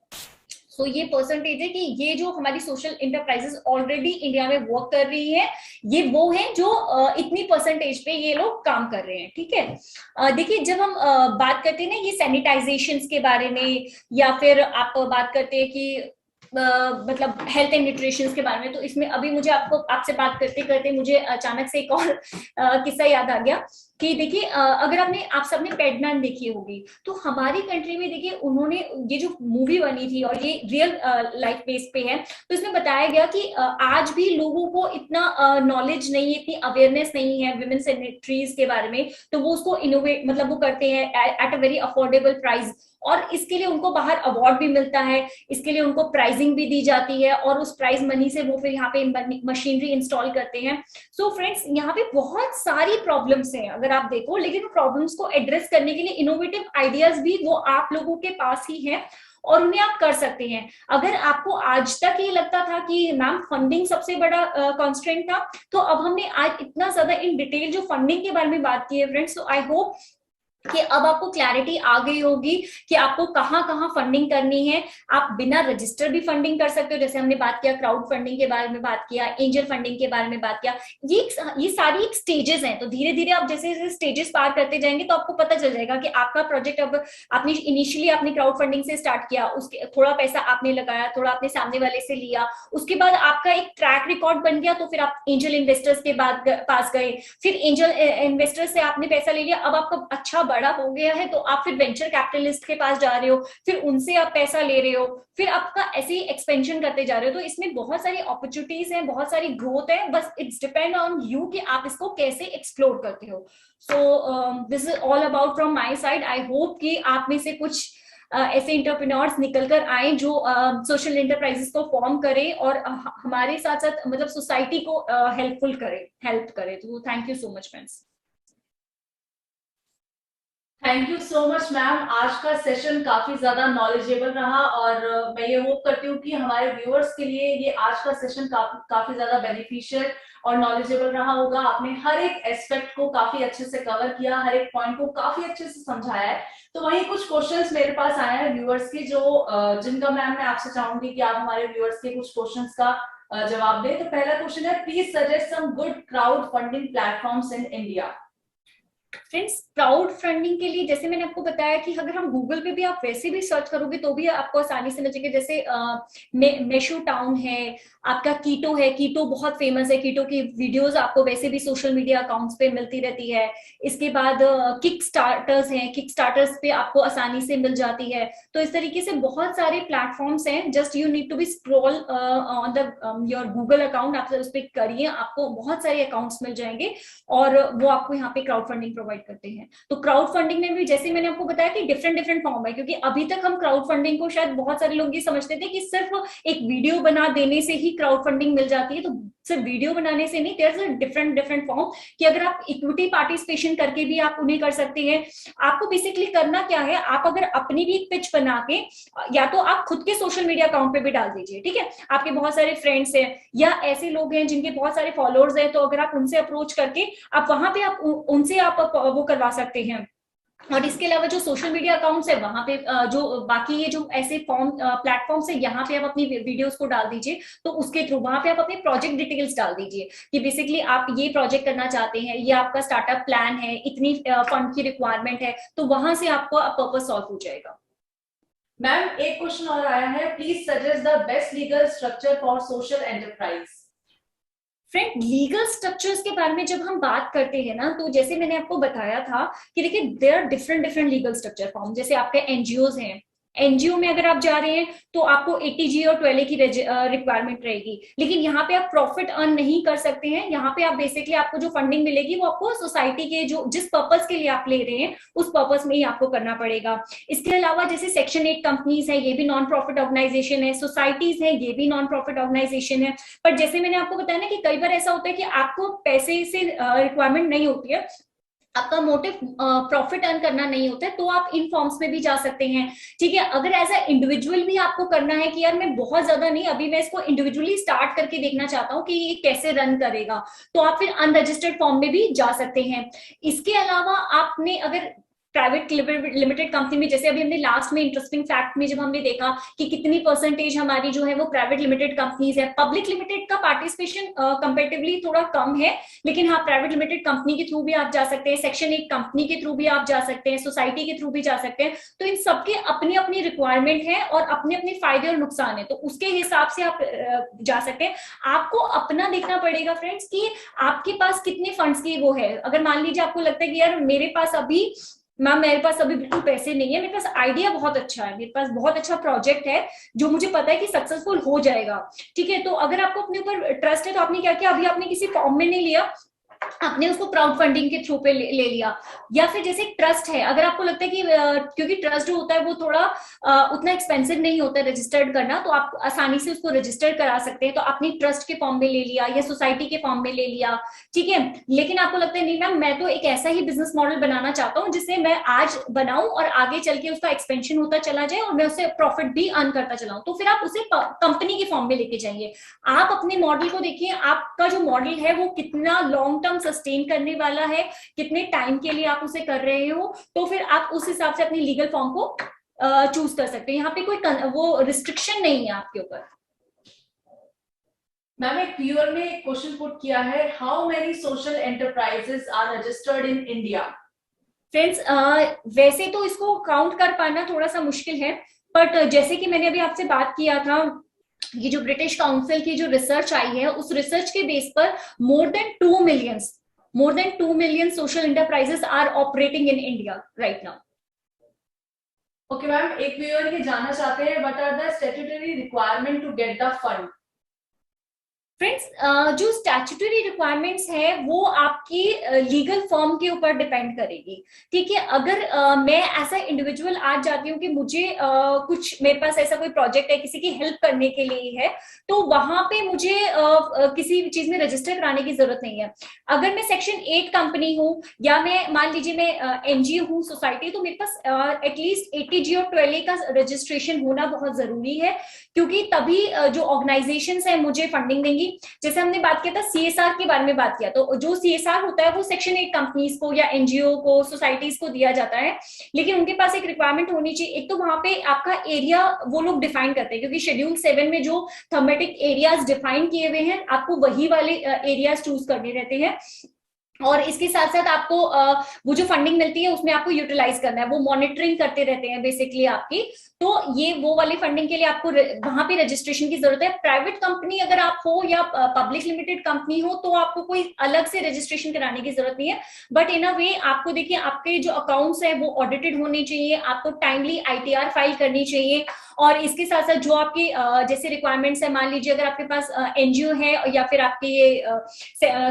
तो ये percentage है कि ये जो हमारी सोशल एंटरप्राइजेस ऑलरेडी इंडिया में वर्क कर रही है, ये वो है जो इतनी परसेंटेज पे ये लोग काम कर रहे हैं। ठीक है, देखिए जब हम बात करते हैं ना ये सैनिटाइजेशन के बारे में, या फिर आप बात करते हैं कि मतलब हेल्थ एंड न्यूट्रिशन के बारे में, तो इसमें अभी मुझे आपसे बात करते करते मुझे अचानक से एक और किस्सा याद आ गया कि देखिए अगर आप सबने पैडमैन देखी होगी, तो हमारी कंट्री में देखिए उन्होंने ये जो मूवी बनी थी और ये रियल लाइफ बेस पे है, तो इसमें बताया गया कि आज भी लोगों को इतना नॉलेज नहीं है, इतनी अवेयरनेस नहीं है विमेन सैनिटरीज के बारे में, तो वो उसको इनोवेट मतलब वो करते हैं at a very affordable price, और इसके लिए उनको बाहर अवार्ड भी मिलता है, इसके लिए उनको प्राइजिंग भी दी जाती है, और उस प्राइज मनी से वो फिर यहाँ पे मशीनरी इंस्टॉल करते हैं। सो फ्रेंड्स यहाँ पे बहुत सारी प्रॉब्लम्स हैं अगर आप देखो, लेकिन प्रॉब्लम्स को एड्रेस करने के लिए इनोवेटिव आइडियाज भी वो आप लोगों के पास ही है और उन्हें आप कर सकते हैं। अगर आपको आज तक ये लगता था कि मैम फंडिंग सबसे बड़ा कॉन्स्ट्रेंट था, तो अब हमने आज इतना ज्यादा इन डिटेल जो फंडिंग के बारे में बात की है फ्रेंड्स, तो आई होप कि अब आपको क्लैरिटी आ गई होगी कि आपको कहाँ कहाँ फंडिंग करनी है। आप बिना रजिस्टर भी फंडिंग कर सकते हो, जैसे हमने बात किया क्राउड फंडिंग के बारे में बात किया, एंजल फंडिंग के बारे में बात किया, ये सारी एक स्टेजेस हैं। तो धीरे धीरे आप जैसे जैसे स्टेजेस पार करते जाएंगे तो आपको पता चल जाएगा कि आपका प्रोजेक्ट, अब आपने इनिशियली आपने क्राउड फंडिंग से स्टार्ट किया, उसके थोड़ा पैसा आपने लगाया, थोड़ा आपने सामने वाले से लिया, उसके बाद आपका एक ट्रैक रिकॉर्ड बन गया, तो फिर आप एंजल इन्वेस्टर्स के पास गए, फिर एंजल इन्वेस्टर्स से आपने पैसा ले लिया, अब आपका अच्छा बड़ा हो गया है तो आप फिर वेंचर कैपिटलिस्ट के पास जा रहे हो, फिर उनसे आप पैसा ले रहे हो, फिर आपका ऐसे ही एक्सपेंशन करते जा रहे हो। तो इसमें बहुत सारी अपॉर्चुनिटीज हैं, बहुत सारी ग्रोथ है, बस इट्स डिपेंड ऑन यू कि आप इसको कैसे एक्सप्लोर करते हो। So this is all about from my side. I hope कि आप में से कुछ ऐसे इंटरप्रेन्योर्स निकल कर आए जो सोशल एंटरप्राइजेस को फॉर्म करें और हमारे साथ साथ मतलब सोसाइटी को हेल्प करे। तो thank you so much friends. Thank you so much ma'am, आज का सेशन काफी ज्यादा नॉलेजेबल रहा और मैं ये होप करती हूँ कि हमारे व्यूअर्स के लिए ये आज का सेशन काफी ज्यादा बेनिफिशियल और नॉलेजेबल रहा होगा। आपने हर एक एस्पेक्ट को काफी अच्छे से कवर किया, हर एक पॉइंट को काफी अच्छे से समझाया है। तो वहीं कुछ क्वेश्चंस मेरे पास आए हैं व्यूअर्स के, जो जिनका मैम मैं आपसे चाहूंगी कि आप हमारे व्यूअर्स के कुछ क्वेश्चंस का जवाब दें। तो पहला क्वेश्चन है, please suggest some good crowd funding platforms in India. Friends, crowd funding के लिए जैसे मैंने आपको बताया कि अगर हम गूगल पे भी आप वैसे भी सर्च करोगे तो भी आपको आसानी से मिलेगा। जैसे मेशो टाउन है, आपका कीटो है, कीटो बहुत फेमस है, कीटो की वीडियोस आपको वैसे भी सोशल मीडिया अकाउंट्स पे मिलती रहती है। इसके बाद किक स्टार्टर्स हैं, किक स्टार्टर्स पे आपको आसानी से मिल जाती है। तो इस तरीके से बहुत सारे प्लेटफॉर्म्स हैं, just you need to be scroll on the your Google account, आप उस पर करिए, आपको बहुत सारे अकाउंट्स मिल जाएंगे और वो आपको यहाँ पे क्राउड फंडिंग प्रोवाइड करते हैं। तो क्राउड फंडिंग में भी जैसे मैंने आपको बताया कि डिफरेंट फॉर्म है, क्योंकि अभी तक हम क्राउड फंडिंग को शायद बहुत सारे लोग ये समझते थे कि सिर्फ एक वीडियो बना देने से ही क्राउड फंडिंग मिल जाती है। तो सिर्फ वीडियो बनाने से नहीं, there is a different form कि अगर आप इक्विटी पार्टिसिपेशन करके भी आप उन्हें कर सकते हैं। आपको बेसिकली करना क्या है, आप अगर अपनी भी एक पिच बना के या तो आप खुद के सोशल मीडिया अकाउंट पे भी डाल दीजिए, ठीक है। आपके बहुत सारे फ्रेंड्स हैं या ऐसे लोग हैं जिनके बहुत सारे फॉलोअर्स हैं, तो अगर आप उनसे अप्रोच करके आप वहां पे आप उनसे आप वो करवा सकते हैं। और इसके अलावा जो सोशल मीडिया अकाउंट्स है वहां पे जो बाकी ये जो ऐसे प्लेटफॉर्म्स है, यहाँ पे आप अपनी वीडियोस को डाल दीजिए। तो उसके थ्रू वहां पे आप अपने प्रोजेक्ट डिटेल्स डाल दीजिए कि बेसिकली आप ये प्रोजेक्ट करना चाहते हैं, ये आपका स्टार्टअप प्लान है, इतनी फंड की रिक्वायरमेंट है, तो वहां से आपको पर्पस सॉल्व हो जाएगा। मैम एक क्वेश्चन और आया है, please suggest the best legal structure for social enterprise. Friend, legal structures के बारे में जब हम बात करते हैं ना, तो जैसे मैंने आपको बताया था कि देखिए there are different legal structure form. जैसे आपके एनजीओज हैं, एनजीओ में अगर आप जा रहे हैं तो आपको 80G और 12A की रिक्वायरमेंट रहेगी, लेकिन यहाँ पे आप प्रॉफिट अर्न नहीं कर सकते हैं। यहाँ पे आप बेसिकली आपको जो फंडिंग मिलेगी वो आपको सोसाइटी के जो जिस पर्पस के लिए आप ले रहे हैं उस पर्पस में ही आपको करना पड़ेगा। इसके अलावा जैसे सेक्शन 8 कंपनीज है, ये भी नॉन प्रॉफिट ऑर्गेनाइजेशन है, सोसाइटीज है, ये भी नॉन प्रॉफिट ऑर्गेनाइजेशन है। पर जैसे मैंने आपको बताया ना कि कई बार ऐसा होता है कि आपको पैसे से रिक्वायरमेंट नहीं होती है, आपका मोटिव प्रॉफिट अर्न करना नहीं होता है, तो आप इन फॉर्म्स में भी जा सकते हैं, ठीक है। अगर एज अ इंडिविजुअल भी आपको करना है कि यार मैं बहुत ज्यादा नहीं, अभी मैं इसको इंडिविजुअली स्टार्ट करके देखना चाहता हूँ कि ये कैसे रन करेगा, तो आप फिर अनरजिस्टर्ड फॉर्म में भी जा सकते हैं। इसके अलावा आपने अगर प्राइवेट लिमिटेड कंपनी में, जैसे अभी हमने लास्ट में इंटरेस्टिंग फैक्ट में जब हमने देखा कि कितनी परसेंटेज हमारी जो है वो प्राइवेट लिमिटेड कंपनीज है, पब्लिक लिमिटेड का पार्टिसिपेशन कंपेरेटिवली थोड़ा कम है, लेकिन हाँ प्राइवेट लिमिटेड कंपनी के थ्रू भी आप जा सकते हैं, सेक्शन 8 कंपनी के थ्रू भी आप जा सकते हैं, सोसाइटी के थ्रू भी जा सकते हैं। तो इन सबके अपनी अपनी रिक्वायरमेंट है और अपने अपने फायदे और नुकसान है, तो उसके हिसाब से आप जा सकते हैं। आपको अपना देखना पड़ेगा फ्रेंड्स कि आपके पास कितने फंड्स की वो है। अगर मान लीजिए आपको लगता है कि यार मेरे पास अभी मेरे पास अभी बिल्कुल पैसे नहीं है, मेरे पास आइडिया बहुत अच्छा है, मेरे पास बहुत अच्छा प्रोजेक्ट है जो मुझे पता है कि सक्सेसफुल हो जाएगा, ठीक है। तो अगर आपको अपने ऊपर ट्रस्ट है तो आपने क्या किया, अभी आपने किसी फॉर्म में नहीं लिया, आपने उसको क्राउड फंडिंग के थ्रू पे ले लिया। या फिर जैसे ट्रस्ट है, अगर आपको लगता है कि क्योंकि ट्रस्ट जो होता है वो थोड़ा उतना एक्सपेंसिव नहीं होता है रजिस्टर्ड करना, तो आप आसानी से उसको रजिस्टर करा सकते हैं, तो आपने ट्रस्ट के फॉर्म में ले लिया या सोसाइटी के फॉर्म में ले लिया, ठीक है। लेकिन आपको लगता है नहीं मैम मैं तो एक ऐसा ही बिजनेस मॉडल बनाना चाहता हूँ जिससे मैं आज बनाऊं और आगे चल के उसका एक्सपेंशन होता चला जाए और मैं उससे प्रॉफिट भी अर्न करता चलाऊं, तो फिर आप उसे कंपनी के फॉर्म में लेके जाइए। आप अपने मॉडल को देखिए, आपका जो मॉडल है वो कितना लॉन्ग टर्म सस्टेन करने वाला है, कितने टाइम के लिए आप उसे कर रहे हो, तो फिर आप उस हिसाब से अपनी लीगल फॉर्म को चूज कर सकते हैं। यहाँ पे कोई वो रिस्ट्रिक्शन नहीं है आपके ऊपर। मैम एक व्यूअर ने एक क्वेश्चन पुट किया है, how many social enterprises are registered in India. Friends, वैसे तो इसको काउंट कर पाना थोड़ा सा मुश्किल है, बट जैसे कि मैंने अभी आपसे बात किया था, ये जो ब्रिटिश काउंसिल की जो रिसर्च आई है उस रिसर्च के बेस पर more than 2 million social enterprises are operating in India right now. Okay ma'am, एक व्यूअर ये जानना चाहते हैं, what are the statutory requirement to get the fund. Friends, जो स्टैट्यूटरी रिक्वायरमेंट्स है वो आपकी लीगल फर्म के ऊपर डिपेंड करेगी। ठीक है, अगर मैं ऐसा इंडिविजुअल आज जाती हूँ कि मुझे कुछ मेरे पास ऐसा कोई प्रोजेक्ट है, किसी की हेल्प करने के लिए है, तो वहां पे मुझे किसी चीज में रजिस्टर कराने की जरूरत नहीं है। अगर मैं सेक्शन 8 कंपनी हूँ या मैं मान लीजिए मैं एनजीओ हूँ, सोसाइटी, तो मेरे पास एटलीस्ट 80G और 12A का रजिस्ट्रेशन होना बहुत जरूरी है, क्योंकि तभी जो ऑर्गेनाइजेशंस है मुझे फंडिंग देंगी। जैसे हमने बात किया था सीएसआर के बारे में बात किया, तो जो सीएसआर होता है वो सेक्शन 8 कंपनीज को या एनजीओ को, सोसाइटीज को दिया जाता है, लेकिन उनके पास एक रिक्वायरमेंट होनी चाहिए। एक तो वहां पे आपका एरिया वो लोग डिफाइन करते हैं, क्योंकि शेड्यूल 7 में जो थर्मेटिक एरियाज डिफाइन किए हुए हैं, आपको वही वाले एरियाज चूज करने रहते हैं। और इसके साथ साथ आपको वो जो फंडिंग मिलती है उसमें आपको यूटिलाइज करना है, वो मॉनिटरिंग करते रहते हैं बेसिकली आपकी। तो ये वो वाली फंडिंग के लिए आपको वहां पे रजिस्ट्रेशन की जरूरत है। प्राइवेट कंपनी अगर आप हो या पब्लिक लिमिटेड कंपनी हो तो आपको कोई अलग से रजिस्ट्रेशन कराने की जरूरत नहीं है। बट इन अ वे आपको देखिए आपके जो अकाउंट्स है वो ऑडिटेड होने चाहिए, आपको टाइमली आईटीआर फाइल करनी चाहिए। और इसके साथ साथ जो आपकी जैसे रिक्वायरमेंट्स है, मान लीजिए अगर आपके पास एनजीओ है या फिर आपके ये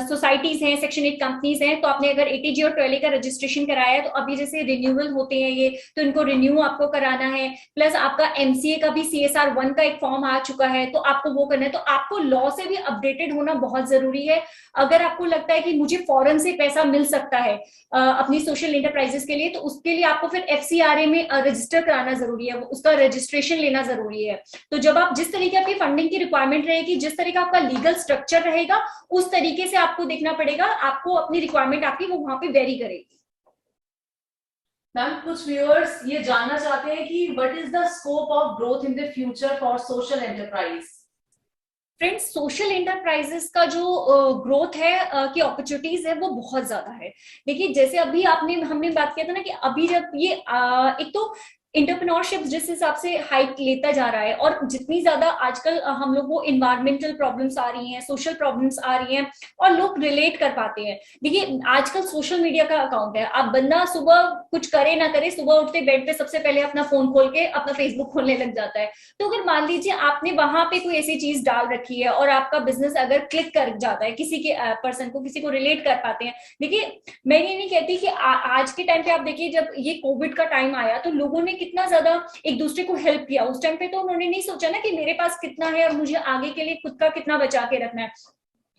सोसाइटीज हैं, सेक्शन 8 कंपनीज हैं, तो आपने अगर 80G और 12A का रजिस्ट्रेशन कराया है, तो अभी जैसे रिन्यूअल होते हैं ये, तो इनको रिन्यू आपको कराना है। प्लस आपका एमसीए का भी CSR 1 का एक फॉर्म आ चुका है, तो आपको वो करना है। तो आपको लॉ से भी अपडेटेड होना बहुत जरूरी है। अगर आपको लगता है कि मुझे फॉरेन से पैसा मिल सकता है अपनी सोशल एंटरप्राइजेस के लिए, तो उसके लिए आपको फिर FCRA में रजिस्टर कराना जरूरी है, उसका रजिस्ट्रेशन लेना जरूरी है। तो जब आप जिस तरीके आपकी फंडिंग की रिक्वायरमेंट रहेगी, जिस तरीके आपका लीगल स्ट्रक्चर रहेगा, उस तरीके से आपको देखना पड़ेगा, आपको अपनी रिक्वायरमेंट आपकी वो वहां पे वेरी करेगी। मैम, कुछ व्यूअर्स ये जानना चाहते हैं कि what is the scope of growth in the future for social enterprise. Friends, social enterprises का जो ग्रोथ है की अपॉर्चुनिटीज है वो बहुत ज्यादा है। देखिए जैसे अभी हमने बात किया था ना कि अभी जब ये एक तो एंटरप्रेन्योरशिप जिस हिसाब से हाइक लेता जा रहा है, और जितनी ज्यादा आजकल हम लोग को इन्वायरमेंटल प्रॉब्लम्स आ रही हैं, सोशल प्रॉब्लम्स आ रही हैं, और लोग रिलेट कर पाते हैं। देखिए आजकल सोशल मीडिया का अकाउंट है, आप बंदा सुबह कुछ करे ना करे, सुबह उठते बेड पे सबसे पहले अपना फोन खोल के अपना फेसबुक खोलने लग जाता है। तो अगर मान लीजिए आपने वहां पे कोई ऐसी चीज डाल रखी है और आपका बिजनेस अगर क्लिक कर जाता है, किसी के पर्सन को, किसी को रिलेट कर पाते हैं। देखिए मैं ये नहीं कहती कि आज के टाइम पे आप देखिए, जब ये कोविड का टाइम आया तो लोगों ने कितना ज्यादा एक दूसरे को हेल्प किया। उस टाइम पे तो उन्होंने नहीं सोचा ना कि मेरे पास कितना है और मुझे आगे के लिए खुद का कितना बचा के रखना है।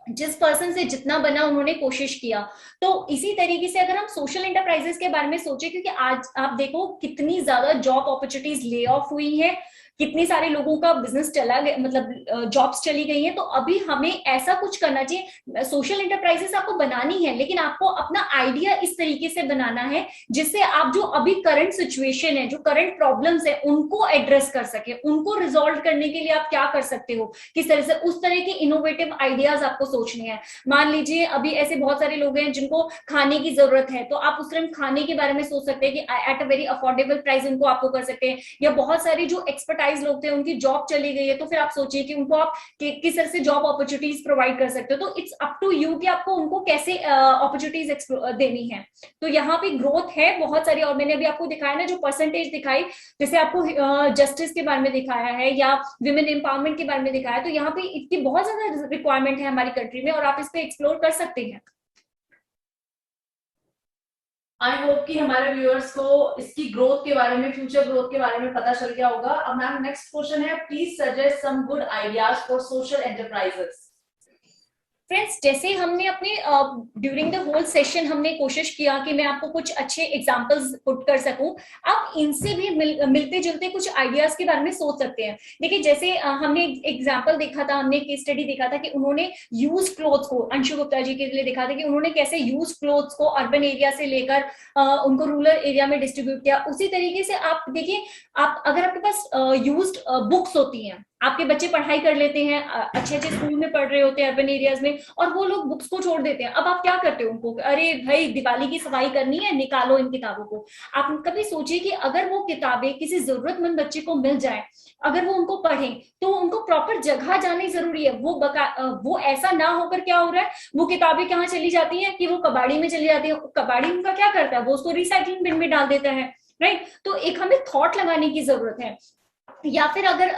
जिस पर्सन से जितना बना उन्होंने कोशिश किया। तो इसी तरीके से अगर हम सोशल एंटरप्राइजेस के बारे में सोचे, क्योंकि आज आप देखो कितनी ज्यादा जॉब अपॉर्चुनिटीज ले ऑफ हुई है, कितने सारे लोगों का बिजनेस चला गया, मतलब जॉब्स चली गई हैं। तो अभी हमें ऐसा कुछ करना चाहिए। सोशल एंटरप्राइजेस आपको बनानी है, लेकिन आपको अपना आइडिया इस तरीके से बनाना है जिससे आप जो अभी करंट सिचुएशन है, जो करंट प्रॉब्लम्स है, उनको एड्रेस कर सके। उनको रिजॉल्व करने के लिए आप क्या कर सकते हो, किस तरह से, उस तरह के इनोवेटिव आइडियाज आपको सोचने हैं। मान लीजिए अभी ऐसे बहुत सारे लोग हैं जिनको खाने की जरूरत है, तो आप उस टाइम खाने के बारे में सोच सकते हैं कि at a very affordable price उनको आपको कर सकते हैं। या बहुत सारी जो एक्सपर्टाइज लोग थे, उनकी जॉब चली गई है, तो फिर आप सोचिए कि उनको आप किस तरह से जॉब अपॉर्चुनिटीज प्रोवाइड कर सकते हो। तो इट्स अप टू यू कि आपको उनको कैसे अपॉर्चुनिटीज देनी है। तो यहाँ पे ग्रोथ है बहुत सारी। और मैंने अभी आपको दिखाया ना, जो परसेंटेज दिखाई, जैसे आपको जस्टिस के बारे में दिखाया है या विमेन एम्पावरमेंट के बारे में दिखाया है, तो यहाँ पे इसकी बहुत ज्यादा रिक्वायरमेंट है हमारी कंट्री में, और आप इस पे एक्सप्लोर कर सकते हैं। आई होप कि हमारे व्यूअर्स को इसकी ग्रोथ के बारे में, फ्यूचर ग्रोथ के बारे में पता चल गया होगा। अब मैम नेक्स्ट क्वेश्चन है, please suggest some good ideas for social enterprises. Friends, जैसे हमने अपने ड्यूरिंग द होल सेशन हमने कोशिश किया कि मैं आपको कुछ अच्छे एग्जांपल्स पुट कर सकूं, आप इनसे भी मिलते जुलते कुछ आइडियाज के बारे में सोच सकते हैं। देखिए जैसे हमने एग्जांपल देखा था, हमने केस स्टडी देखा था कि उन्होंने यूज क्लोथ्स को, अंशु गुप्ता जी के लिए देखा था कि उन्होंने कैसे यूज क्लोथ्स को अर्बन एरिया से लेकर उनको रूरल एरिया में डिस्ट्रीब्यूट किया। उसी तरीके से आप देखिए, आप अगर आपके पास यूज्ड बुक्स होती हैं, आपके बच्चे पढ़ाई कर लेते हैं, अच्छे अच्छे स्कूल में पढ़ रहे होते हैं अर्बन एरियाज में, और वो लोग बुक्स को छोड़ देते हैं। अब आप क्या करते हो उनको, अरे भाई दिवाली की सफाई करनी है, निकालो इन किताबों को। आप कभी सोचिए कि अगर वो किताबें किसी जरूरतमंद बच्चे को मिल जाए, अगर वो उनको पढ़ें, तो उनको प्रॉपर जगह जानी जरूरी है। वो ऐसा ना होकर क्या हो रहा है, वो किताबें कहाँ चली जाती हैं कि वो कबाड़ी में चली जाती है। कबाड़ी उनका क्या करता है, वो उसको रिसाइकलिंग बिन में डाल देता है, राइट। तो एक हमें थॉट लगाने की जरूरत है। या फिर अगर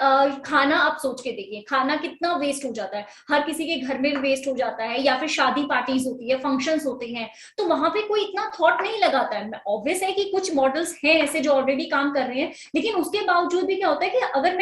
खाना आप सोच के देखिए, खाना कितना वेस्ट हो जाता है, हर किसी के घर में वेस्ट हो जाता है, या फिर शादी पार्टीज होती है, फंक्शंस होते हैं, तो वहां पे कोई इतना थॉट नहीं लगाता है। ऑब्वियस है कि कुछ मॉडल्स हैं ऐसे जो ऑलरेडी काम कर रहे हैं, लेकिन उसके बावजूद भी क्या होता है कि अगर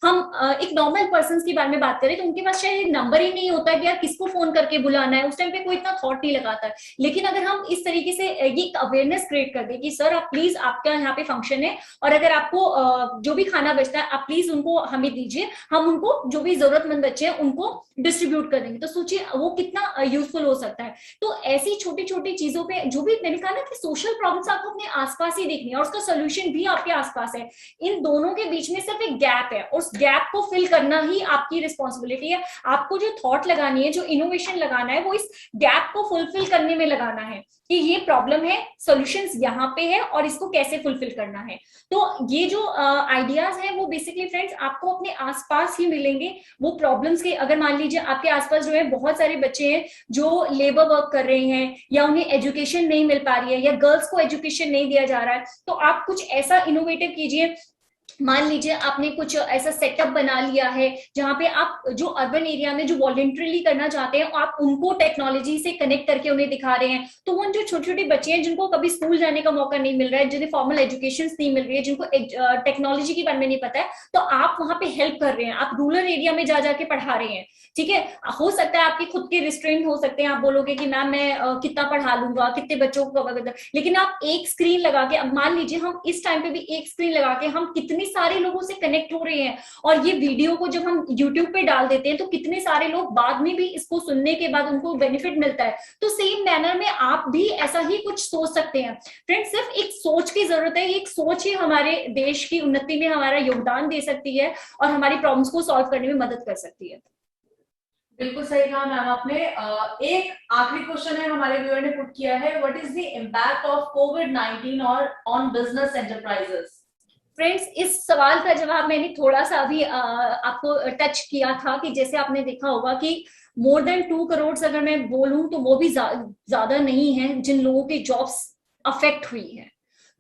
हम एक नॉर्मल पर्सन की बारे में बात करें तो उनके पास शायद नंबर ही नहीं होता कि यार किसको फोन करके बुलाना है, उस टाइम पे कोई इतना थॉट नहीं लगाता है। लेकिन अगर हम इस तरीके से ये अवेयरनेस क्रिएट कर दें कि सर आप प्लीज, आपका यहाँ पे फंक्शन है और अगर आपको जो भी खाना बचता है आप प्लीज उनको हमें दीजिए, हम उनको जो भी जरूरतमंद बच्चे हैं उनको डिस्ट्रीब्यूट कर देंगे, तो सोचिए वो कितना यूजफुल हो सकता है। तो ऐसी छोटी छोटी चीजों पे, जो भी मैंने कहा ना कि सोशल प्रॉब्लम्स आपको अपने आसपास ही देखनी है और उसका सोल्यूशन भी आपके आसपास है, इन दोनों के बीच में सिर्फ एक गैप है, उस गैप को फिल करना ही आपकी रिस्पॉन्सिबिलिटी है। आपको जो थॉट लगानी है, जो इनोवेशन लगाना है, वो इस गैप को फुलफिल करने में लगाना है कि ये प्रॉब्लम है, सॉल्यूशंस यहाँ पे है और इसको कैसे फुलफिल करना है। तो ये जो आइडियाज हैं वो बेसिकली फ्रेंड्स आपको अपने आसपास ही मिलेंगे। वो प्रॉब्लम्स के, अगर मान लीजिए आपके आसपास जो है बहुत सारे बच्चे हैं जो लेबर वर्क कर रहे हैं या उन्हें एजुकेशन नहीं मिल पा रही है या गर्ल्स को एजुकेशन नहीं दिया जा रहा है, तो आप कुछ ऐसा इनोवेटिव कीजिए। मान लीजिए आपने कुछ ऐसा सेटअप बना लिया है जहां पे आप जो अर्बन एरिया में जो वॉलंटरीली करना चाहते हैं आप उनको टेक्नोलॉजी से कनेक्ट करके उन्हें दिखा रहे हैं, तो वो जो छोटे छोटे बच्चे हैं जिनको कभी स्कूल जाने का मौका नहीं मिल रहा है, जिन्हें फॉर्मल एजुकेशन नहीं मिल रही है, जिनको टेक्नोलॉजी के बारे में नहीं पता है, तो आप वहां पे हेल्प कर रहे हैं, आप रूरल एरिया में जा जाके पढ़ा रहे हैं। ठीक है, हो सकता है आपके खुद के रिस्ट्रेंट हो सकते हैं, आप बोलोगे कि मैम मैं कितना पढ़ा लूंगा, कितने बच्चों को कवर कर, लेकिन आप एक स्क्रीन लगा के, अब मान लीजिए हम इस टाइम पे भी एक स्क्रीन लगा के हम कितने सारे लोगों से कनेक्ट हो रहे हैं, और ये वीडियो को जब हम YouTube पे डाल देते हैं तो कितने सारे लोग बाद में भी इसको सुनने के बाद उनको बेनिफिट मिलता है। तो सेम मैनर में आप भी ऐसा ही कुछ सोच सकते हैं। फ्रेंड्स, सिर्फ एक सोच की जरूरत है, एक सोच ही हमारे देश की उन्नति में हमारा योगदान दे सकती है और हमारी प्रॉब्लम्स को सॉल्व करने में मदद कर सकती है। बिल्कुल सही कहा मैम आपने। एक आखिरी क्वेश्चन है हमारे व्यूअर ने पुट किया है, what is the impact of कोविड-19 और ऑन बिजनेस एंटरप्राइजेस? फ्रेंड्स, इस सवाल का जवाब मैंने थोड़ा सा अभी आपको टच किया था कि जैसे आपने देखा होगा कि मोर देन 2 करोड़ अगर मैं बोलूं तो वो भी ज्यादा नहीं है जिन लोगों की जॉब्स अफेक्ट हुई है।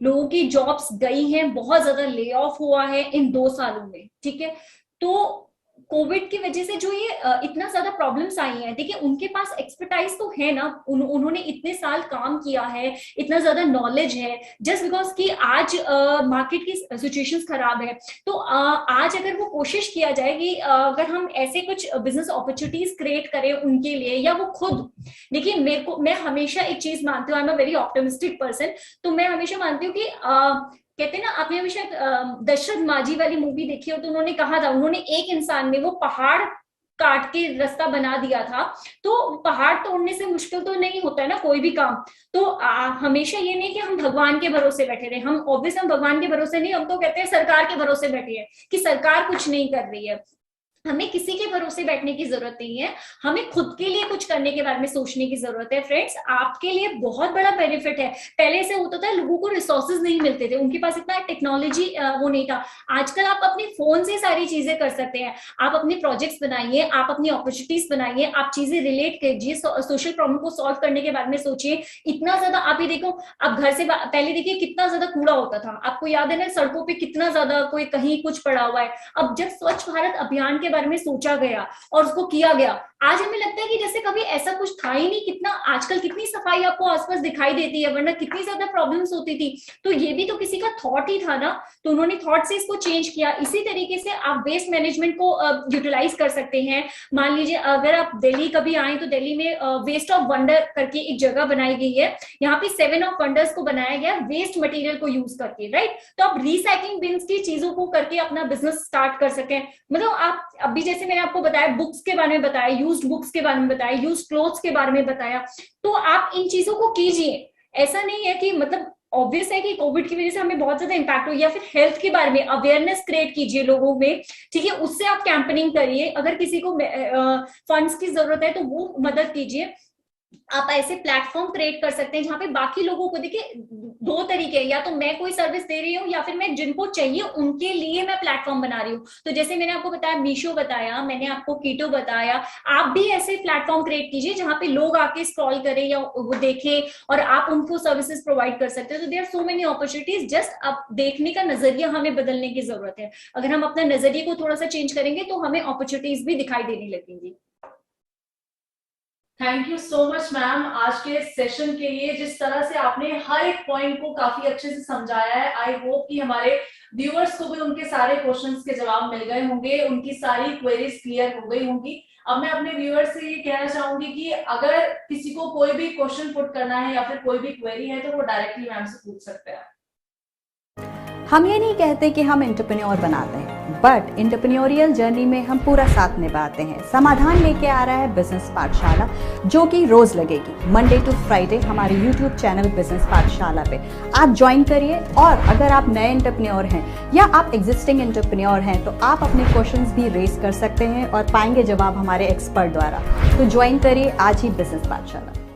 लोगों की जॉब्स गई हैं, बहुत ज्यादा ले ऑफ हुआ है इन 2 सालों में। ठीक है, तो कोविड की वजह से जो ये इतना ज्यादा प्रॉब्लम्स आई हैं, देखिए उनके पास एक्सपर्टाइज तो है ना, उन्होंने इतने साल काम किया है, इतना ज्यादा नॉलेज है, जस्ट बिकॉज कि आज मार्केट की सिचुएशंस खराब है, तो आज अगर वो कोशिश किया जाए कि अगर हम ऐसे कुछ बिजनेस अपॉर्चुनिटीज क्रिएट करें उनके लिए, या वो खुद, देखिए मैं हमेशा एक चीज मानती हूँ, I am a very optimistic person, तो मैं हमेशा मानती हूँ कि कहते हैं ना, आपने हमेशा दशरथ माझी वाली मूवी देखी हो, तो उन्होंने कहा था, उन्होंने एक इंसान ने वो पहाड़ काट के रास्ता बना दिया था। तो पहाड़ तोड़ने से मुश्किल तो नहीं होता है ना कोई भी काम। तो हमेशा ये नहीं कि हम भगवान के भरोसे बैठे रहे, हम ऑब्वियसली हम भगवान के भरोसे नहीं, हम तो कहते हैं सरकार के भरोसे बैठे हैं कि सरकार कुछ नहीं कर रही है। हमें किसी के भरोसे बैठने की जरूरत नहीं है, हमें खुद के लिए कुछ करने के बारे में सोचने की जरूरत है। फ्रेंड्स, आपके लिए बहुत बड़ा बेनिफिट है। पहले से होता था लोगों को रिसोर्सेज नहीं मिलते थे, उनके पास इतना टेक्नोलॉजी वो नहीं था। आजकल आप अपने फोन से सारी चीजें कर सकते हैं। आप अपने प्रोजेक्ट्स बनाइए, आप अपनी अपॉर्चुनिटीज बनाइए, आप चीजें रिलेट कीजिए, सोशल प्रॉब्लम को सॉल्व करने के बारे में सोचिए। इतना ज्यादा आप ये देखो, आप घर से पहले देखिए कितना ज्यादा कूड़ा होता था, आपको याद है ना, सड़कों पे कितना ज्यादा कोई कहीं कुछ पड़ा हुआ है। अब जब स्वच्छ भारत अभियान के बारे में सोचा गया और उसको किया गया, आज हमें लगता है कि जैसे कभी ऐसा कुछ था ही नहीं। कितना आजकल कितनी सफाई आपको आसपास दिखाई देती है, वरना कितनी ज्यादा प्रॉब्लम्स होती थी। तो ये भी तो किसी का थॉट ही था ना, तो उन्होंने थॉट से इसको चेंज किया। इसी तरीके से आप वेस्ट मैनेजमेंट को यूटिलाइज कर सकते हैं। मान लीजिए अगर आप दिल्ली कभी आए तो दिल्ली में वेस्ट ऑफ वंडर करके एक जगह बनाई गई है, यहाँ पे 7 ऑफ वंडर्स को बनाया गया वेस्ट मटेरियल को यूज करके, राइट। तो आप रिसाइकलिंग बिन्स की चीजों को करके अपना बिजनेस स्टार्ट कर सकें। मतलब आप अभी जैसे मैंने आपको बताया, बुक्स के बारे में बताया, यूज्ड बुक्स के बारे में बताया, यूज्ड क्लोथ्स के बारे में बताया, तो आप इन चीजों को कीजिए। ऐसा नहीं है कि मतलब ऑब्वियस है कि कोविड की वजह से हमें बहुत ज्यादा इंपैक्ट हो, या फिर हेल्थ के बारे में अवेयरनेस क्रिएट कीजिए लोगों में, ठीक है, उससे आप कैंपेनिंग करिए। अगर किसी को फंड्स की जरूरत है तो वो मदद कीजिए। आप ऐसे प्लेटफॉर्म क्रिएट कर सकते हैं जहां पे बाकी लोगों को, देखिए दो तरीके हैं, या तो मैं कोई सर्विस दे रही हूँ या फिर मैं जिनको चाहिए उनके लिए मैं प्लेटफॉर्म बना रही हूँ। तो जैसे मैंने आपको बताया मीशो बताया, मैंने आपको कीटो बताया, आप भी ऐसे प्लेटफॉर्म क्रिएट कीजिए जहां पे लोग आके स्क्रॉल करें या वो देखें और आप उनको सर्विसेज प्रोवाइड कर सकते हैं। तो there are so many opportunities, just अब देखने का नजरिया हमें बदलने की जरूरत है। अगर हम अपना नजरिए को थोड़ा सा चेंज करेंगे तो हमें अपॉर्चुनिटीज भी दिखाई देने लगेंगी। Thank you so much ma'am, आज के सेशन के लिए जिस तरह से आपने हर एक पॉइंट को काफी अच्छे से समझाया है। आई होप कि हमारे व्यूअर्स को भी उनके सारे क्वेश्चंस के जवाब मिल गए होंगे, उनकी सारी क्वेरीज क्लियर हो गई होंगी। अब मैं अपने व्यूअर्स से ये कहना चाहूंगी कि अगर किसी को कोई भी क्वेश्चन पुट करना है या फिर कोई भी क्वेरी है तो वो डायरेक्टली मैम से पूछ सकते हैं। हम ये नहीं कहते कि हम एंटरप्रेन्योर बनाते हैं, बट एंटरप्रेन्योरियल जर्नी में हम पूरा साथ निभाते हैं। समाधान लेके आ रहा है बिजनेस पाठशाला, जो कि रोज लगेगी मंडे टू फ्राइडे हमारे यूट्यूब चैनल बिजनेस पाठशाला पे। आप ज्वाइन करिए, और अगर आप नए एंटरप्रेन्योर हैं या आप एग्जिस्टिंग एंटरप्रेन्योर हैं तो आप अपने क्वेश्चंस भी रेज कर सकते हैं और पाएंगे जवाब हमारे एक्सपर्ट द्वारा। तो ज्वाइन करिए आज ही बिजनेस पाठशाला।